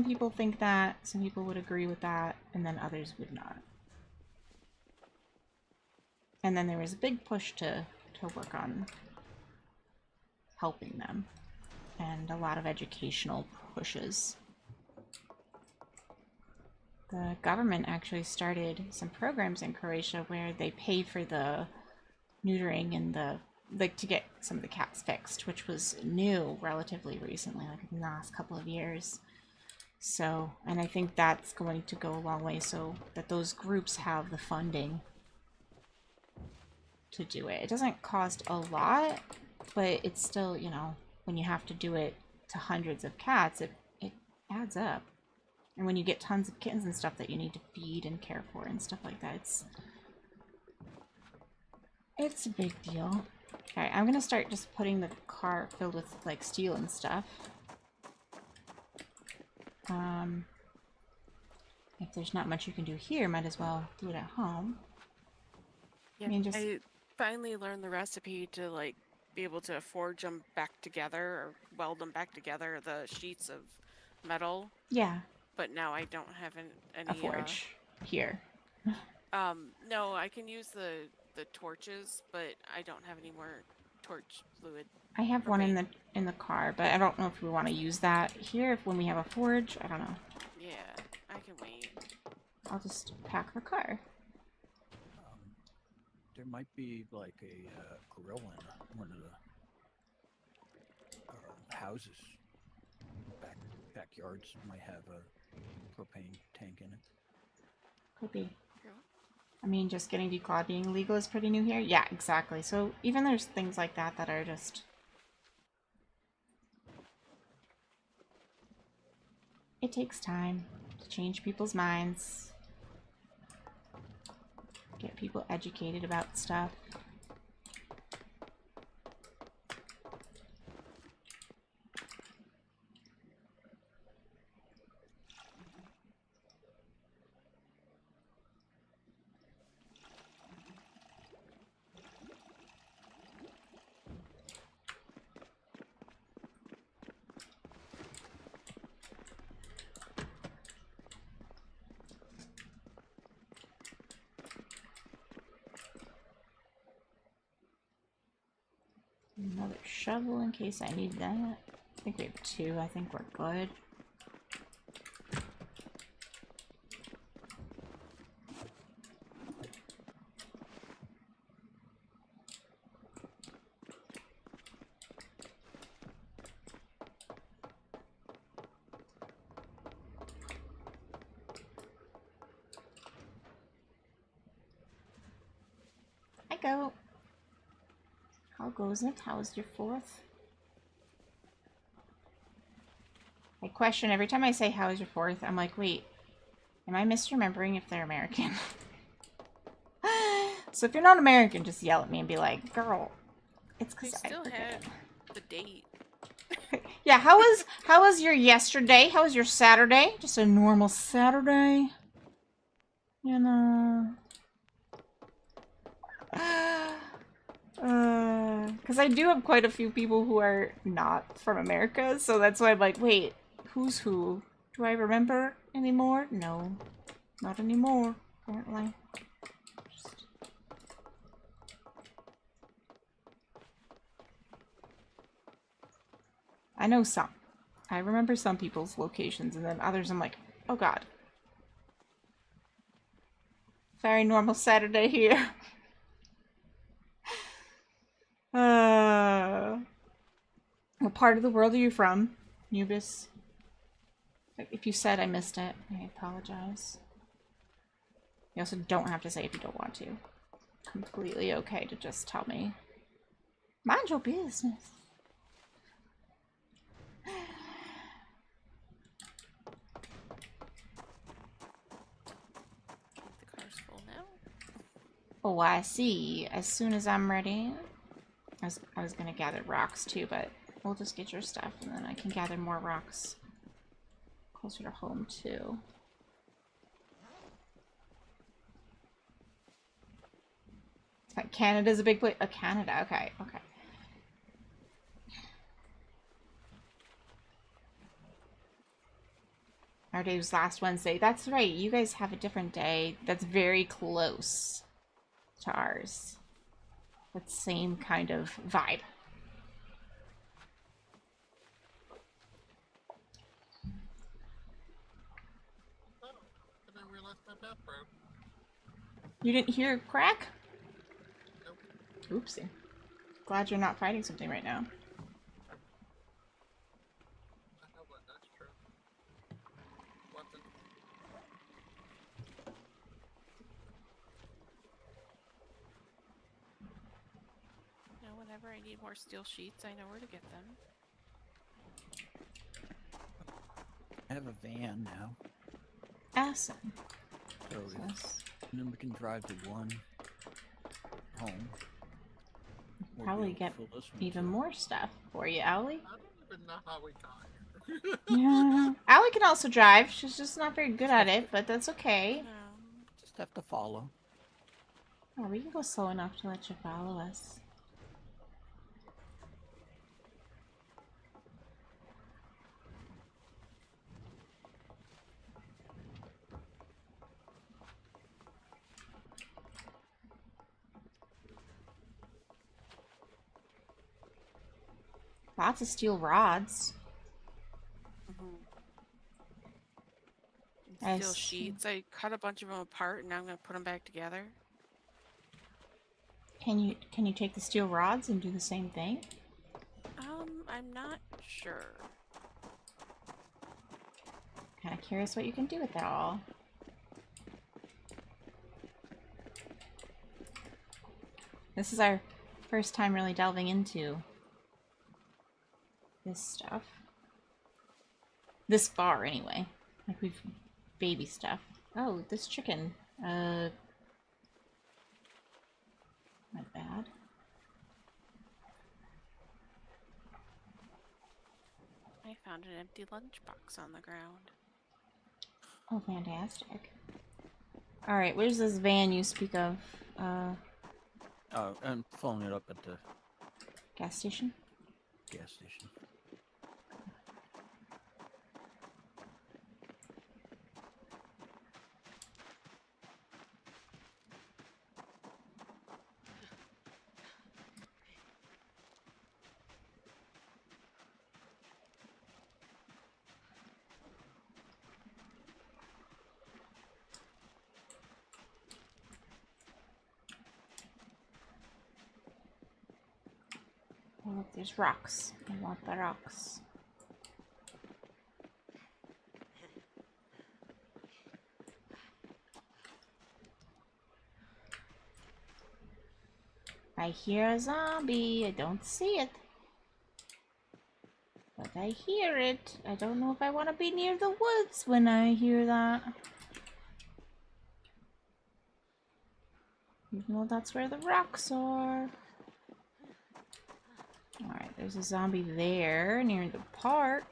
people think that, some people would agree with that, and then others would not. And then there was a big push to work on helping them, and a lot of educational pushes. The government actually started some programs in Croatia where they pay for the neutering and like to get some of the cats fixed, which was new relatively recently, like in the last couple of years. So, and I think that's going to go a long way so that those groups have the funding to do it. It doesn't cost a lot, but it's still, you know, when you have to do it to hundreds of cats, it adds up. And when you get tons of kittens and stuff that you need to feed and care for and stuff like that, it's a big deal. Okay, I'm gonna start just putting the car filled with like steel and stuff. If there's not much you can do here, might as well do it at home. Yeah, I mean, just I finally learned the recipe to like be able to forge them back together or weld them back together, the sheets of metal. yeah, But now I don't have any a forge here. no, I can use the torches, but I don't have any more torch fluid. I have one propane. in the car, but I don't know if we want to use that here when we have a forge. I don't know. Yeah, I can wait. I'll just pack the car. There might be like a grill in one of the houses back backyards might have a propane tank in it. Could be. Yeah. I mean, just getting declawed being legal is pretty new here. Yeah, exactly. So even there's things like that that are just... It takes time to change people's minds. Get people educated about stuff. Another shovel in case I need that. I think we have 2. I think we're good. I go. How goes it? How was your 4th? I question every time I say how was your 4th, I'm like, wait, am I misremembering if they're American? So if you're not American, just yell at me and be like, girl, it's They because I still forget. have the date. Yeah, how was your yesterday? How was your Saturday? Just a normal Saturday? You know. Because I do have quite a few people who are not from America, so that's why I'm like, wait, who's who? Do I remember anymore? No, not anymore, apparently. Just... I know some. I remember some people's locations, and then others I'm like, oh god. Very normal Saturday here. What part of the world are you from, Nubis? If you said I missed it, I apologize. You also don't have to say if you don't want to. Completely okay to just tell me. Mind your business. The car's full now. Oh, I see. As soon as I'm ready. I was gonna gather rocks too, but we'll just get your stuff and then I can gather more rocks closer to home too. Canada's a big place. Oh, Canada. Okay, okay. Our day was last Wednesday. That's right. You guys have a different day that's very close to ours. That same kind of vibe. Oh, I didn't realize my map broke. You didn't hear a crack? Nope. Oopsie. Glad you're not fighting something right now. I know what, that's true. Wasn't. Now, whenever I need more steel sheets, I know where to get them. I have a van now, Awesome. so Yes. and then we can drive to one home. We'll be Probably able to get fill this one even too. more stuff for you, Owlie. I don't even know how we got here. Yeah. Owlie can also drive. She's just not very good at it, but that's okay. No. Just have to follow. Oh, we can go slow enough to let you follow us. Lots of steel rods. I Steel see. sheets. I cut a bunch of them apart, and now I'm gonna put them back together. Can you take the steel rods and do the same thing? I'm not sure. Kind of curious what you can do with it all. This is our first time really delving into this stuff. This far, anyway. Like, we've baby stuff. Oh, this chicken. Not bad. I found an empty lunchbox on the ground. Oh, fantastic. Alright, where's this van you speak of? Oh, I'm filling it up at the Gas station? gas station. Oh, look, there's rocks. I want the rocks. I hear a zombie. I don't see it. But I hear it. I don't know if I want to be near the woods when I hear that. Even though that's where the rocks are. Alright, there's a zombie there near the park.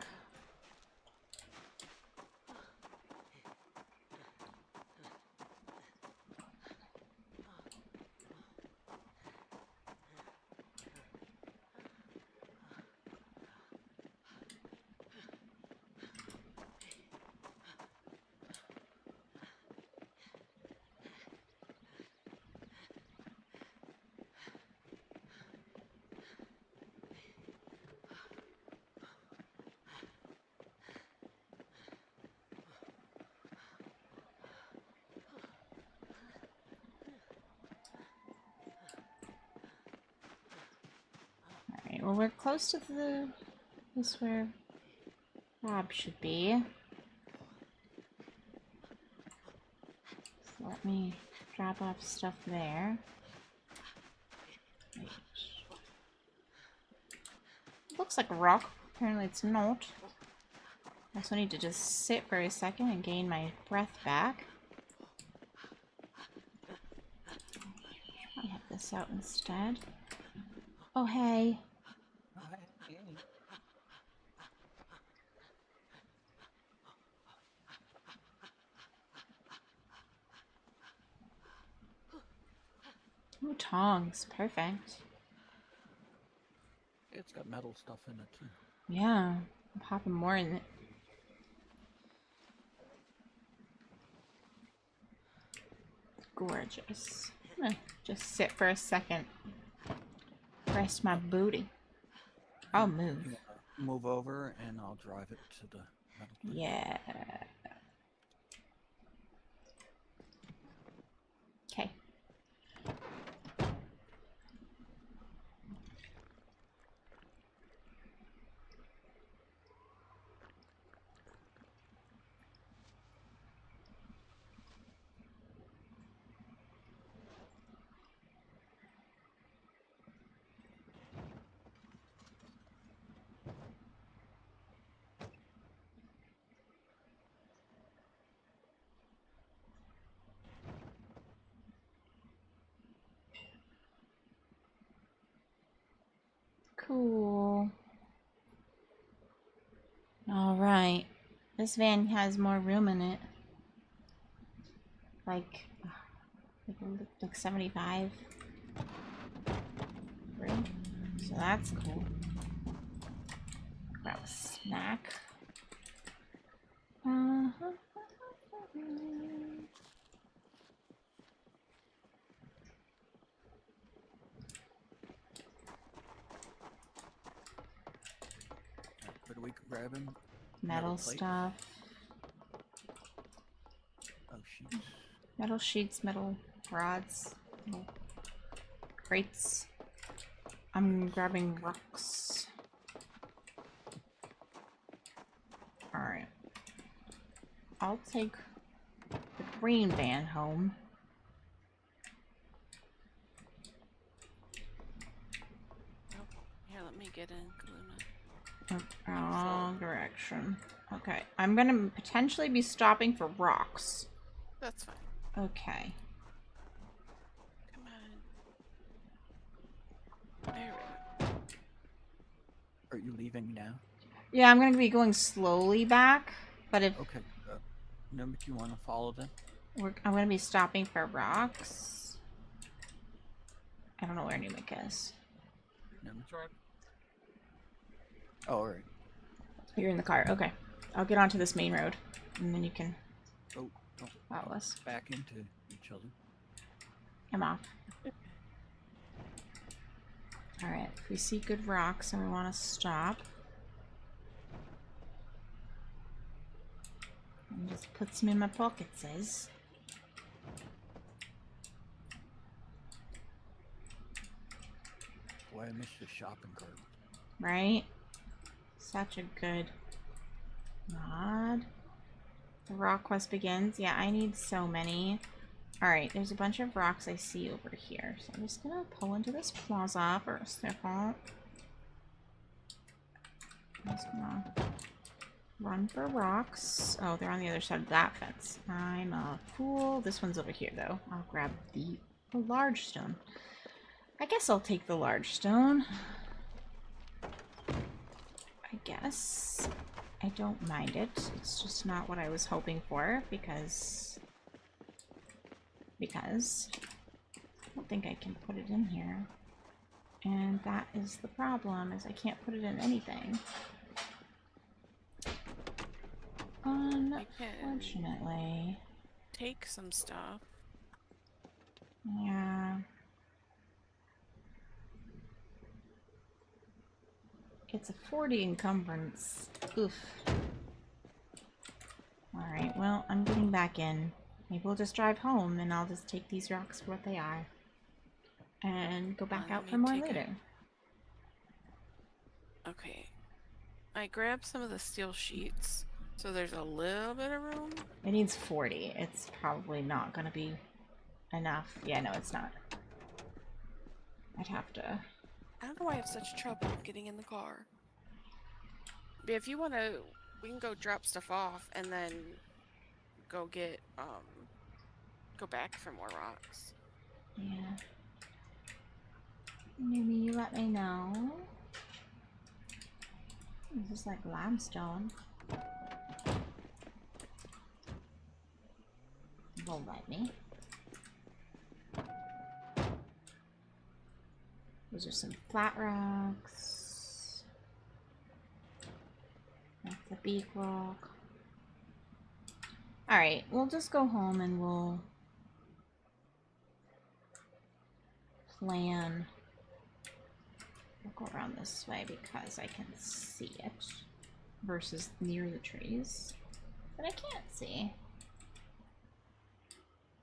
Alright, well, we're close to this where Bob should be. So let me drop off stuff there. Looks like a rock. Apparently it's not. I also need to just sit for a second and gain my breath back. I'll have this out instead. Oh, hey. Ooh, tongs. Perfect. It's got metal stuff in it too. Yeah. I'm popping more in it. Gorgeous. I'm gonna just sit for a second. Rest my booty. I'll move. You wanna move over and I'll drive it to the metal place? Yeah. Okay. Cool. Alright. This van has more room in it. Like 75 room. So that's cool. Grab a snack. What are we grabbing? Metal plate? stuff. Oh, sheets. Metal sheets, metal rods, metal crates. I'm grabbing rocks. Alright. I'll take the green van home. Oh, here, let me get in, Kaluna. Oh, wrong direction. Okay, I'm gonna potentially be stopping for rocks. That's fine. Okay. Come on. There we go. Are you leaving now? Yeah, I'm gonna be going slowly back, but if Okay. Nimik, you want to follow them? I'm gonna be stopping for rocks. I don't know where Numik is. Nimik? Truck. Oh, all right. You're in the car. Okay. I'll get onto this main road, and then you can Oh, follow us. back into each other. I'm off. Alright, if we see good rocks and we want to stop. And just put some in my pocket, says. Boy, I missed the shopping cart. Right? Such a good mod. The rock quest begins. Yeah, I need so many. Alright, there's a bunch of rocks I see over here. So I'm just gonna pull into this plaza for a second. I'm just gonna run for rocks. Oh, they're on the other side of that fence. I'm a fool. This one's over here, though. I'll grab the large stone. I guess I'll take the large stone. I guess. I don't mind it. It's just not what I was hoping for, because I don't think I can put it in here. And that is the problem, is I can't put it in anything. Unfortunately. Take some stuff. Yeah. It's a 40 encumbrance. Oof. Alright, well, I'm getting back in. Maybe we'll just drive home and I'll just take these rocks for what they are. And go back out for more later. Okay. I grabbed some of the steel sheets, so there's a little bit of room. It needs 40. It's probably not gonna be enough. Yeah, no, it's not. I'd have to... I don't know why I have such trouble getting in the car. But if you want to, we can go drop stuff off and then go get, go back for more rocks. Yeah. Maybe you let me know. This is like limestone. Won't let me. Those are some flat rocks. That's a beak rock. Alright, we'll just go home and we'll plan. We'll go around this way because I can see it versus near the trees that I can't see.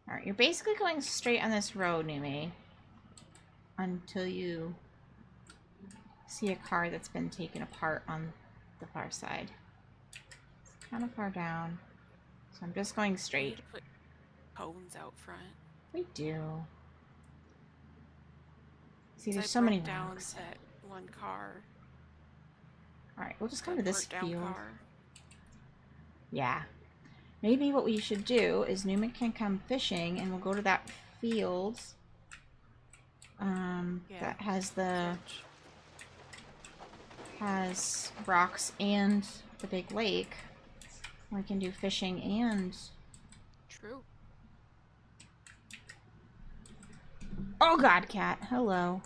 Alright, you're basically going straight on this road, Numi, until you see a car that's been taken apart on the far side. It's kind of far down, so I'm just going We straight. need to put cones out front. We do. See, So there's I so many broke down rocks. that one car. Alright, we'll just come that to this burnt down field. car. Yeah. Maybe what we should do is Newman can come fishing and we'll go to that field that has has rocks and the big lake. We can do fishing and... True. Oh god, cat. Hello.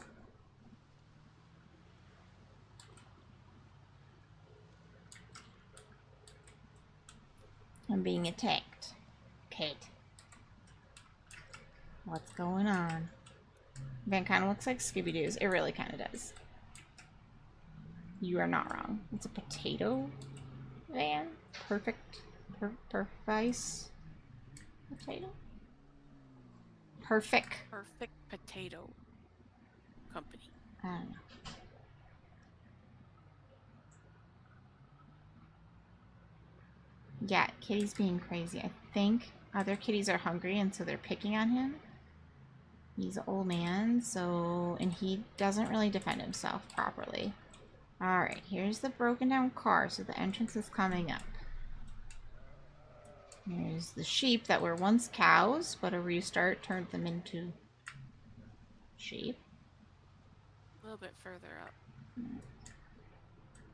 I'm being attacked. Kate. What's going on? Van kind of looks like Scooby-Doo's. It really kind of does. You are not wrong. It's a potato van? Perfect. Perfice? Potato? Perfect. Perfect Potato Company. I don't know. Yeah, Kitty's being crazy. I think other kitties are hungry and so they're picking on him. He's an old man, so... and he doesn't really defend himself properly. Alright, here's the broken down car, so the entrance is coming up. Here's the sheep that were once cows, but a restart turned them into sheep. A little bit further up.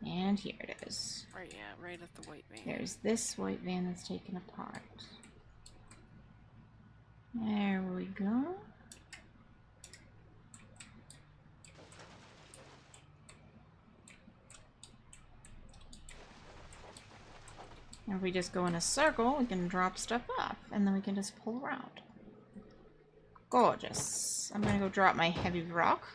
And here it is. Right, yeah, right at the white van. There's this white van that's taken apart. There we go. And if we just go in a circle, we can drop stuff off, and then we can just pull around. Gorgeous. I'm gonna go drop my heavy rock.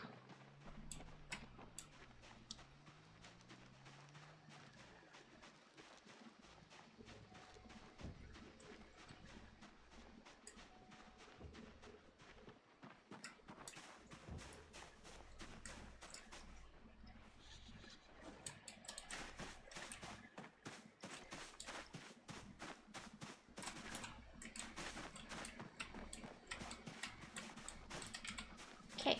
Okay.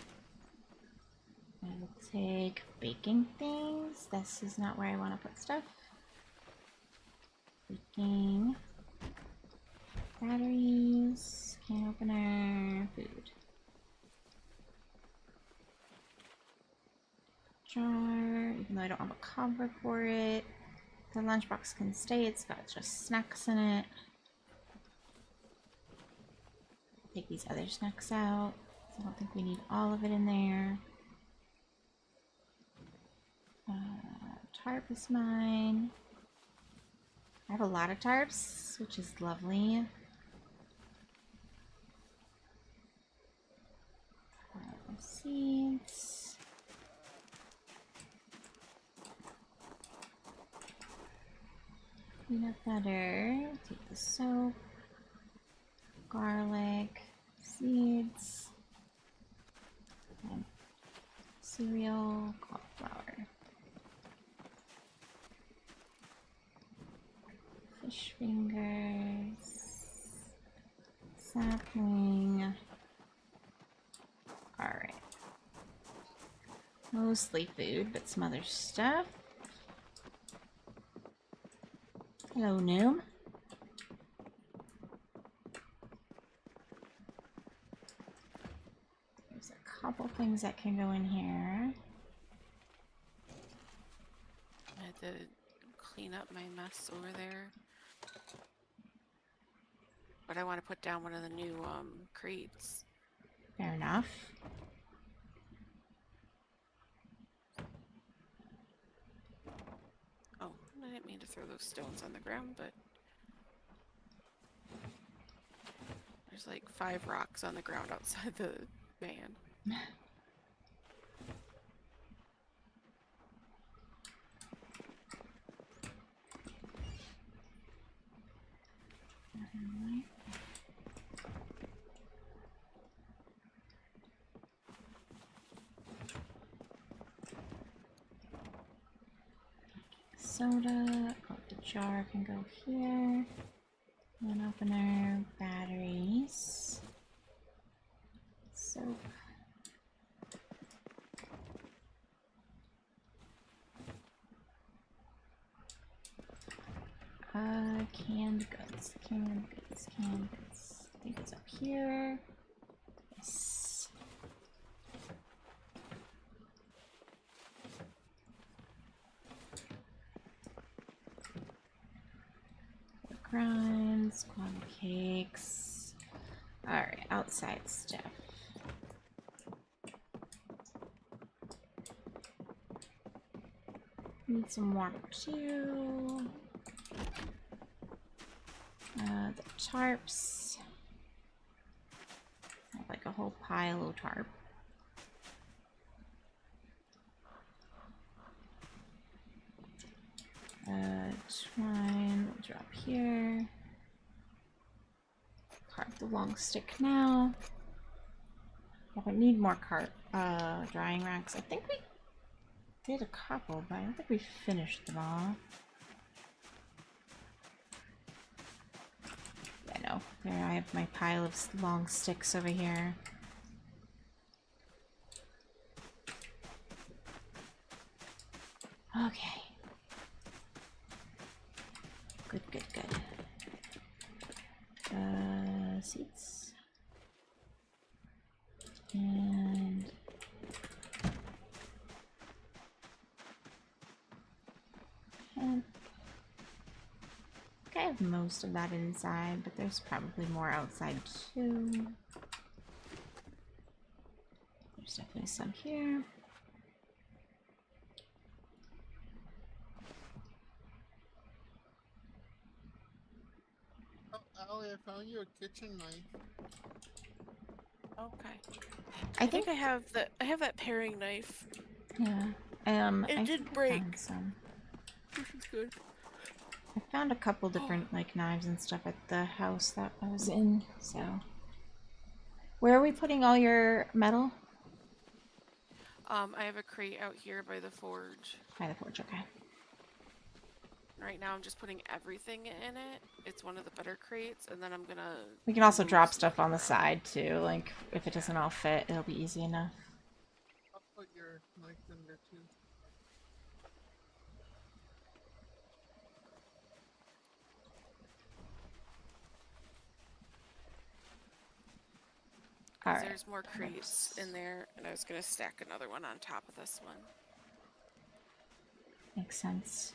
I will take baking things. This is not where I want to put stuff. Baking. Batteries. Can opener. Food. Jar. Even though I don't have a cover for it. The lunchbox can stay. It's got just snacks in it. Take these other snacks out. I don't think we need all of it in there. Tarp is mine. I have a lot of tarps, which is lovely. Seeds. Peanut butter. Take the soap. Garlic. Seeds. And cereal. Cauliflower. Fish fingers. Sapling. Alright. Mostly food, but some other stuff. Hello, gnome. There's a couple things that can go in here. I had to clean up my mess over there. But I want to put down one of the new crates. Fair enough. Oh, I didn't mean to throw those stones on the ground, but there's like 5 rocks on the ground outside the van. Soda. Oh, the jar can go here. One opener. Batteries. Soap. Canned goods. Canned goods. Canned goods. I think it's up here. Yes. Grinds, quantum cakes. Alright, outside stuff. Need some water too. The tarps. I have like a whole pile of tarp. Twine, we'll drop here. Carve the long stick now. Yeah, but need more drying racks. I think we did a couple, but I don't think we finished them all. There, I have my pile of long sticks over here. Okay. Good, good, good. Seats. And... I have most of that inside, but there's probably more outside too. There's definitely some here. Oh, Allie, I found you a kitchen knife. Okay. I I think think I have that paring knife. yeah. It I did think I break. found some. Which is good. I found a couple different like knives and stuff at the house that I was in. So, where are we putting all your metal? I have a crate out here by the forge. By the forge, okay. Right now I'm just putting everything in it. It's one of the better crates, and then I'm gonna... We can also move drop stuff on the around. side too. Like if it doesn't all fit, it'll be easy enough. I'll put your knife in there too. All 'Cause right. there's more crates in there, and I was gonna stack another one on top of this one. Makes sense.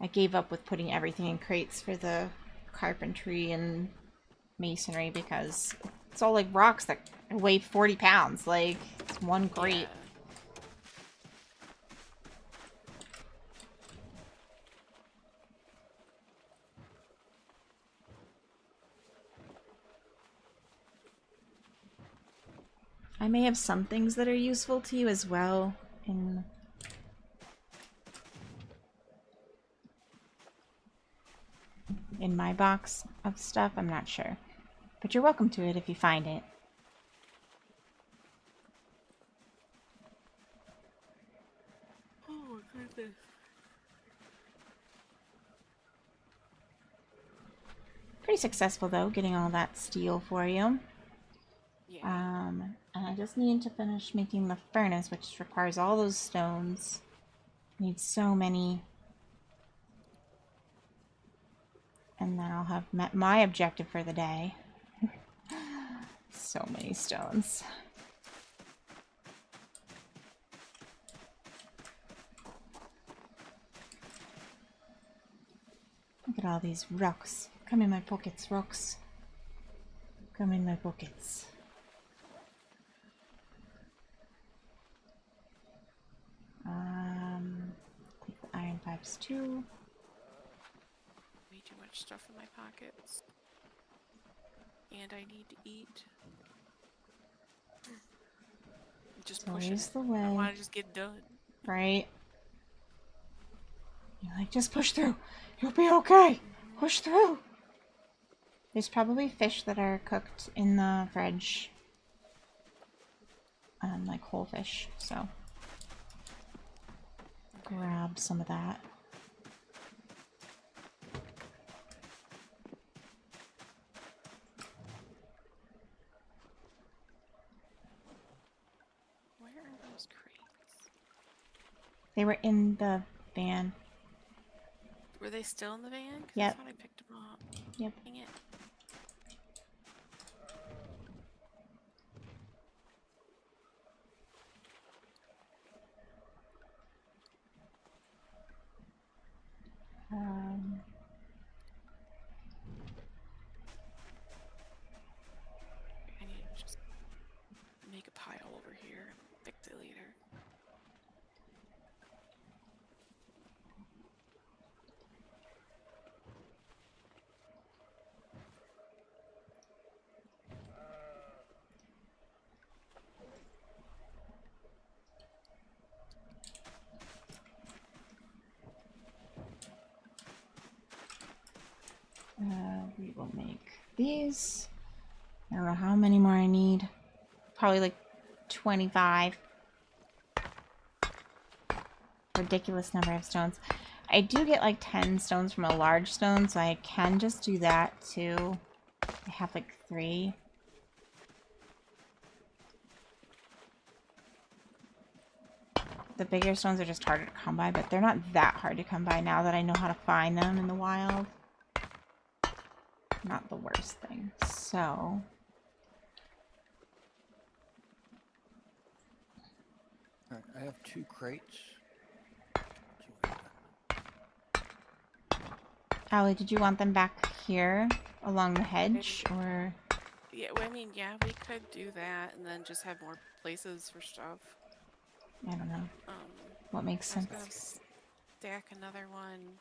I gave up with putting everything in crates for the carpentry and masonry because it's all like rocks that weigh 40 pounds. Like, it's one crate. Yeah. I may have some things that are useful to you as well in my box of stuff. I'm not sure. But you're welcome to it if you find it. Oh my goodness. Pretty successful though, getting all that steel for you. Yeah. And I just need to finish making the furnace, which requires all those stones. Need so many. And then I'll have met my objective for the day. So many stones. Look at all these rocks. Come in my pockets, rocks. Come in my pockets. Take the iron pipes too. Way too much stuff in my pockets. And I need to eat. Just It's pushing always it. the I way. want to just get done. Right? You're like, just push through. You'll be okay. Push through. There's probably fish that are cooked in the fridge. Like whole fish, so grab some of that. Where are those crates? They were in the van. Were they still in the van? 'Cause Yep. I thought I picked them up. Yep. Dang it. I need to just make a pile over here and fix it later. We will make these. I don't know how many more I need. Probably like 25. Ridiculous number of stones. I do get like 10 stones from a large stone, so I can just do that too. I have like 3. The bigger stones are just harder to come by, but they're not that hard to come by now that I know how to find them in the wild. Not the worst thing. So... Alright, I have 2 crates. Allie, did you want them back here along the hedge, or... Yeah, well, I mean, yeah, we could do that and then just have more places for stuff. I don't know. Um, What makes I was sense? gonna stack another one.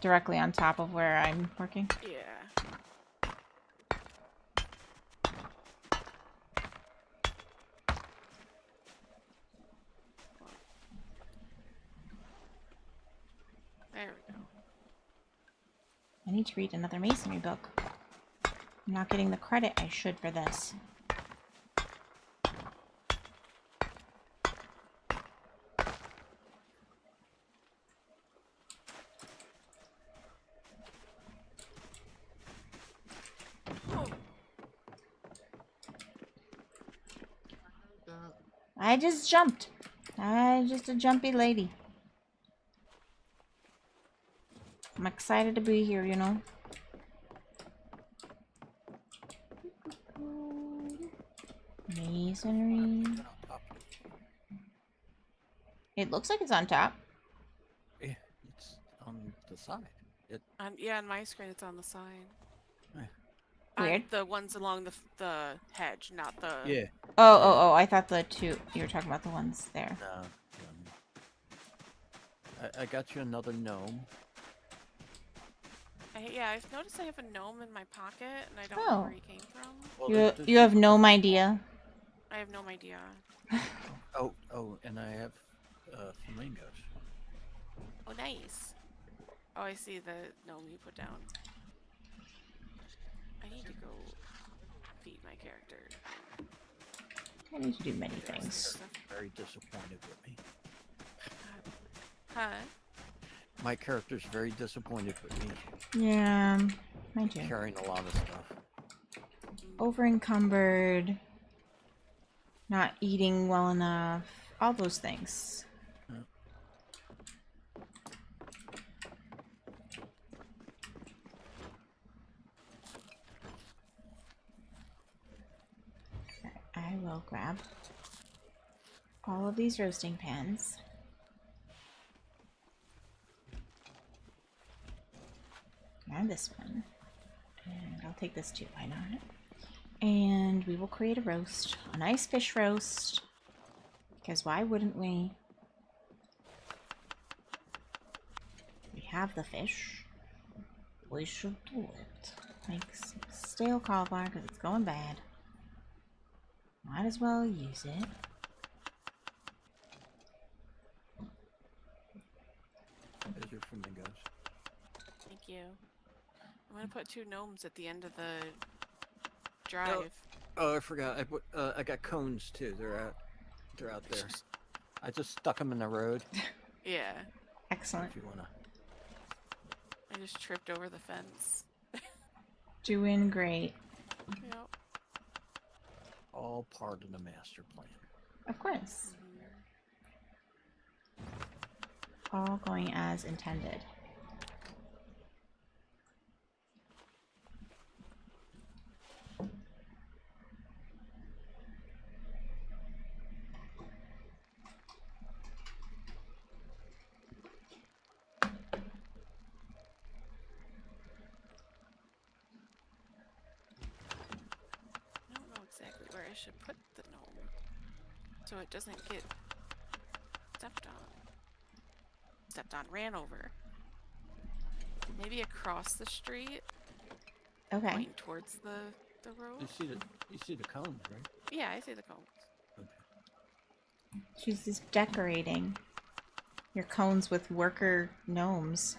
Directly on top of where I'm working? Yeah. There we go. I need to read another masonry book. I'm not getting the credit I should for this. I just jumped. I'm just a jumpy lady. I'm excited to be here, you know. Masonry. It looks like it's on top. Yeah, it's on the side. Yeah, on my screen it's on the side. Eh. Weird. On the ones along the hedge, not the... Yeah. Oh, I thought the two, you were talking about the ones there. No. I got you another gnome. Yeah, I've noticed I have a gnome in my pocket, and I don't know where he came from. Well, You have no idea. I have no idea. Oh, and I have flamingos. Oh, nice. Oh, I see the gnome you put down. I need to go feed my character. I need to do many things. Very disappointed with me. Huh? My character's very disappointed with me. Yeah, mine too. Carrying a lot of stuff. Over encumbered. Not eating well enough. All those things. I will grab all of these roasting pans. Grab this one. And I'll take this too, why not? And we will create a roast. A nice fish roast. Because why wouldn't we? We have the fish. We should do it. Make some stale cauliflower because it's going bad. Might as well use it. There's your flamingos. Thank you. I'm gonna put 2 gnomes at the end of the drive. Oh, I forgot. I got cones too. They're out there. I just stuck them in the road. Yeah. Excellent. If you wanna. I just tripped over the fence. Doing great. Yep. All part of the master plan. Of course. All going as intended. I don't know exactly where I should put the gnome so it doesn't get stepped on. Ran over. Maybe across the street, Okay. pointing towards the road. You see the cones, right? Yeah, I see the cones. Okay. She's just decorating your cones with worker gnomes.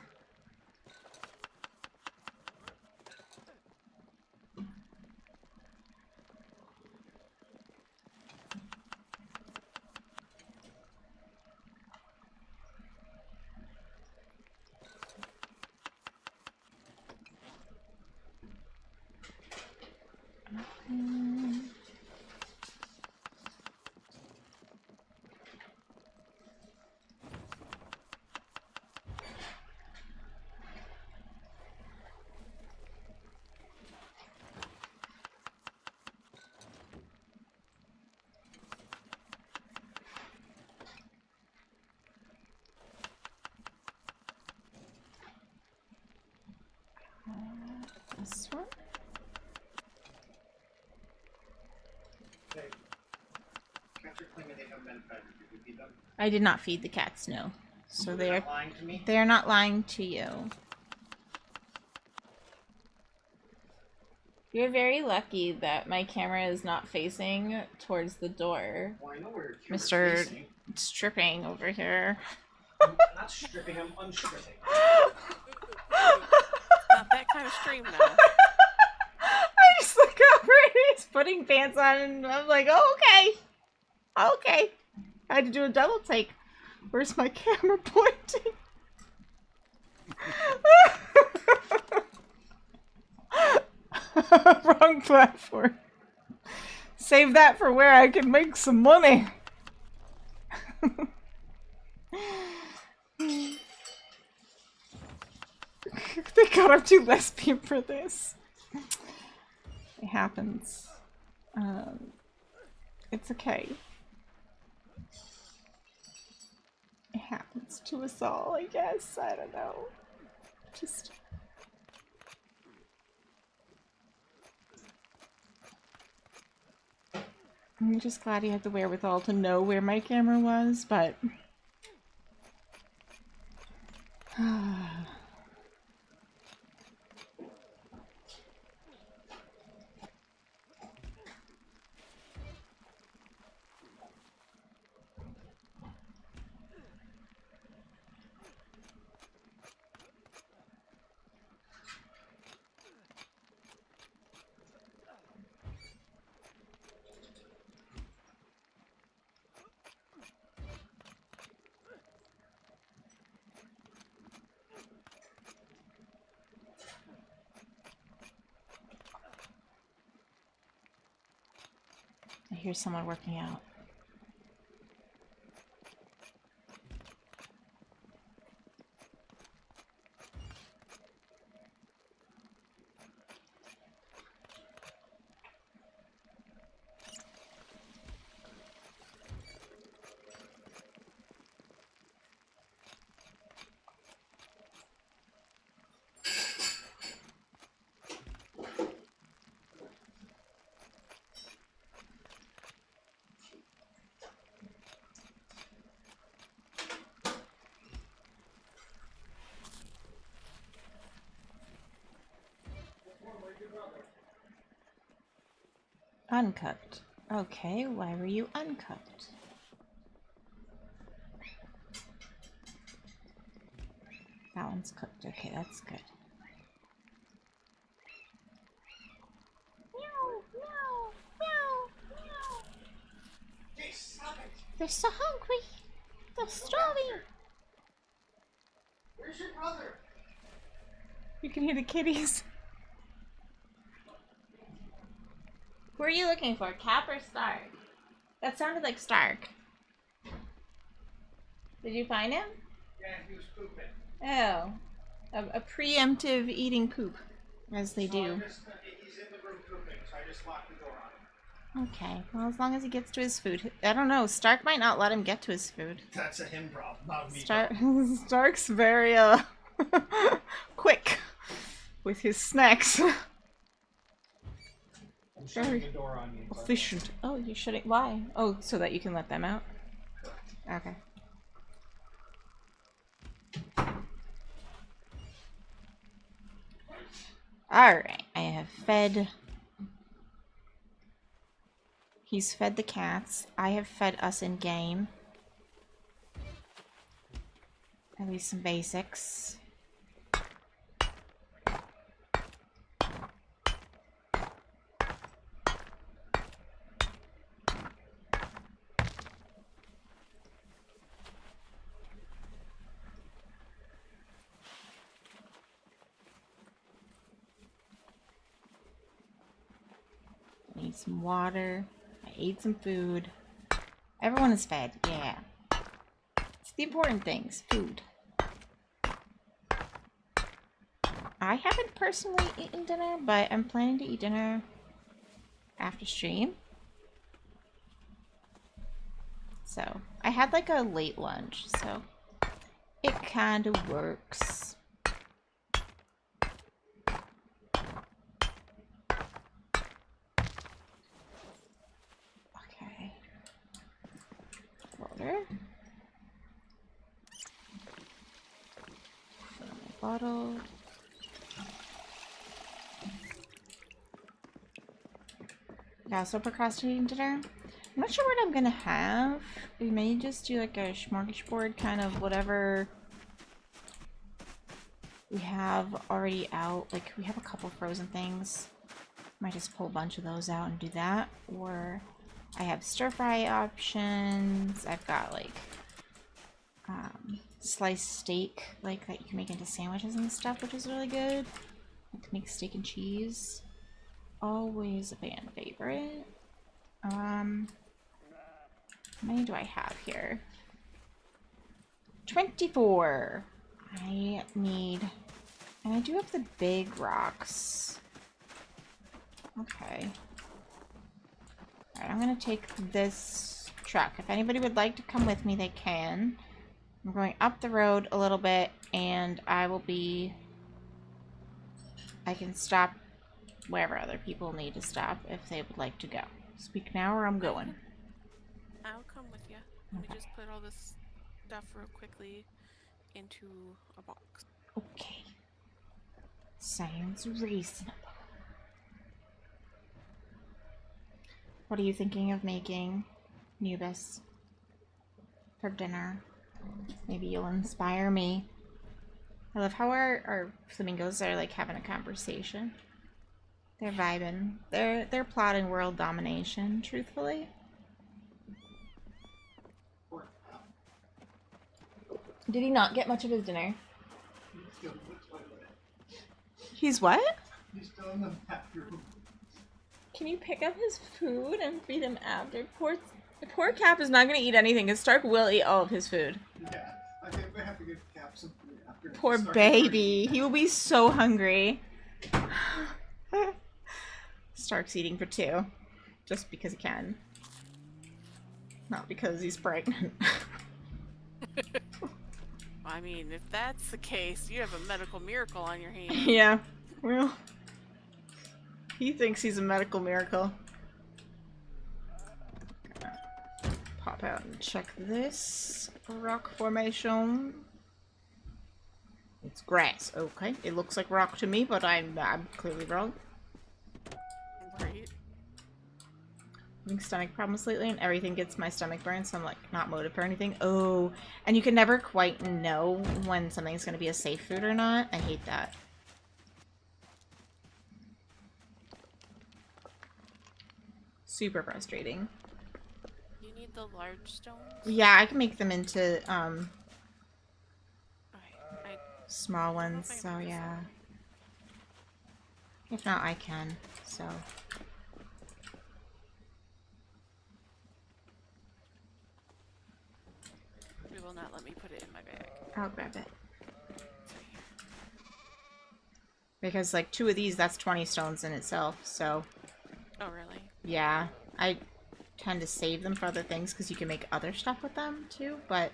claiming they haven't been fed. Did you feed them? I did not feed the cats, no. So They're not lying to me? they are not lying to you. You're very lucky that my camera is not facing towards the door. Well, I know where your camera's Mr. facing. Stripping over here. I'm not stripping, I'm unstripping. Not that kind of stream now. I just look over and he's putting pants on and I'm like, oh, okay. Okay. I had to do a double take. Where's my camera pointing? Wrong platform. Save that for where I can make some money. Thank God I'm too lesbian for this. It happens. It's okay. It happens to us all, I guess. I don't know. Just... I'm just glad he had the wherewithal to know where my camera was, but... I hear someone working out. Uncooked. Okay, why were you uncooked? That one's cooked. Okay, that's good. Meow, meow, meow, meow. Hey, stop it! They're so hungry. They're starving. Where's your brother? You can hear the kitties. Who are you looking for, Cap or Stark? That sounded like Stark. Did you find him? Yeah, he was pooping. Oh. A preemptive eating poop, as they So do. he's in the room pooping, so I just locked the door on him. Okay, well, as long as he gets to his food. I don't know, Stark might not let him get to his food. That's a him problem, not a me problem. Stark's very, quick with his snacks. I'm shutting the door on you. Efficient. Oh, you shouldn't. Why? Oh, so that you can let them out? Okay. Alright, I have fed... He's fed the cats. I have fed us in game. At least some basics. I need some water. I ate some food. Everyone is fed, yeah. It's the important things, food. I haven't personally eaten dinner, but I'm planning to eat dinner after stream. So, I had like a late lunch, so it kind of works. Okay. Bottle. Yeah, so procrastinating dinner. I'm not sure what I'm gonna have. We may just do like a smorgasbord, kind of whatever we have already out. Like, we have a couple frozen things. Might just pull a bunch of those out and do that. Or I have stir fry options. I've got like sliced steak, like that you can make into sandwiches and stuff, which is really good. I can make steak and cheese. Always a fan favorite. How many do I have here? 24. I need, and I do have the big rocks. Okay. Alright, I'm gonna take this truck. If anybody would like to come with me, they can. I'm going up the road a little bit, and I can stop wherever other people need to stop if they would like to go. Speak now or I'm going. I'll come with you. Let me just put all this stuff real quickly into a box. Okay. Sounds reasonable. What are you thinking of making, Nubis, for dinner? Maybe you'll inspire me. I love how our flamingos are like having a conversation. They're vibing. They're plotting world domination, truthfully. Did he not get much of his dinner? He's what? He's still in the bathroom. Can you pick up his food and feed him after? The poor Cap is not going to eat anything, because Stark will eat all of his food. Yeah, I think we have to give Cap some food after. Poor baby. He will be so hungry. Stark's eating for 2. Just because he can. Not because he's pregnant. I mean, if that's the case, you have a medical miracle on your hands. Yeah. Well, he thinks he's a medical miracle. Pop out and check this rock formation. It's grass. Okay. It looks like rock to me, but I'm clearly wrong. Right? Having stomach problems lately, and everything gets my stomach burned, so I'm like not motivated for anything. Oh, and you can never quite know when something's going to be a safe food or not. I hate that. Super frustrating. You need the large stones? Yeah, I can make them into Okay, small I don't know ones, if I can so do this yeah. one. If not, I can, so. It will not let me put it in my bag. I'll grab it. It's right here. Because, like, 2 of these, that's 20 stones in itself, so. Oh, really? Yeah, I tend to save them for other things because you can make other stuff with them too. But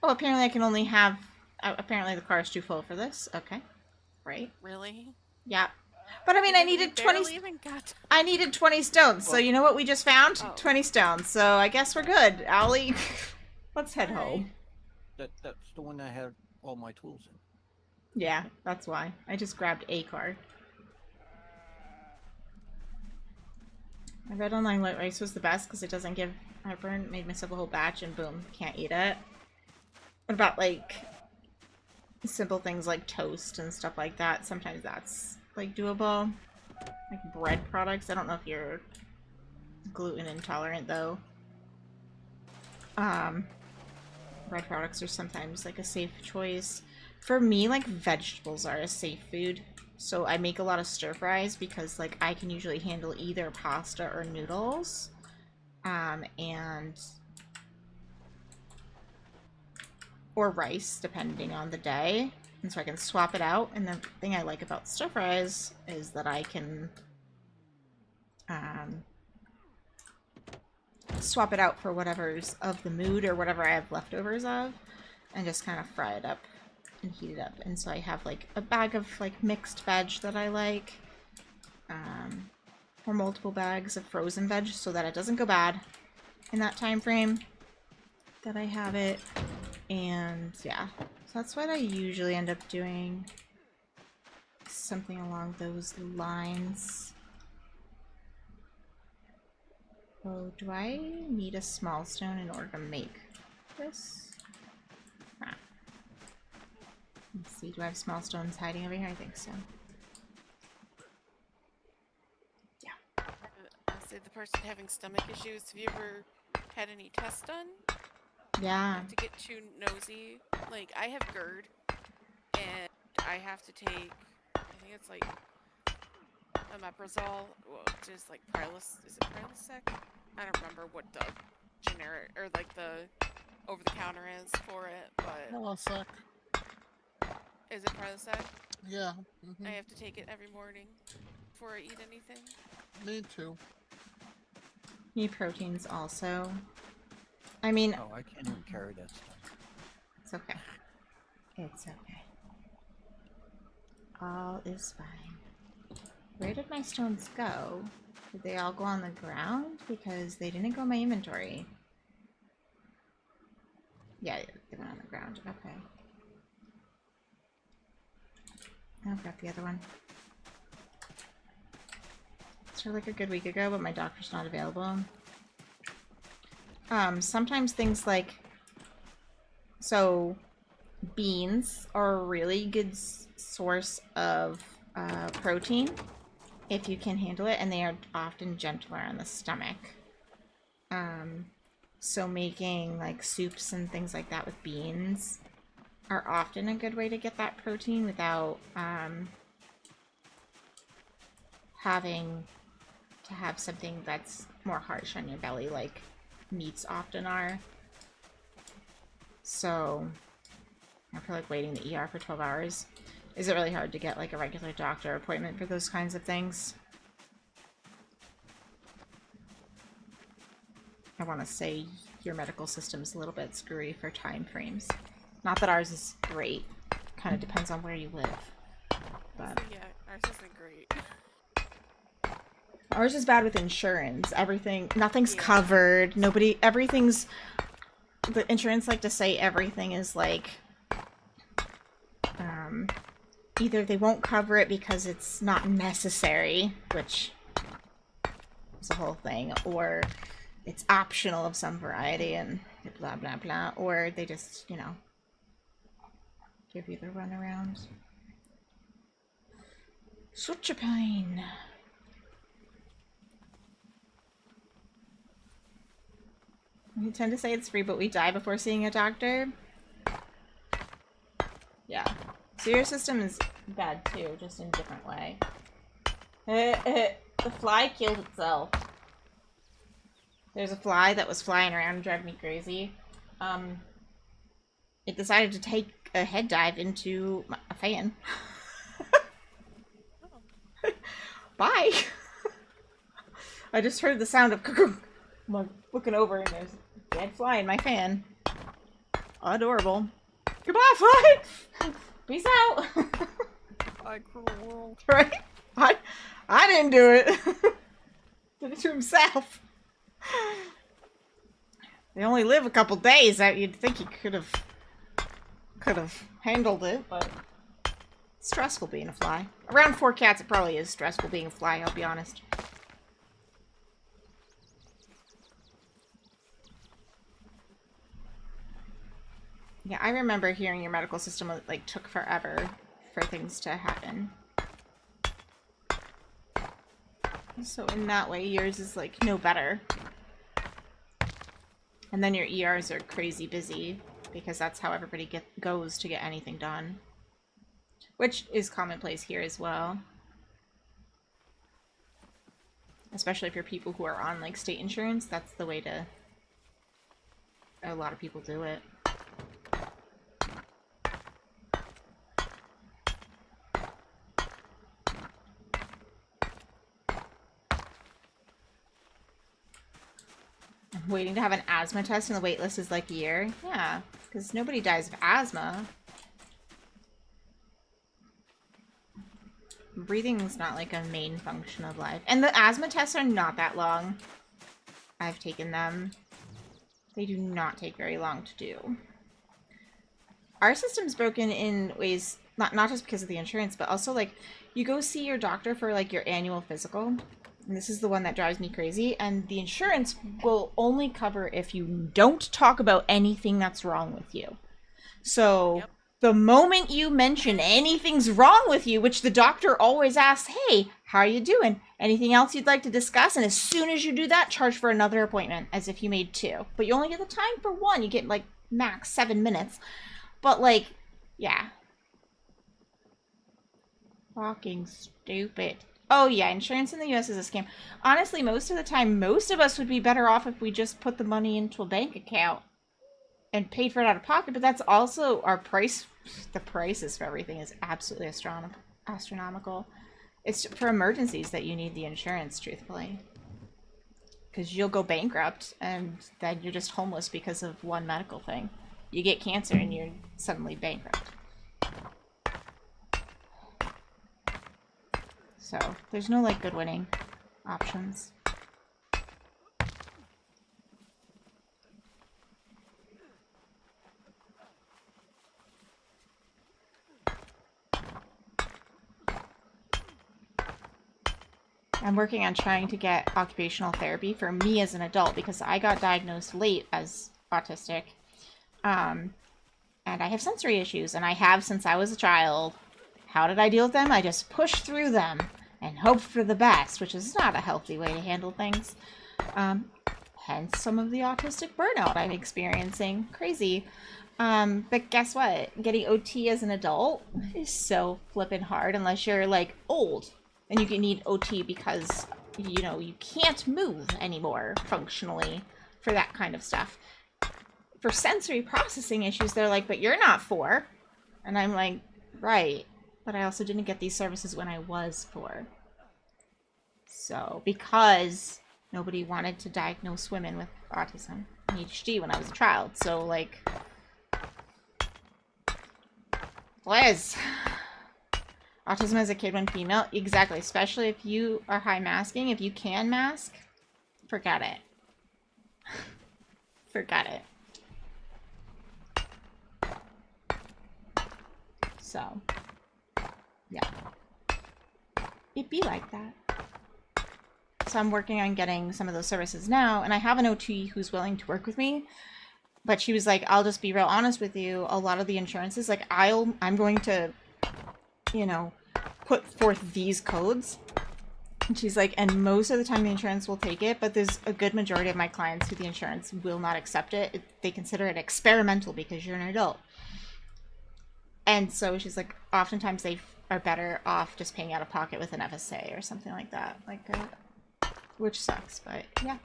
oh, apparently I can only have. Apparently the car is too full for this. Okay, right. Really? Yeah, but I mean I We needed barely 20. even got. I needed 20 stones. So you know what we just found? Oh. 20 stones. So I guess we're good. Ollie, let's head All right. home. That's the one I had all my tools in. Yeah, that's why I just grabbed a car. I read online white rice was the best because it doesn't give heartburn. Made myself a whole batch and boom, can't eat it. What about like simple things like toast and stuff like that? Sometimes that's like doable. Like bread products. I don't know if you're gluten intolerant though. Bread products are sometimes like a safe choice. For me, like vegetables are a safe food. So I make a lot of stir fries because like I can usually handle either pasta or noodles. Or rice, depending on the day. And so I can swap it out. And the thing I like about stir fries is that I can swap it out for whatever's of the mood or whatever I have leftovers of. And just kind of fry it up and heat it up. And so I have like a bag of like mixed veg that I like, or multiple bags of frozen veg so that it doesn't go bad in that time frame. that I have it. And yeah, so that's what I usually end up doing. Something along those lines. Oh, do I need a small stone in order to make this? Ah. Let's see, do I have small stones hiding over here? I think so. I'll say the person having stomach issues, have you ever had any tests done? Yeah. Not to get too nosy. Like, I have GERD, and I have to take, I think it's like omeprazole, well, just like is it Prilosec? I don't remember what the generic, or like the over-the-counter is for it, but Hold on a sec. is it Prilosec? Yeah. I have to take it every morning before I eat anything. Me too. Need proteins also. I mean, Oh, I can't even carry that stuff. it's okay. It's okay. All is fine. Where did my stones go? Did they all go on the ground? Because they didn't go in my inventory. Yeah, they went on the ground. Okay. I'll grab the other one. It's for like a good week ago, but my doctor's not available. Sometimes things like... So, beans are a really good source of protein if you can handle it, and they are often gentler on the stomach. So making like soups and things like that with beans are often a good way to get that protein without having to have something that's more harsh on your belly, like meats often are. So I feel like waiting the ER for 12 hours. Is it really hard to get like a regular doctor appointment for those kinds of things? I want to say your medical system is a little bit screwy for time frames. Not that ours is great. Kind of depends on where you live. But Yeah, ours isn't great. ours is bad with insurance. Everything, nothing's Yeah. covered. Everything's... The insurance like to say everything is like... either they won't cover it because it's not necessary, which is a whole thing, or it's optional of some variety and blah blah blah, or they just, you know, give you the runaround. Such a pain. We tend to say it's free, but we die before seeing a doctor. Yeah. So your system is bad too, just in a different way. The fly killed itself. There's a fly that was flying around and driving me crazy. It decided to take a head dive into a fan. Bye! I just heard the sound of I'm like looking over and there's a dead fly in my fan. Adorable. Goodbye, fly! Peace out! Bye, cruel world. Right? I didn't do it. Did it to himself. They only live a couple days. You'd think he could have handled it, but it's stressful being a fly. Around 4 cats, it probably is stressful being a fly, I'll be honest. Yeah, I remember hearing your medical system like took forever for things to happen. So in that way, yours is like no better. And then your ERs are crazy busy because that's how everybody goes to get anything done. Which is commonplace here as well. Especially if you're people who are on like state insurance, that's the way to... A lot of people do it. Waiting to have an asthma test and the wait list is like a year? Yeah, because nobody dies of asthma. Breathing's not like a main function of life. And the asthma tests are not that long. I've taken them. They do not take very long to do. Our system's broken in ways, not just because of the insurance, but also, like, you go see your doctor for, like, your annual physical. And this is the one that drives me crazy. And the insurance will only cover if you don't talk about anything that's wrong with you. So Yep. the moment you mention anything's wrong with you, which the doctor always asks, hey, how are you doing? Anything else you'd like to discuss? And as soon as you do that, charge for another appointment as if you made 2. But you only get the time for 1. You get, like, max 7 minutes. But, like, yeah. Fucking stupid. Oh, yeah, insurance in the US is a scam. Honestly, most of the time, most of us would be better off if we just put the money into a bank account and paid for it out of pocket. But that's also our price. The prices for everything is absolutely astronomical. It's for emergencies that you need the insurance, truthfully. Because you'll go bankrupt, and then you're just homeless because of one medical thing. You get cancer and you're suddenly bankrupt. So, there's no, like, good winning options. I'm working on trying to get occupational therapy for me as an adult because I got diagnosed late as autistic. And I have sensory issues, and I have since I was a child. How did I deal with them? I just pushed through them and hoped for the best, which is not a healthy way to handle things. Hence some of the autistic burnout I'm experiencing. Crazy. But guess what? Getting OT as an adult is so flippin' hard unless you're, like, old. And you can need OT because, you know, you can't move anymore functionally for that kind of stuff. For sensory processing issues, they're like, but you're not 4. And I'm like, right. But I also didn't get these services when I was 4. So, because nobody wanted to diagnose women with autism and ADHD when I was a child. So, like, Liz, autism as a kid when female, exactly. Especially if you are high masking, if you can mask, forget it. Forget it. So, yeah. It'd be like that. So I'm working on getting some of those services now, and I have an OT who's willing to work with me, but she was like, I'll just be real honest with you, a lot of the insurances, like, I'm going to, you know, put forth these codes, and she's like, and most of the time the insurance will take it, but there's a good majority of my clients who the insurance will not accept it. They consider it experimental because you're an adult. And so she's like, oftentimes they are better off just paying out of pocket with an FSA or something like that. Like, which sucks, but yeah.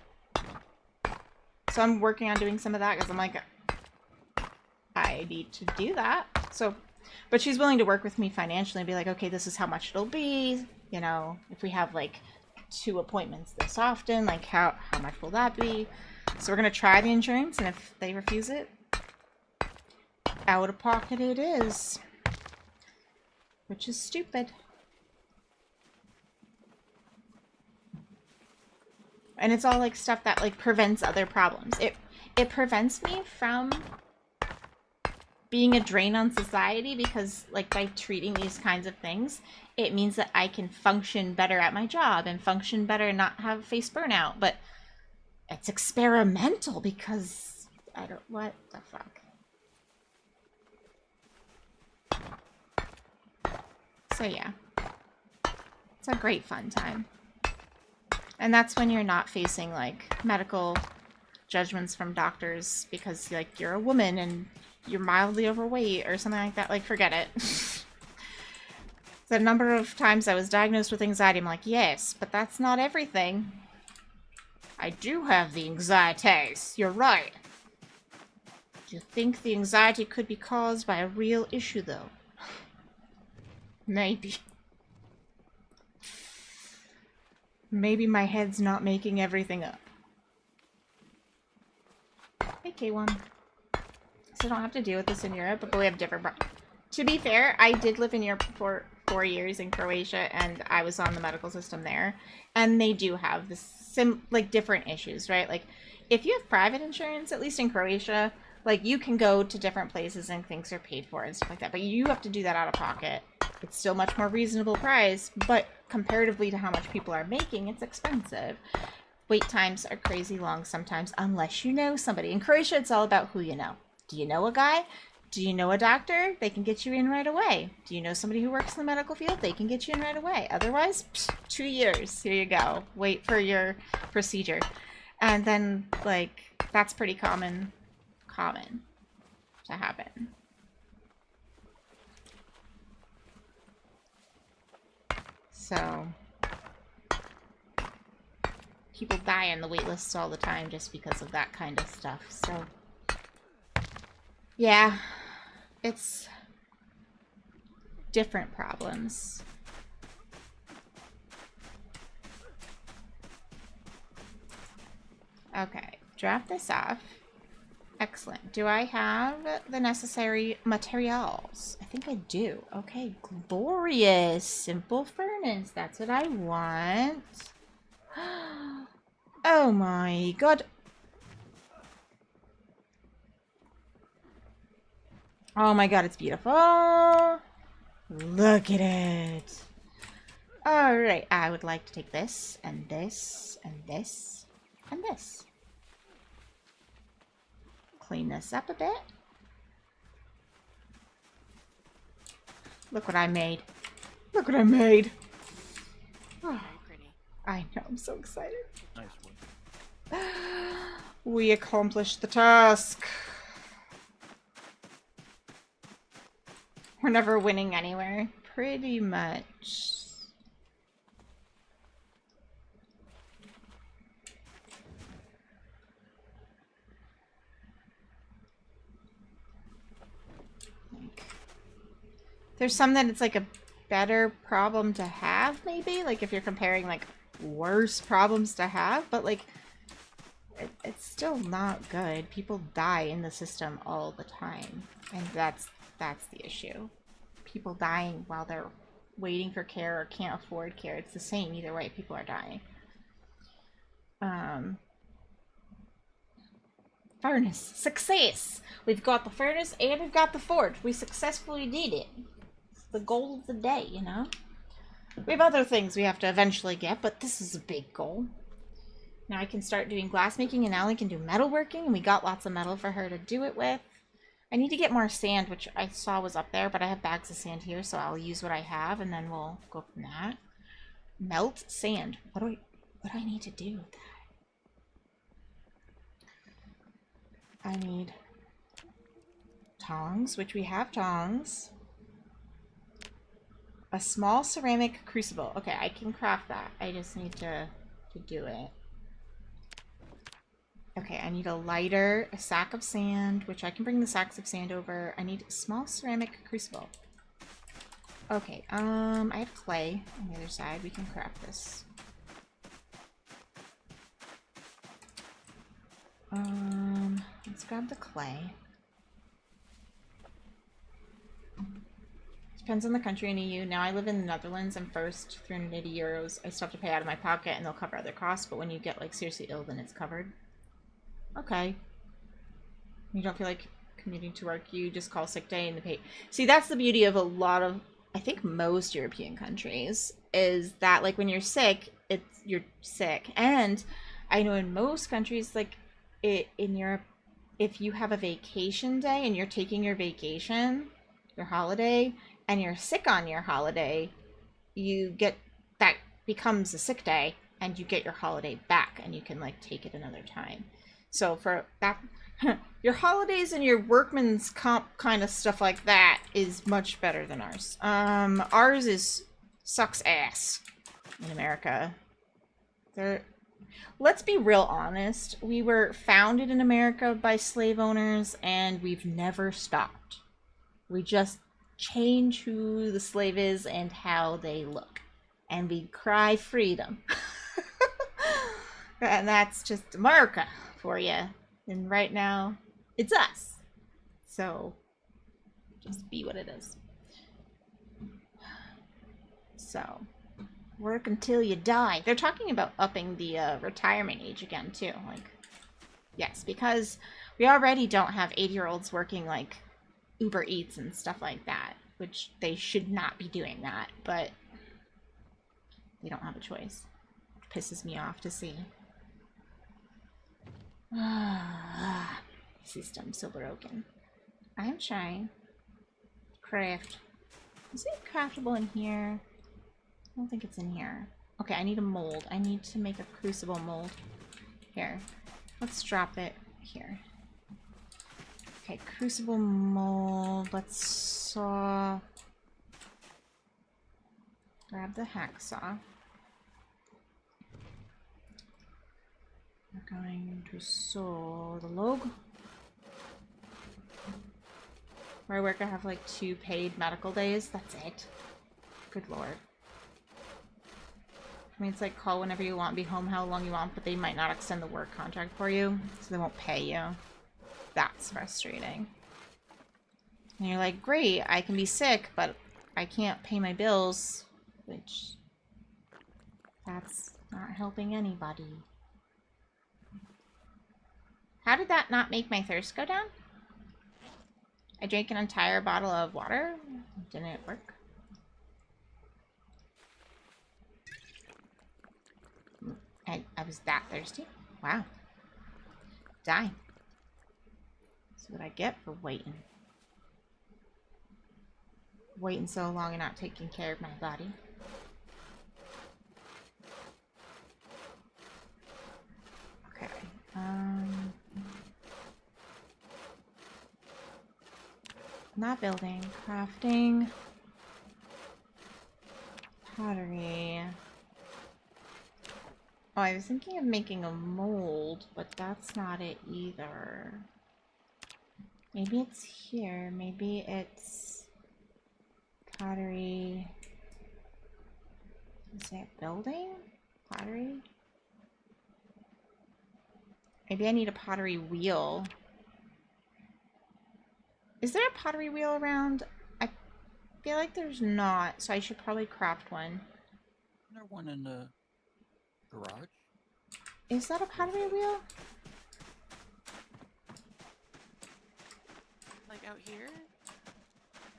So I'm working on doing some of that because I'm like, I need to do that. So, but she's willing to work with me financially and be like, okay, this is how much it'll be. You know, if we have like 2 appointments this often, like how much will that be? So we're going to try the insurance, and if they refuse it, out of pocket it is, which is stupid. And it's all like stuff that like prevents other problems. It prevents me from being a drain on society because, like, by treating these kinds of things, it means that I can function better at my job and function better and not have face burnout. But it's experimental because I don't, what the fuck? So yeah, it's a great fun time. And that's when you're not facing like medical judgments from doctors because like you're a woman and you're mildly overweight or something like that. Like, forget it. The number of times I was diagnosed with anxiety, I'm like, yes, but that's not everything. I do have the anxieties. You're right. Do you think the anxiety could be caused by a real issue, though? Maybe. Maybe my head's not making everything up. Hey, K1. So I don't have to deal with this in Europe, but we have different... To be fair, I did live in Europe for 4 years in Croatia, and I was on the medical system there. And they do have this like different issues, right? Like, if you have private insurance, at least in Croatia, like you can go to different places and things are paid for and stuff like that. But you have to do that out of pocket. It's still much more reasonable price, but comparatively to how much people are making, it's expensive. Wait times are crazy long sometimes, unless you know somebody. In Croatia, it's all about who you know. Do you know a guy? Do you know a doctor? They can get you in right away. Do you know somebody who works in the medical field? They can get you in right away. Otherwise, 2 years. Here you go. Wait for your procedure. And then, like, that's pretty common to happen. So, people die on the wait lists all the time just because of that kind of stuff. So, yeah, it's different problems. Okay, drop this off. Excellent. Do I have the necessary materials? I think I do. Okay, glorious. Simple furnace. That's what I want. Oh my god. Oh my god, it's beautiful. Look at it. Alright, I would like to take this, and this, and this, and this. Clean this up a bit. Look what I made. Look what I made. Very pretty. I know, I'm so excited. Nice one. We accomplished the task. We're never winning anywhere. Pretty much. There's some that it's like a better problem to have, maybe? Like if you're comparing like worse problems to have, but like it's still not good. People die in the system all the time, and that's the issue. People dying while they're waiting for care or can't afford care. It's the same either way. People are dying. Furnace. Success! We've got the furnace and we've got the forge. We successfully did it. It's the goal of the day, you know? We have other things we have to eventually get, but this is a big goal. Now I can start doing glass making, and Allie can do metalworking, and we got lots of metal for her to do it with. I need to get more sand, which I saw was up there, but I have bags of sand here, so I'll use what I have, and then we'll go from that. Melt sand. What do I need to do with that? I need tongs, which we have tongs. A small ceramic crucible. Okay, I can craft that. I just need to do it. Okay, I need a lighter, a sack of sand, which I can bring the sacks of sand over. I need a small ceramic crucible. Okay, I have clay on the other side. We can craft this. Let's grab the clay. Depends on the country in EU. Now I live in the Netherlands. I'm first, 380 euros. I still have to pay out of my pocket and they'll cover other costs, but when you get like seriously ill, then it's covered. Okay. You don't feel like commuting to work, you just call sick day and the pay. See, that's the beauty of a lot of, I think most European countries, is that like when you're sick, you're sick. And I know in most countries, like in Europe, if you have a vacation day and you're taking your vacation, your holiday, and you're sick on your holiday, you get, that becomes a sick day and you get your holiday back and you can like take it another time. So for that, your holidays and your workman's comp kind of stuff like that is much better than ours. Ours sucks ass in America. Let's be real honest. We were founded in America by slave owners and we've never stopped. We just change who the slave is and how they look. And we cry freedom. And that's just America for you. And right now, it's us. So, just be what it is. So, work until you die. They're talking about upping the retirement age again, too. Like, Yes, because we already don't have 80-year-olds working like Uber Eats and stuff like that, which they should not be doing that, but they don't have a choice. It pisses me off to see. System so broken. I'm trying. Craft. Is it craftable in here? I don't think it's in here. Okay, I need a mold. I need to make a crucible mold. Here. Let's drop it here. Okay, crucible mold. Let's saw. Grab the hacksaw. We're going to saw the log. Where I work, I have like 2 paid medical days. That's it. Good lord. I mean, it's like call whenever you want, be home how long you want, but they might not extend the work contract for you, so they won't pay you. That's frustrating. And you're like, great, I can be sick, but I can't pay my bills, which that's not helping anybody. How did that not make my thirst go down? I drank an entire bottle of water. Didn't it work? I was that thirsty? Wow. Die. That's what I get for waiting. Waiting so long and not taking care of my body. Okay. Not building. Crafting. Pottery. Oh, I was thinking of making a mold, but that's not it either. Maybe it's here. Maybe it's pottery. Is it building? Pottery? Maybe I need a pottery wheel. Is there a pottery wheel around? I feel like there's not, so I should probably craft one. Isn't there one in the garage? Is that a pottery wheel? Like out here?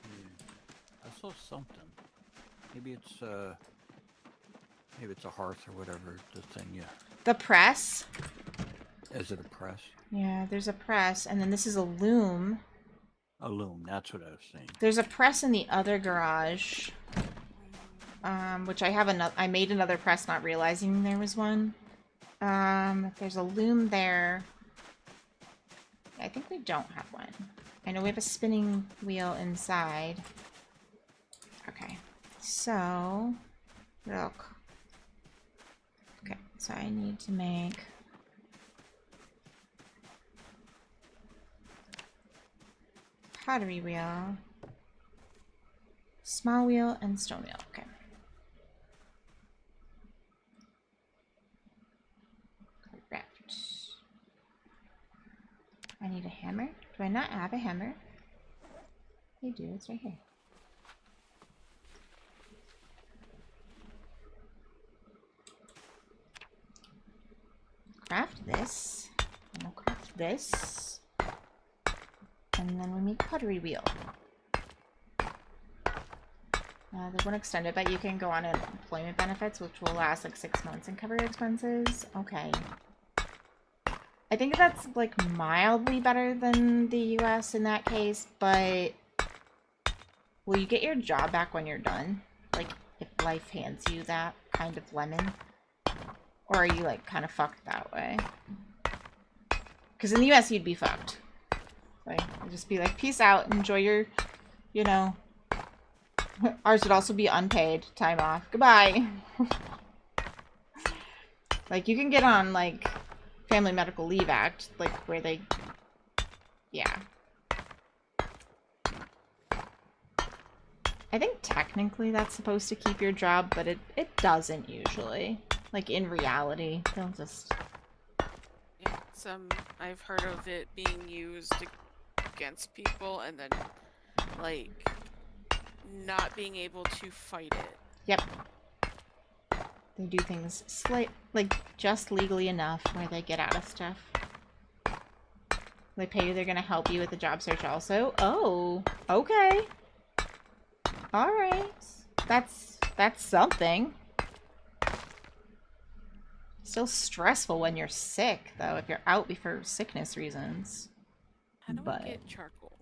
Yeah. I saw something. Maybe it's a hearth or whatever the thing. Yeah. The press? Is it a press? Yeah, there's a press, and then this is a loom. A loom. That's what I was saying. There's a press in the other garage. Which I have another. I made another press, not realizing there was one. There's a loom there. I think we don't have one. I know we have a spinning wheel inside. Okay, so look. Okay, so I need to make pottery wheel, small wheel, and stone wheel. Okay. Correct. I need a hammer. Do I not have a hammer? I do. It's right here. Craft this. And we'll craft this. And then we make pottery wheel. They won't extend it, but you can go on employment benefits, which will last like 6 months and cover your expenses. Okay. I think that's like mildly better than the US in that case, but will you get your job back when you're done? Like, if life hands you that kind of lemon? Or are you like kind of fucked that way? Because in the US you'd be fucked. Like, you'd just be like, peace out, enjoy your, you know, ours would also be unpaid time off. Goodbye. Like, you can get on, like, Family Medical Leave Act, like, where they... Yeah. I think technically that's supposed to keep your job, but it doesn't usually. Like, in reality. They'll just... Yeah, I've heard of it being used against people and then, like, not being able to fight it. Yep. They do things like, just legally enough where they get out of stuff. They pay you, they're gonna help you with the job search also. Oh, okay. Alright. That's something. Still stressful when you're sick, though, if you're out for sickness reasons. How do But I get charcoal?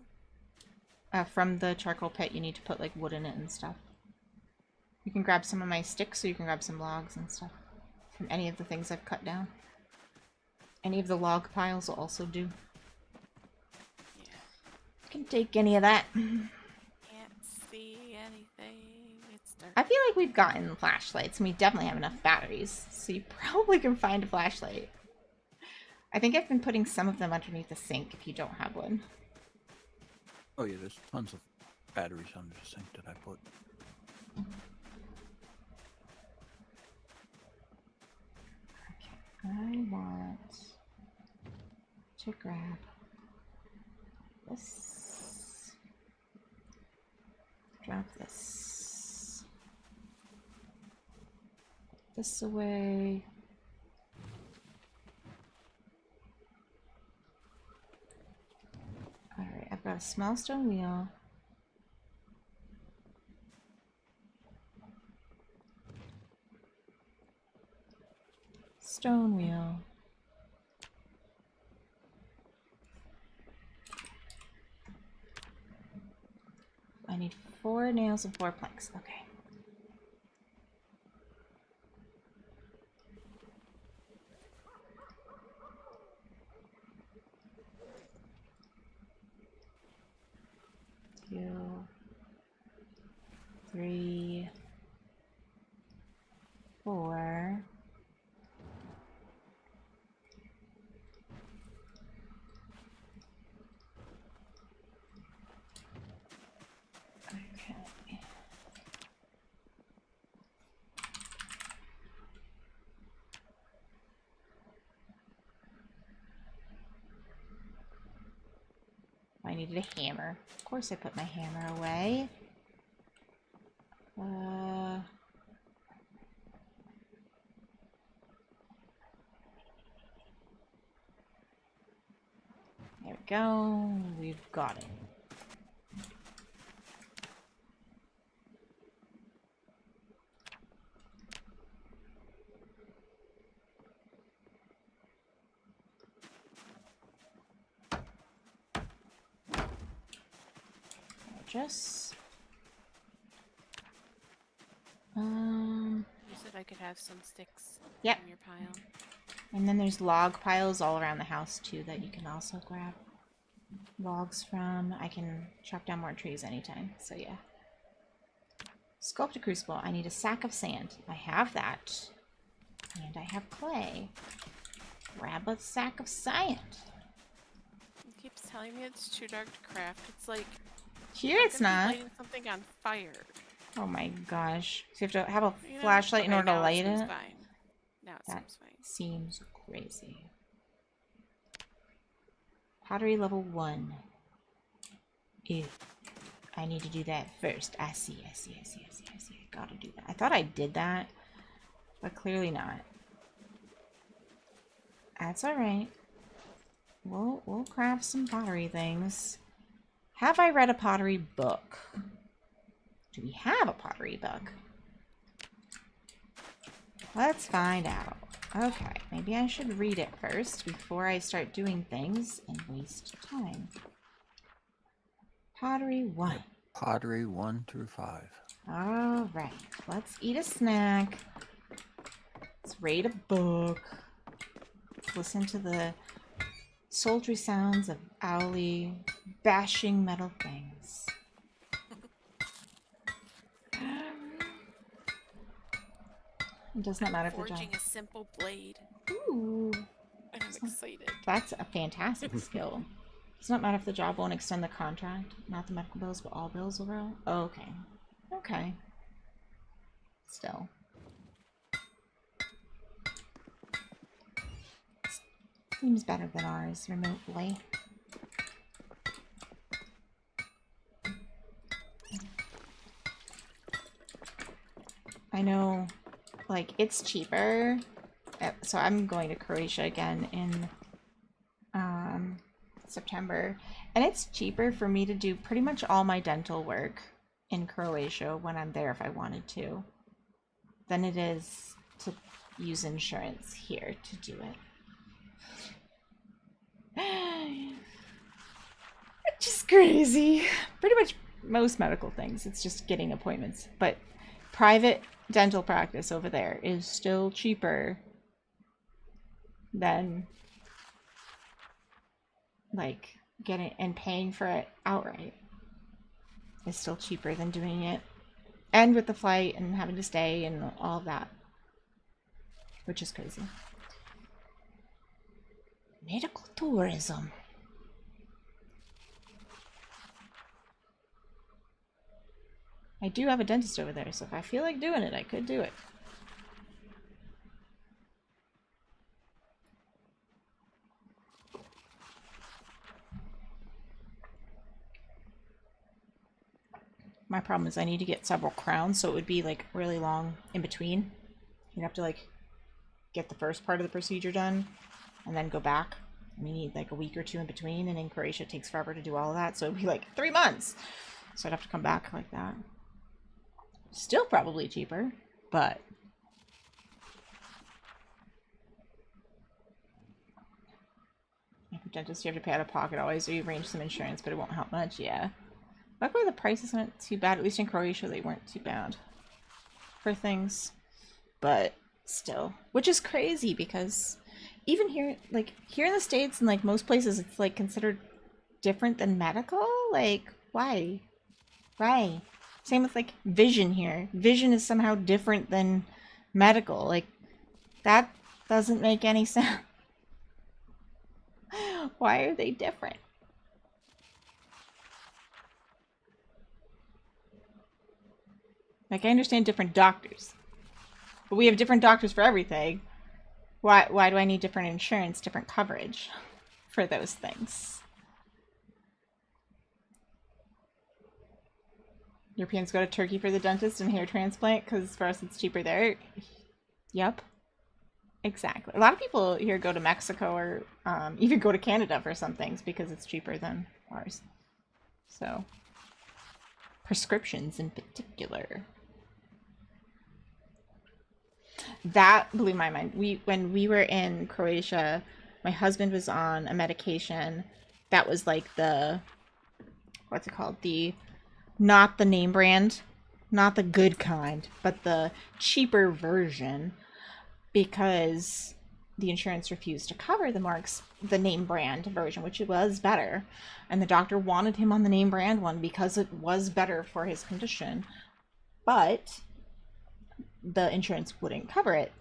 from the charcoal pit, you need to put, like, wood in it and stuff. You can grab some of my sticks, so you can grab some logs and stuff. From any of the things I've cut down. Any of the log piles will also do. Yeah. You can take any of that. Can't see anything. It's dark. I feel like we've gotten flashlights, and we definitely have enough batteries, so you probably can find a flashlight. I think I've been putting some of them underneath the sink if you don't have one. Oh yeah, there's tons of batteries under the sink that I put. I want to grab this. Drop this. This away. Alright, I've got a small stone wheel. Stone wheel. I need 4 nails and 4 planks. Okay. Two, 3, 4. Okay. I needed a hammer. Of course I put my hammer away. There we go. We've got it. Just You said I could have some sticks Yep. in your pile. and then there's log piles all around the house too that you can also grab logs from. I can chop down more trees anytime, so yeah. Sculpt a crucible. I need a sack of sand. I have that. And I have clay. Grab a sack of sand. It keeps telling me it's too dark to craft. It's like Here I'm it's gonna be not. lighting something on fire. Oh my gosh. So you have to have a You know? flashlight in Okay, order to now light seems it? Fine. Now it That seems fine. seems crazy. Pottery level 1. Ew. I need to do that first. I see. I gotta do that. I thought I did that, but clearly not. That's alright. We'll craft some pottery things. Have I read a pottery book? Do we have a pottery book? Let's find out. Okay, maybe I should read it first before I start doing things and waste time. Pottery 1. Pottery 1 through 5. Alright, let's eat a snack. Let's read a book. Let's listen to the sultry sounds of Owly bashing metal things. It does not matter if the job. Forging a simple blade. Ooh, And I'm excited. that's a fantastic skill. Does not matter if the job won't extend the contract. Not the medical bills, but all bills will roll. Oh, okay. Okay. Still. Seems better than ours remotely. I know, like, it's cheaper. So I'm going to Croatia again in September, and it's cheaper for me to do pretty much all my dental work in Croatia when I'm there if I wanted to than it is to use insurance here to do it. Which is crazy. Pretty much most medical things, it's just getting appointments. But private dental practice over there is still cheaper than like getting and paying for it outright. Is still cheaper than doing it. And with the flight and having to stay and all of that. Which is crazy. Medical tourism. I do have a dentist over there, so if I feel like doing it, I could do it. My problem is I need to get several crowns, so it would be like really long in between. You'd have to like get the first part of the procedure done and then go back. And you need like a week or two in between, and in Croatia it takes forever to do all of that, so it'd be like 3 months. So I'd have to come back like that. Still probably cheaper, but dentist you have to pay out of pocket always, or you arrange some insurance, but it won't help much. Yeah. Luckily the prices aren't too bad. At least in Croatia they weren't too bad for things. But still. Which is crazy because even here, like here in the States and like most places, it's like considered different than medical. Like, why? Why? Same with like vision here. Vision is somehow different than medical. Like, that doesn't make any sense. Why are they different? Like, I understand different doctors, but we have different doctors for everything. Why do I need different insurance, different coverage for those things? Europeans go to Turkey for the dentist and hair transplant because for us it's cheaper there. Yep. Exactly. A lot of people here go to Mexico or even go to Canada for some things because it's cheaper than ours. So, prescriptions in particular. That blew my mind. When we were in Croatia, my husband was on a medication that was like the, what's it called? Not the name brand, not the good kind, but the cheaper version, because the insurance refused to cover the name brand version, which was better. And the doctor wanted him on the name brand one because it was better for his condition. But the insurance wouldn't cover it.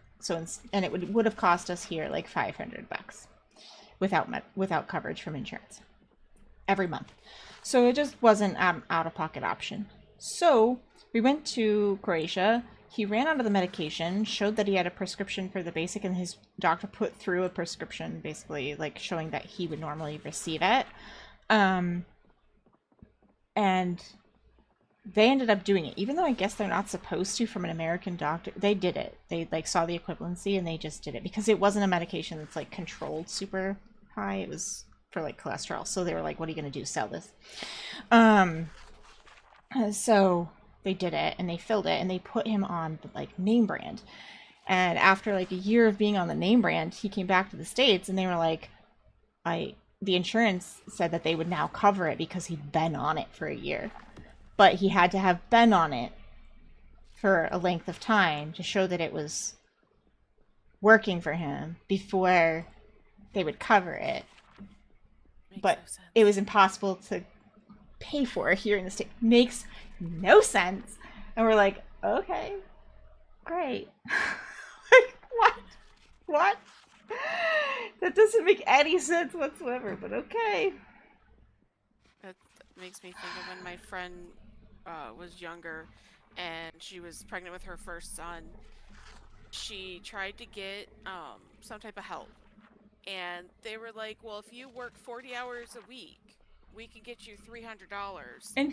And it would have cost us here like $500 without coverage from insurance every month. So it just wasn't an out-of-pocket option. So we went to Croatia. He ran out of the medication, showed that he had a prescription for the basic, and his doctor put through a prescription, basically like showing that he would normally receive it. And they ended up doing it, even though I guess they're not supposed to from an American doctor. They did it. They like saw the equivalency and they just did it because it wasn't a medication that's like controlled super high. It was for like cholesterol. So they were like, what are you going to do? Sell this? So they did it and they filled it and they put him on the like name brand. And after like a year of being on the name brand, he came back to the States and they were like, the insurance said that they would now cover it because he'd been on it for a year. But he had to have been on it for a length of time to show that it was working for him before they would cover it. But no sense. It was impossible to pay for here in the States. Makes no sense. And we're like, okay, great. Like, what? That doesn't make any sense whatsoever, but okay. That makes me think of when my friend was younger and she was pregnant with her first son. She tried to get some type of help. And they were like, well, if you work 40 hours a week, we can get you $300. And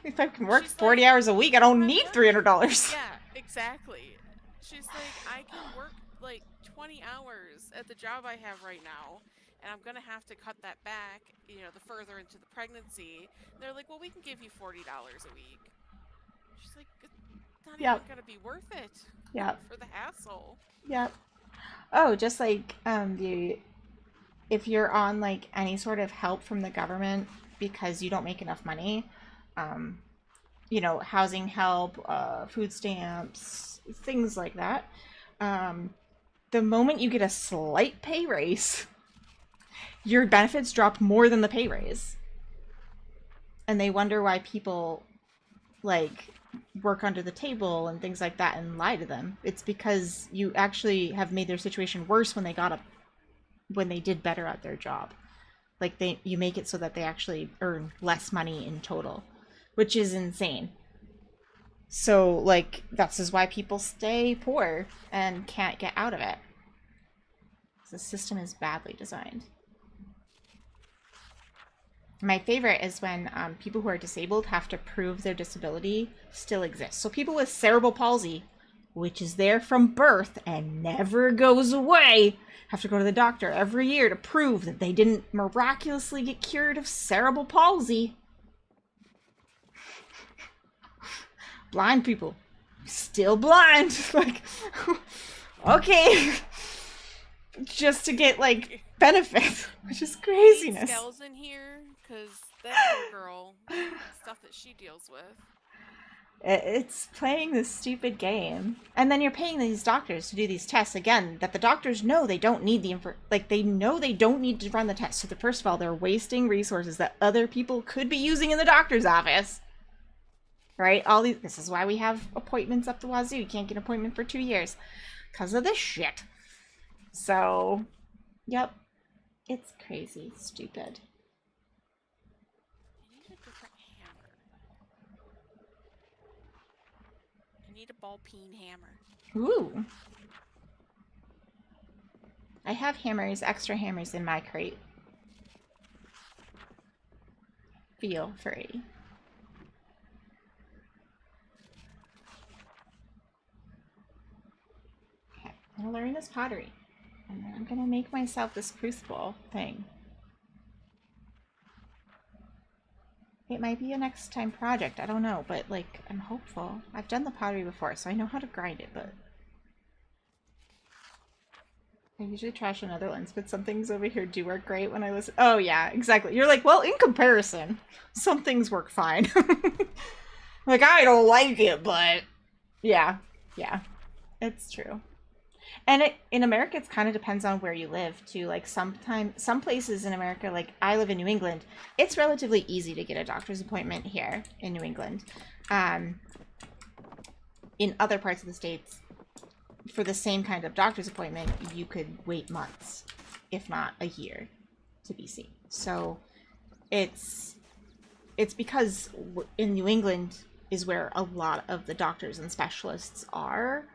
if I can work She's 40 like, hours a week, I don't need $300. Yeah, exactly. She's like, I can work like 20 hours at the job I have right now, and I'm gonna have to cut that back, you know, the further into the pregnancy. They're like, well, we can give you $40 a week. She's like, it's not Yep. even gonna be worth it Yep. for the hassle. Yep. Oh, just like if you're on like any sort of help from the government because you don't make enough money, you know, housing help, food stamps, things like that. The moment you get a slight pay raise, your benefits drop more than the pay raise. And they wonder why people like work under the table and things like that and lie to them. It's because you actually have made their situation worse when they did better at their job. Like you make it so that they actually earn less money in total, which is insane. So like this is why people stay poor and can't get out of it. The system is badly designed. My favorite is when people who are disabled have to prove their disability still exists. So people with cerebral palsy, which is there from birth and never goes away, have to go to the doctor every year to prove that they didn't miraculously get cured of cerebral palsy. Blind people, still blind. Like, okay. Just to get, like, benefits, which is craziness. Scales in here, because that poor girl, stuff that she deals with. It's playing this stupid game. And then you're paying these doctors to do these tests, again, that the doctors know they don't need they know they don't need to run the test. So first of all, they're wasting resources that other people could be using in the doctor's office. Right? This is why we have appointments up the wazoo. You can't get an appointment for 2 years. Because of this shit. So, yep. It's crazy. Stupid. I need a different hammer. I need a ball peen hammer. Ooh. I have extra hammers in my crate. Feel free. Okay, I'm gonna learn this pottery. And then I'm gonna make myself this crucible thing. It might be a next time project, I don't know, but like, I'm hopeful. I've done the pottery before, so I know how to grind it, but I usually trash in Netherlands, but some things over here do work great when I listen. Oh yeah, exactly. You're like, well, in comparison, some things work fine. Like, I don't like it, but yeah, it's true. And in America, it kind of depends on where you live, too. Like, some places in America, like, I live in New England, it's relatively easy to get a doctor's appointment here in New England. In other parts of the States, for the same kind of doctor's appointment, you could wait months, if not a year, to be seen. So, it's because in New England is where a lot of the doctors and specialists are.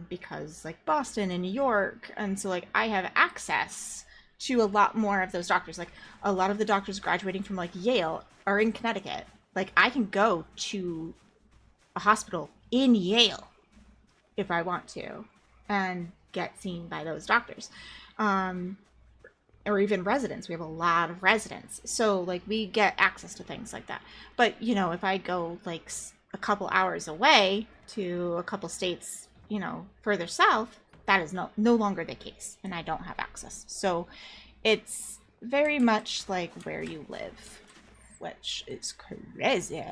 Because like Boston and New York, and so like I have access to a lot more of those doctors. Like a lot of the doctors graduating from like Yale are in Connecticut. Like I can go to a hospital in Yale if I want to and get seen by those doctors. Or even residents. We have a lot of residents. So like we get access to things like that. But you know, if I go like a couple hours away to a couple states, you know, further south, that is no longer the case, and I don't have access. So it's very much like where you live, which is crazy.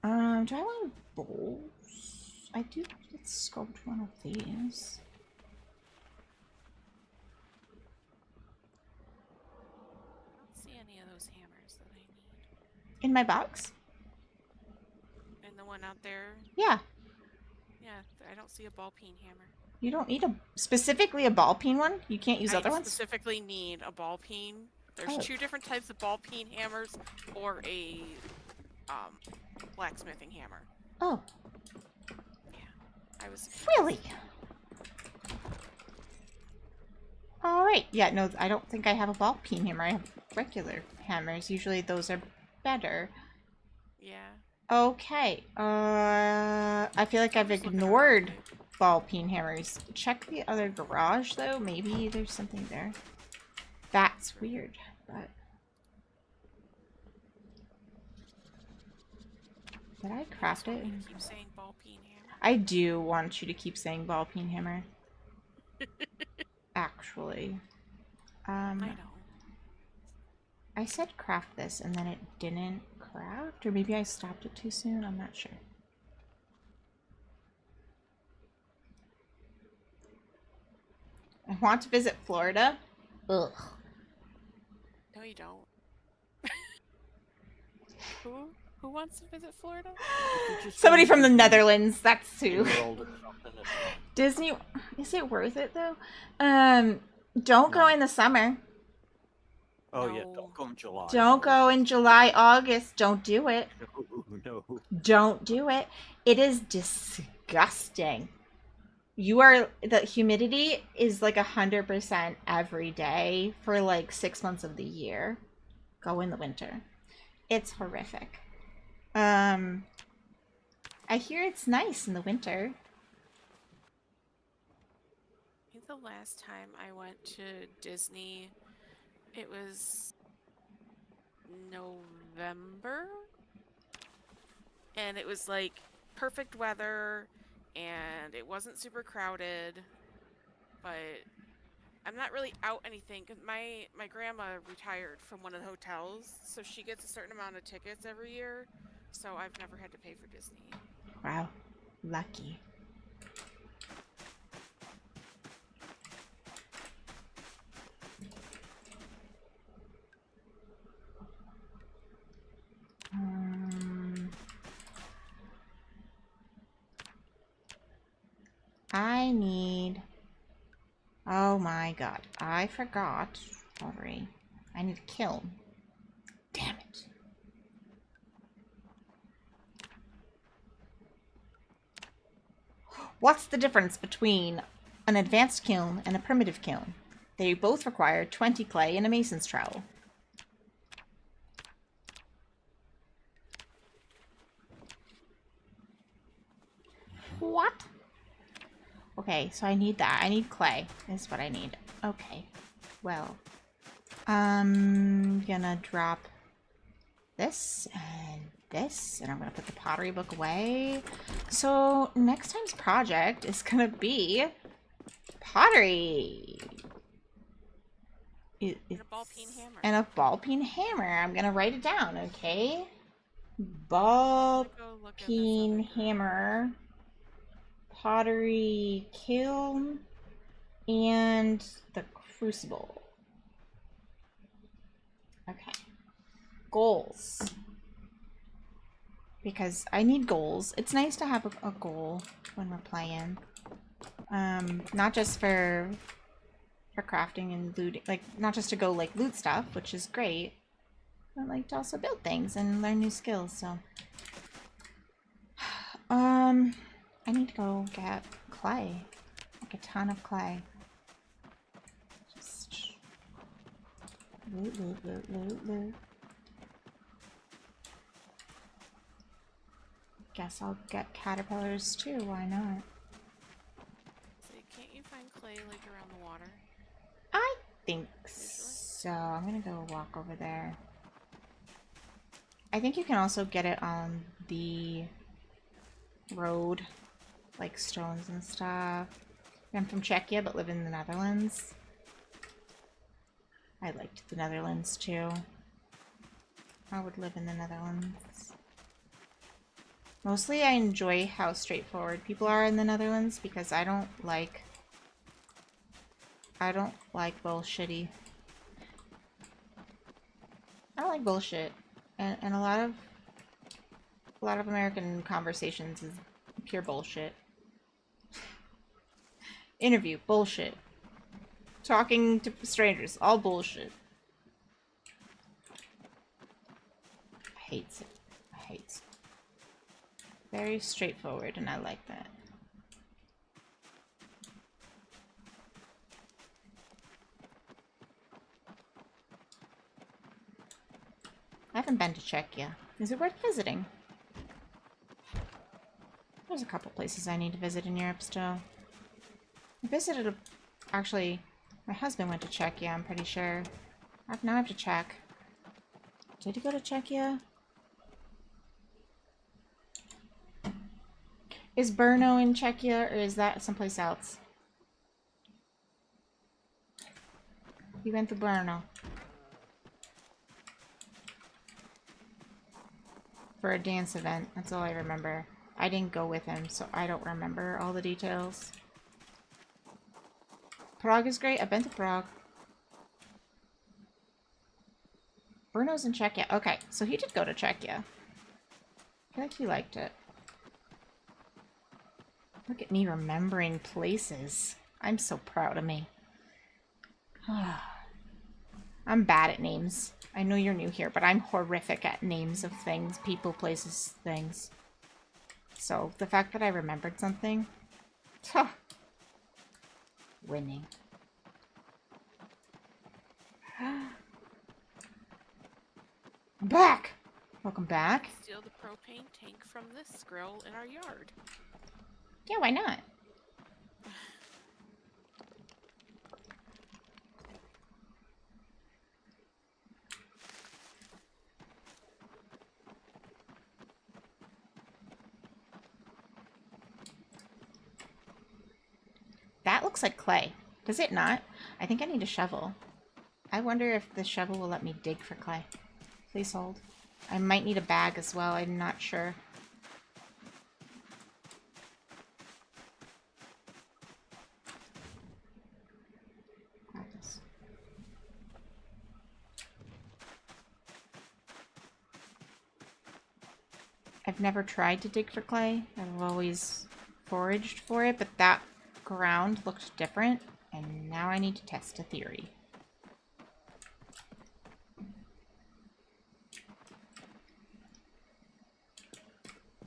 Do I want bowls? I do. Let's sculpt one of these. I don't see any of those hammers that I need. In my box? And the one out there? Yeah. Yeah, I don't see a ball peen hammer. You don't need specifically a ball peen one? You can't use other I ones? specifically need a ball peen. There's 2 different types of ball peen hammers or a blacksmithing hammer. Oh. Yeah. I was Really? Alright. Yeah, no, I don't think I have a ball peen hammer. I have regular hammers. Usually those are better. Yeah. Okay. I feel like I've Just looking around, ignored ball peen hammers. Check the other garage, though. Maybe there's something there. That's weird, but... Did I craft it? Keep saying ball peen hammer. I do want you to keep saying ball peen hammer. Actually. I know. I said craft this and then it didn't craft? Or maybe I stopped it too soon? I'm not sure. I want to visit Florida. Ugh. No, you don't. Who wants to visit Florida? Somebody from the Netherlands. That's who. World or something, it's fine. Disney. Is it worth it though? Don't go No. in the summer. Oh yeah, No. don't go in July. Don't go in July, August. Don't do it. No. Don't do it. It is disgusting. The humidity is like 100% every day for like 6 months of the year. Go in the winter. It's horrific. I hear it's nice in the winter. I think the last time I went to Disney, it was November, and it was like perfect weather, and it wasn't super crowded, but I'm not really out anything because my grandma retired from one of the hotels, so she gets a certain amount of tickets every year, so I've never had to pay for Disney. Wow. Lucky. I need... Oh my god. I forgot. Sorry. I need a kiln. Damn it. What's the difference between an advanced kiln and a primitive kiln? They both require 20 clay and a mason's trowel. What? Okay, so I need that. I need clay is what I need. Okay. Well. I'm gonna drop this and this, and I'm gonna put the pottery book away. So next time's project is gonna be pottery. And a ball peen hammer. And a ball peen hammer. I'm gonna write it down, okay? Ball Go look at this peen other girl. hammer, pottery kiln, and the crucible. Okay. Goals. Because I need goals. It's nice to have a goal when we're playing. Not just for crafting and looting, like not just to go like loot stuff, which is great, but like to also build things and learn new skills. So I need to go get clay, like a ton of clay. Just loot, loot, loot, loot, loot. Guess I'll get caterpillars too, why not? So can't you find clay like around the water? I think so. I'm gonna go walk over there. I think you can also get it on the road, like stones and stuff. I'm from Czechia, but live in the Netherlands. I liked the Netherlands too. I would live in the Netherlands. Mostly I enjoy how straightforward people are in the Netherlands because I don't like bullshitty. I don't like bullshit. And a lot of American conversations is pure bullshit. Interview, bullshit. Talking to strangers, all bullshit. I hate it. I hate it. Very straightforward, and I like that. I haven't been to Czechia. Is it worth visiting? There's a couple places I need to visit in Europe still. I visited actually, my husband went to Czechia, I'm pretty sure. Now I have to check. Did he go to Czechia? Is Brno in Czechia, or is that someplace else? He went to Brno. For a dance event, that's all I remember. I didn't go with him, so I don't remember all the details. Prague is great. I've been to Prague. Brno's in Czechia. Okay, so he did go to Czechia. I feel like he liked it. Look at me remembering places. I'm so proud of me. I'm bad at names. I know you're new here, but I'm horrific at names of things, people, places, things. So, the fact that I remembered something... Huh. Winning. I'm back! Welcome back. Steal the propane tank from this grill in our yard. Yeah, why not? That looks like clay. Does it not? I think I need a shovel. I wonder if the shovel will let me dig for clay. Please hold. I might need a bag as well. I'm not sure. Grab this. I've never tried to dig for clay. I've always foraged for it, but that ground looked different, and now I need to test a theory.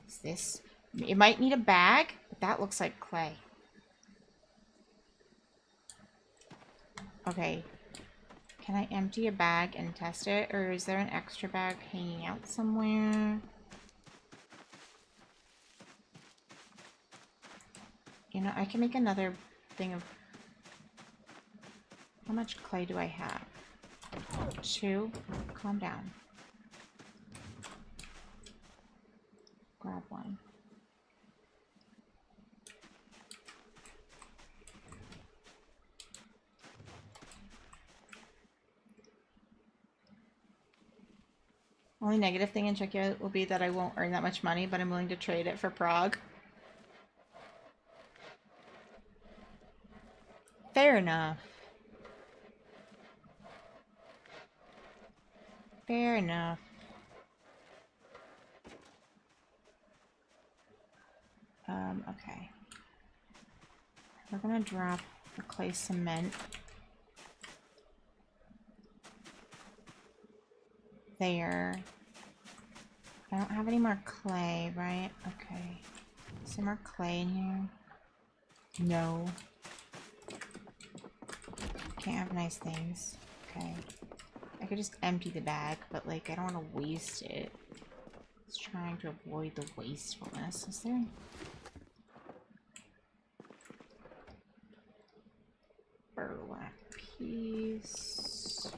Is this? It might need a bag, but that looks like clay. Okay. Can I empty a bag and test it, or is there an extra bag hanging out somewhere? You know, I can make another thing of... How much clay do I have? 2. Calm down. Grab 1. Only negative thing in Czechia will be that I won't earn that much money, but I'm willing to trade it for Prague. Fair enough. Fair enough. Okay. We're gonna drop the clay cement. There. I don't have any more clay, right? Okay. Is there more clay in here? No. Can't have nice things. Okay. I could just empty the bag, but like I don't want to waste it. Just trying to avoid the wastefulness. Is there? Burlap piece.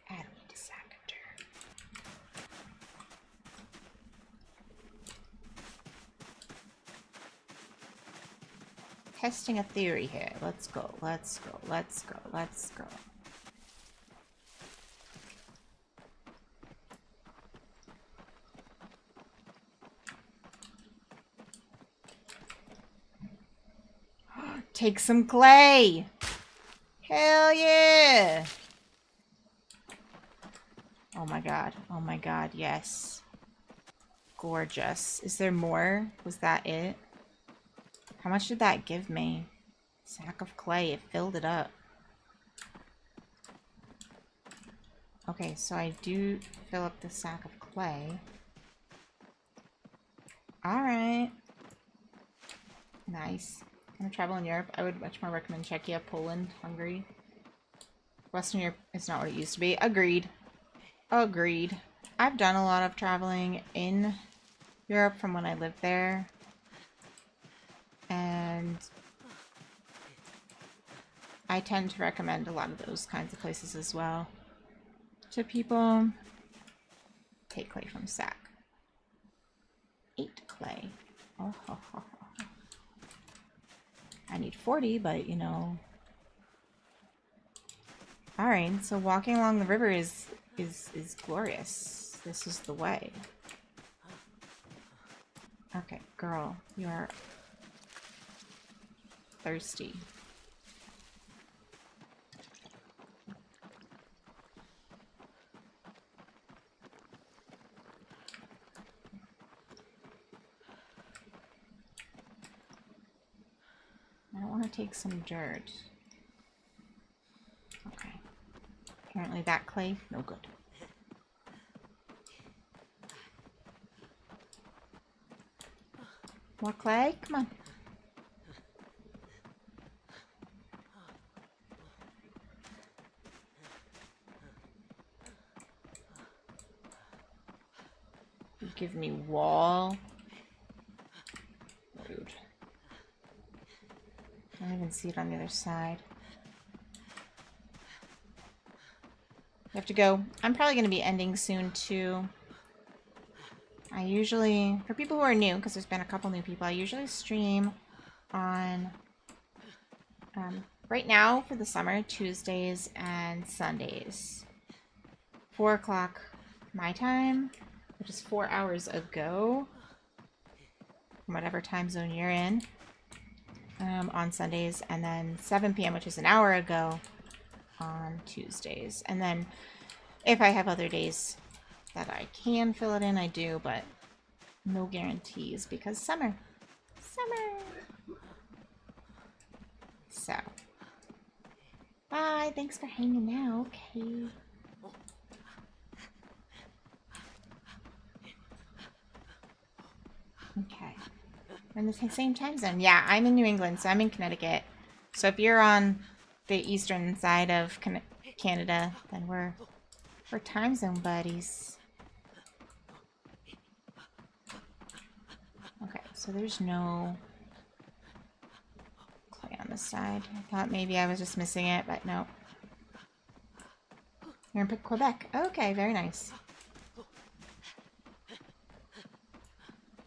I don't need a sack of dirt. Testing a theory here. Let's go, let's go, let's go, let's go. Take some clay! Hell yeah! Oh my god, yes. Gorgeous. Is there more? Was that it? How much did that give me? Sack of clay, it filled it up. Okay, so I do fill up the sack of clay. Alright. Nice. Gonna travel in Europe. I would much more recommend Czechia, Poland, Hungary. Western Europe is not what it used to be. Agreed. Agreed. I've done a lot of traveling in Europe from when I lived there. And I tend to recommend a lot of those kinds of places as well to people. Take clay from sack. 8 clay. Oh, ho, ho, ho. I need 40, but you know. Alright, so walking along the river is glorious. This is the way. Okay, girl, you are thirsty. I want to take some dirt. Okay. Apparently that clay, no good. More clay? Come on. You give me wall. Rude. I don't even see it on the other side. You have to go. I'm probably going to be ending soon too. I usually, for people who are new, because there's been a couple new people, I usually stream on, right now for the summer, Tuesdays and Sundays. 4 o'clock my time, which is 4 hours ago, from whatever time zone you're in, on Sundays, and then 7 p.m., which is an hour ago, on Tuesdays. And then if I have other days that I can fill it in, I do, but no guarantees because summer. So, bye. Thanks for hanging out. Okay. Okay. We're in the same time zone. Yeah, I'm in New England, so I'm in Connecticut. So if you're on the eastern side of Canada, then we're time zone buddies. Okay, so there's no clay on this side. I thought maybe I was just missing it, but no. You're in Quebec. Okay, very nice.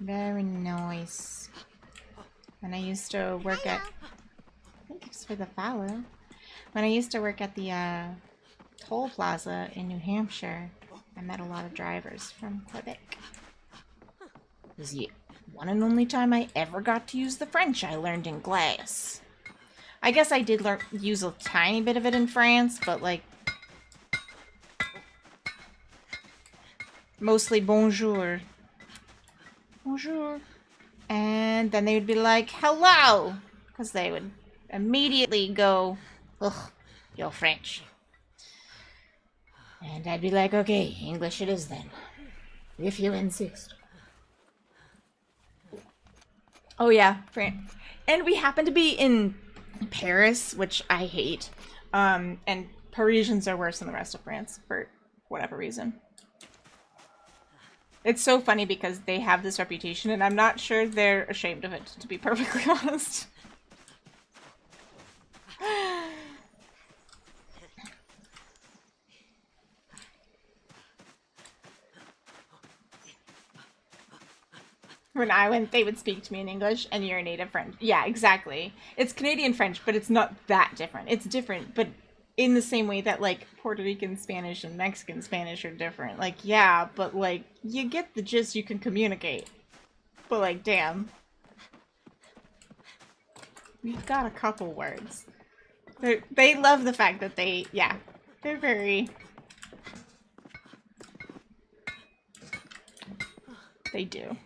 Very nice. When I used to work at... I think it's for the follow. When I used to work at the toll plaza in New Hampshire, I met a lot of drivers from Quebec. It was the one and only time I ever got to use the French I learned in class. I guess I did use a tiny bit of it in France, but like... mostly bonjour. Bonjour. And then they would be like, hello! Because they would immediately go, ugh, you're French. And I'd be like, okay, English it is then. If you insist. Oh yeah, France. And we happen to be in Paris, which I hate. And Parisians are worse than the rest of France, for whatever reason. It's so funny because they have this reputation, and I'm not sure they're ashamed of it, to be perfectly honest. When I went, they would speak to me in English, and you're a native French. Yeah, exactly. It's Canadian French, but it's not that different. It's different, but in the same way that, like, Puerto Rican Spanish and Mexican Spanish are different. Like, yeah, but, like, you get the gist, you can communicate. But, like, damn. We've got a couple words. They love the fact that they, yeah, they're very... They do.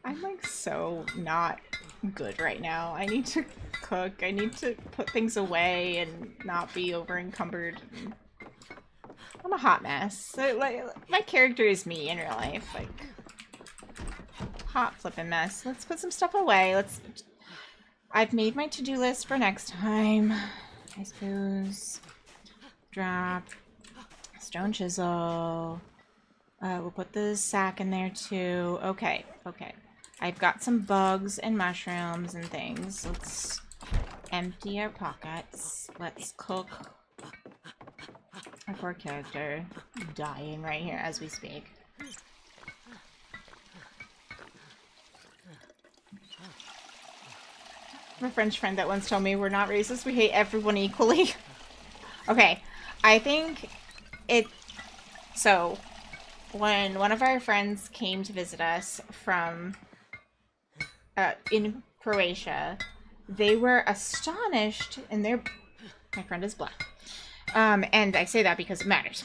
I'm, like, so not good right now. I need to cook. I need to put things away and not be over encumbered. I'm a hot mess. So, like, my character is me in real life. Like, hot flippin' mess. Let's put some stuff away. I've made my to-do list for next time. I suppose. Drop. Stone chisel. We'll put the sack in there too. Okay, okay. I've got some bugs and mushrooms and things. Let's empty our pockets. Let's cook. Our poor character dying right here as we speak. I have a French friend that once told me we're not racist, we hate everyone equally. Okay, I think so when one of our friends came to visit us from in Croatia, they were astonished, and my friend is black. And I say that because it matters.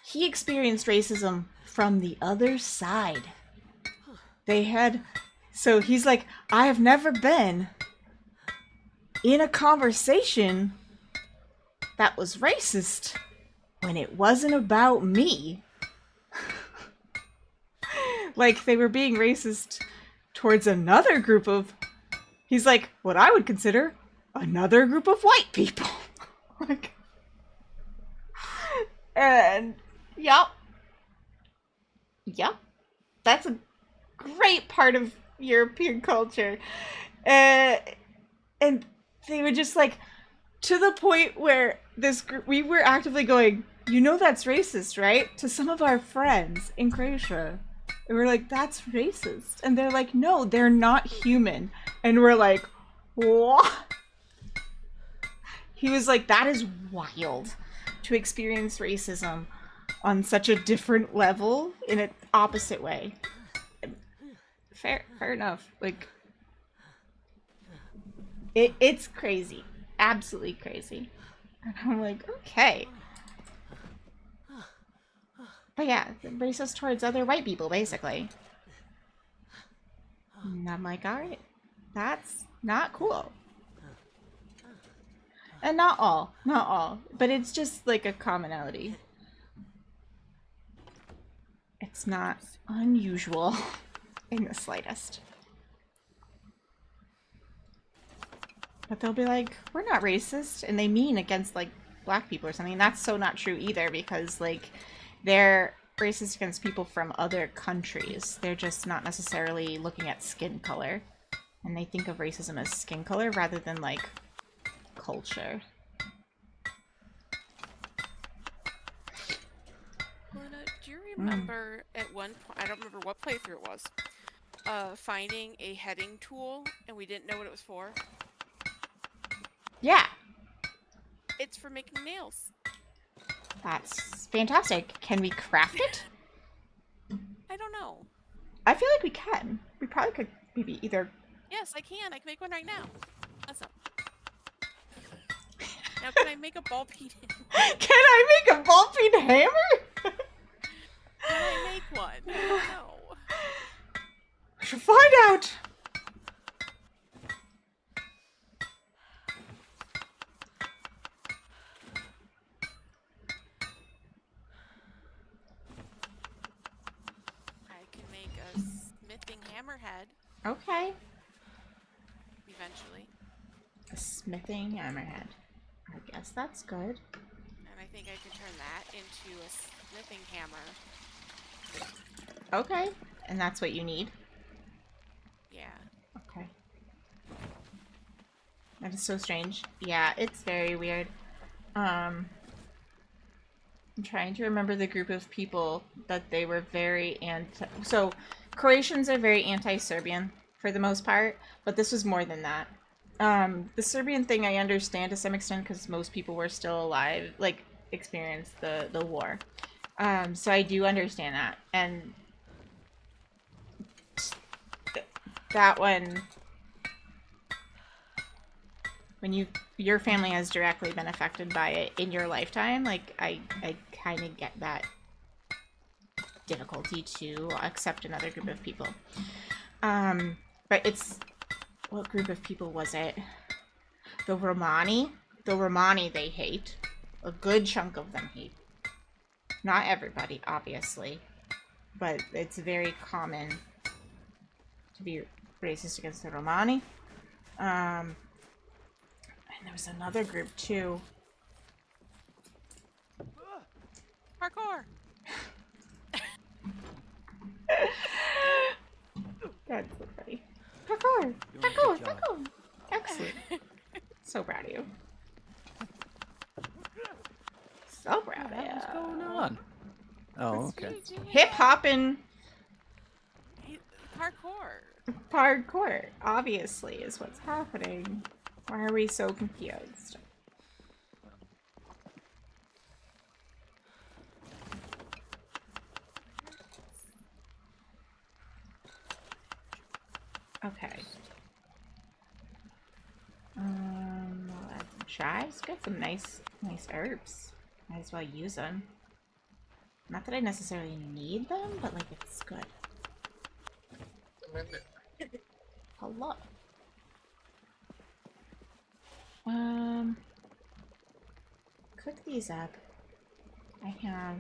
He experienced racism from the other side. So he's like, I have never been in a conversation that was racist when it wasn't about me. Like, they were being racist towards another group of, he's like, what I would consider another group of white people. Like, and yep, that's a great part of European culture. And they were just like, to the point where this group, we were actively going, you know that's racist, right? To some of our friends in Croatia. And we're like, that's racist. And they're like, no, they're not human. And we're like, what? He was like, that is wild to experience racism on such a different level in an opposite way. Fair enough. Like, it's crazy. Absolutely crazy. And I'm like, okay. But yeah, racist towards other white people, basically. And I'm like, alright. That's not cool. And not all. But it's just like a commonality. It's not unusual in the slightest. But they'll be like, we're not racist, and they mean against, like, black people or something. And that's so not true either, because, like, they're racist against people from other countries. They're just not necessarily looking at skin color. And they think of racism as skin color rather than, like, culture. Luna, do you remember at one point, I don't remember what playthrough it was, finding a heading tool and we didn't know what it was for? Yeah. It's for making nails. That's fantastic. Can we craft it? I don't know. I feel like we can. We probably could maybe either... Yes, I can. I can make one right now. Awesome. Now, can I make a ball peen? Can I make a ball peen hammer? Can I make one? I don't know. We should find out. I can make a smithing hammerhead Okay. eventually. A smithing hammerhead. I guess that's good. And I think I can turn that into a smithing hammer. Okay. And that's what you need? Yeah. Okay. That is so strange. Yeah, it's very weird. I'm trying to remember the group of people that they were very so Croatians are very anti-Serbian for the most part, but this was more than that. The Serbian thing I understand to some extent because most people were still alive, like experienced the war. So I do understand that. And that one, when your family has directly been affected by it in your lifetime, like I kind of get that difficulty to accept another group of people. But it's, what group of people was it? The Romani? The Romani they hate. A good chunk of them hate. Not everybody, obviously. but it's very common to be racist against the Romani. And there was another group too. Parkour. That's so funny. Parkour! Doing a Parkour! good job. Parkour! Excellent. So proud of you. So proud What of the hell is you. going on? Oh, okay. Hip hopping Parkour. parkour, obviously, is what's happening. Why are we so confused? Okay. I'll add some chives. Got some nice herbs. Might as well use them. Not that I necessarily need them, but like it's good. Hello. Cook these up. I have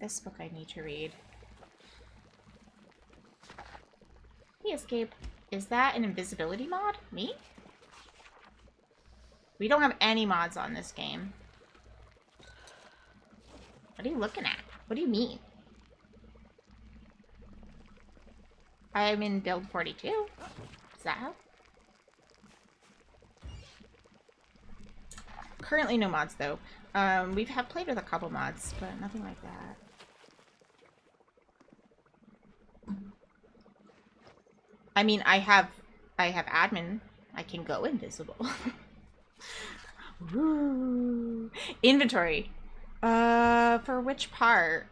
this book I need to read. Hey, Escape. Is that an invisibility mod? Me? We don't have any mods on this game. What are you looking at? What do you mean? I'm in build 42. Is that how? Currently no mods though. We've played with a couple mods, but nothing like that. I mean, I have admin. I can go invisible. Ooh. Inventory. For which part?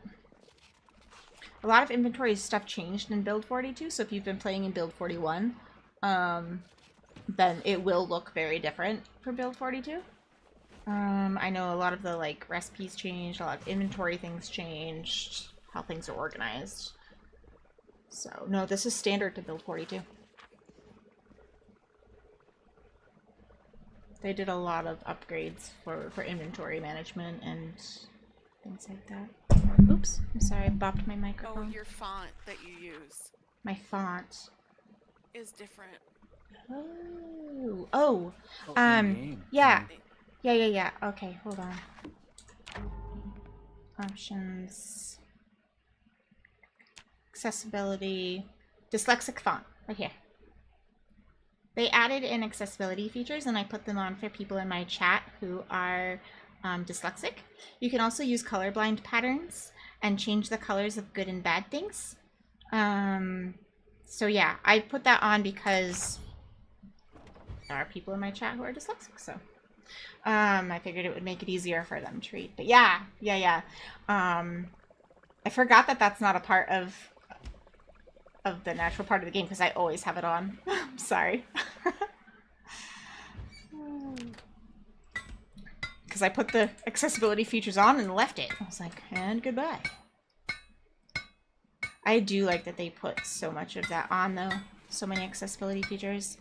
A lot of inventory stuff changed in build 42, so if you've been playing in build 41, then it will look very different for build 42. I know a lot of the like recipes changed, a lot of inventory things changed, how things are organized. So no, this is standard to build 42. They did a lot of upgrades for inventory management and things like that. Oops, I'm sorry, I bopped my Oh, microphone. your font that you use My font. is different. Oh, Oh, in-game. yeah. Yeah. Okay, hold on. Options. Accessibility. Dyslexic font. Right here. They added in accessibility features and I put them on for people in my chat who are dyslexic. You can also use colorblind patterns and change the colors of good and bad things. So yeah, I put that on because there are people in my chat who are dyslexic, so I figured it would make it easier for them to read. But yeah. I forgot that that's not a part of the natural part of the game because I always have it on. I'm sorry. Because I put the accessibility features on and left it. I was like, and goodbye. I do like that they put so much of that on though. So many accessibility features.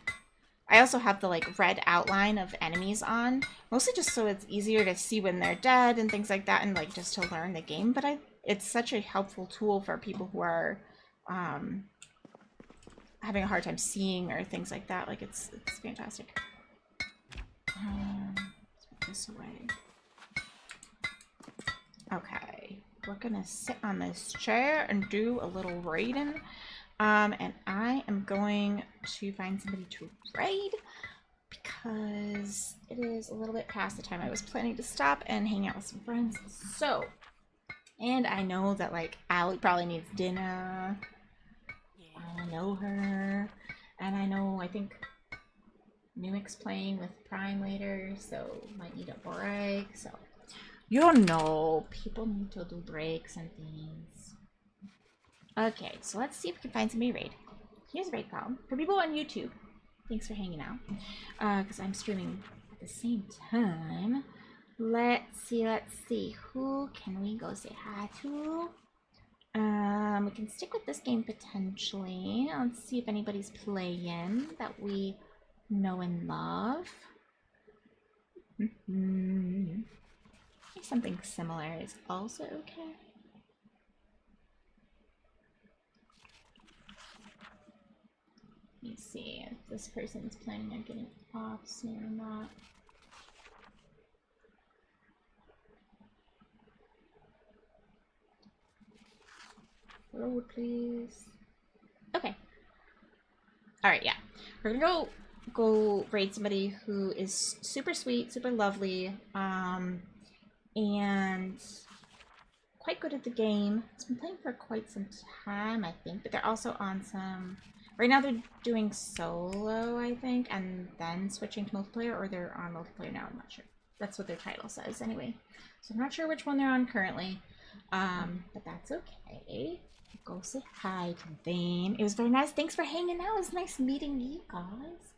I also have the like red outline of enemies on, mostly just so it's easier to see when they're dead and things like that, and like just to learn the game. But it's such a helpful tool for people who are having a hard time seeing or things like that. Like it's fantastic. Let's put this away. Okay, we're gonna sit on this chair and do a little raiding. And I am going to find somebody to raid because it is a little bit past the time I was planning to stop and hang out with some friends. So, and I know that like Allie probably needs dinner. I know her, and I think Mimic's playing with Prime later, so might need a break. So, you know, people need to do breaks and things. Okay, so let's see if we can find somebody to raid. Here's a raid call for people on YouTube. Thanks for hanging out. Because I'm streaming at the same time. Let's see. Who can we go say hi to? We can stick with this game potentially. Let's see if anybody's playing that we know and love. Maybe something similar is also okay. Let me see if this person's planning on getting off soon or not. Road, please. Okay. All right, yeah. We're gonna go raid somebody who is super sweet, super lovely, and quite good at the game. It's been playing for quite some time, I think, but they're also on some... Right now they're doing solo, I think, and then switching to multiplayer, or they're on multiplayer now, I'm not sure. That's what their title says, anyway. So I'm not sure which one they're on currently, but that's okay. Go say hi to them. It was very nice. Thanks for hanging out. It was nice meeting you guys.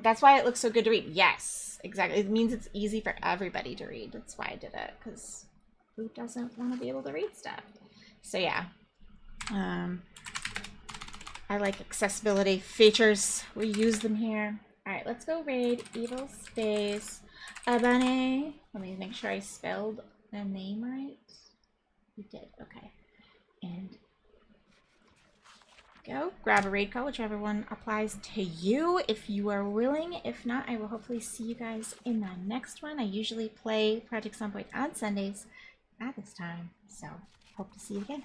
That's why it looks so good to read. Yes, exactly. It means it's easy for everybody to read. That's why I did it, because who doesn't want to be able to read stuff? So yeah. I like accessibility features. We use them here. Alright, let's go raid Evil Space Abane. Let me make sure I spelled the name right. You did, okay. And go grab a raid call, whichever one applies to you if you are willing. If not, I will hopefully see you guys in the next one. I usually play Project Zomboid on Sundays at this time, so hope to see you again.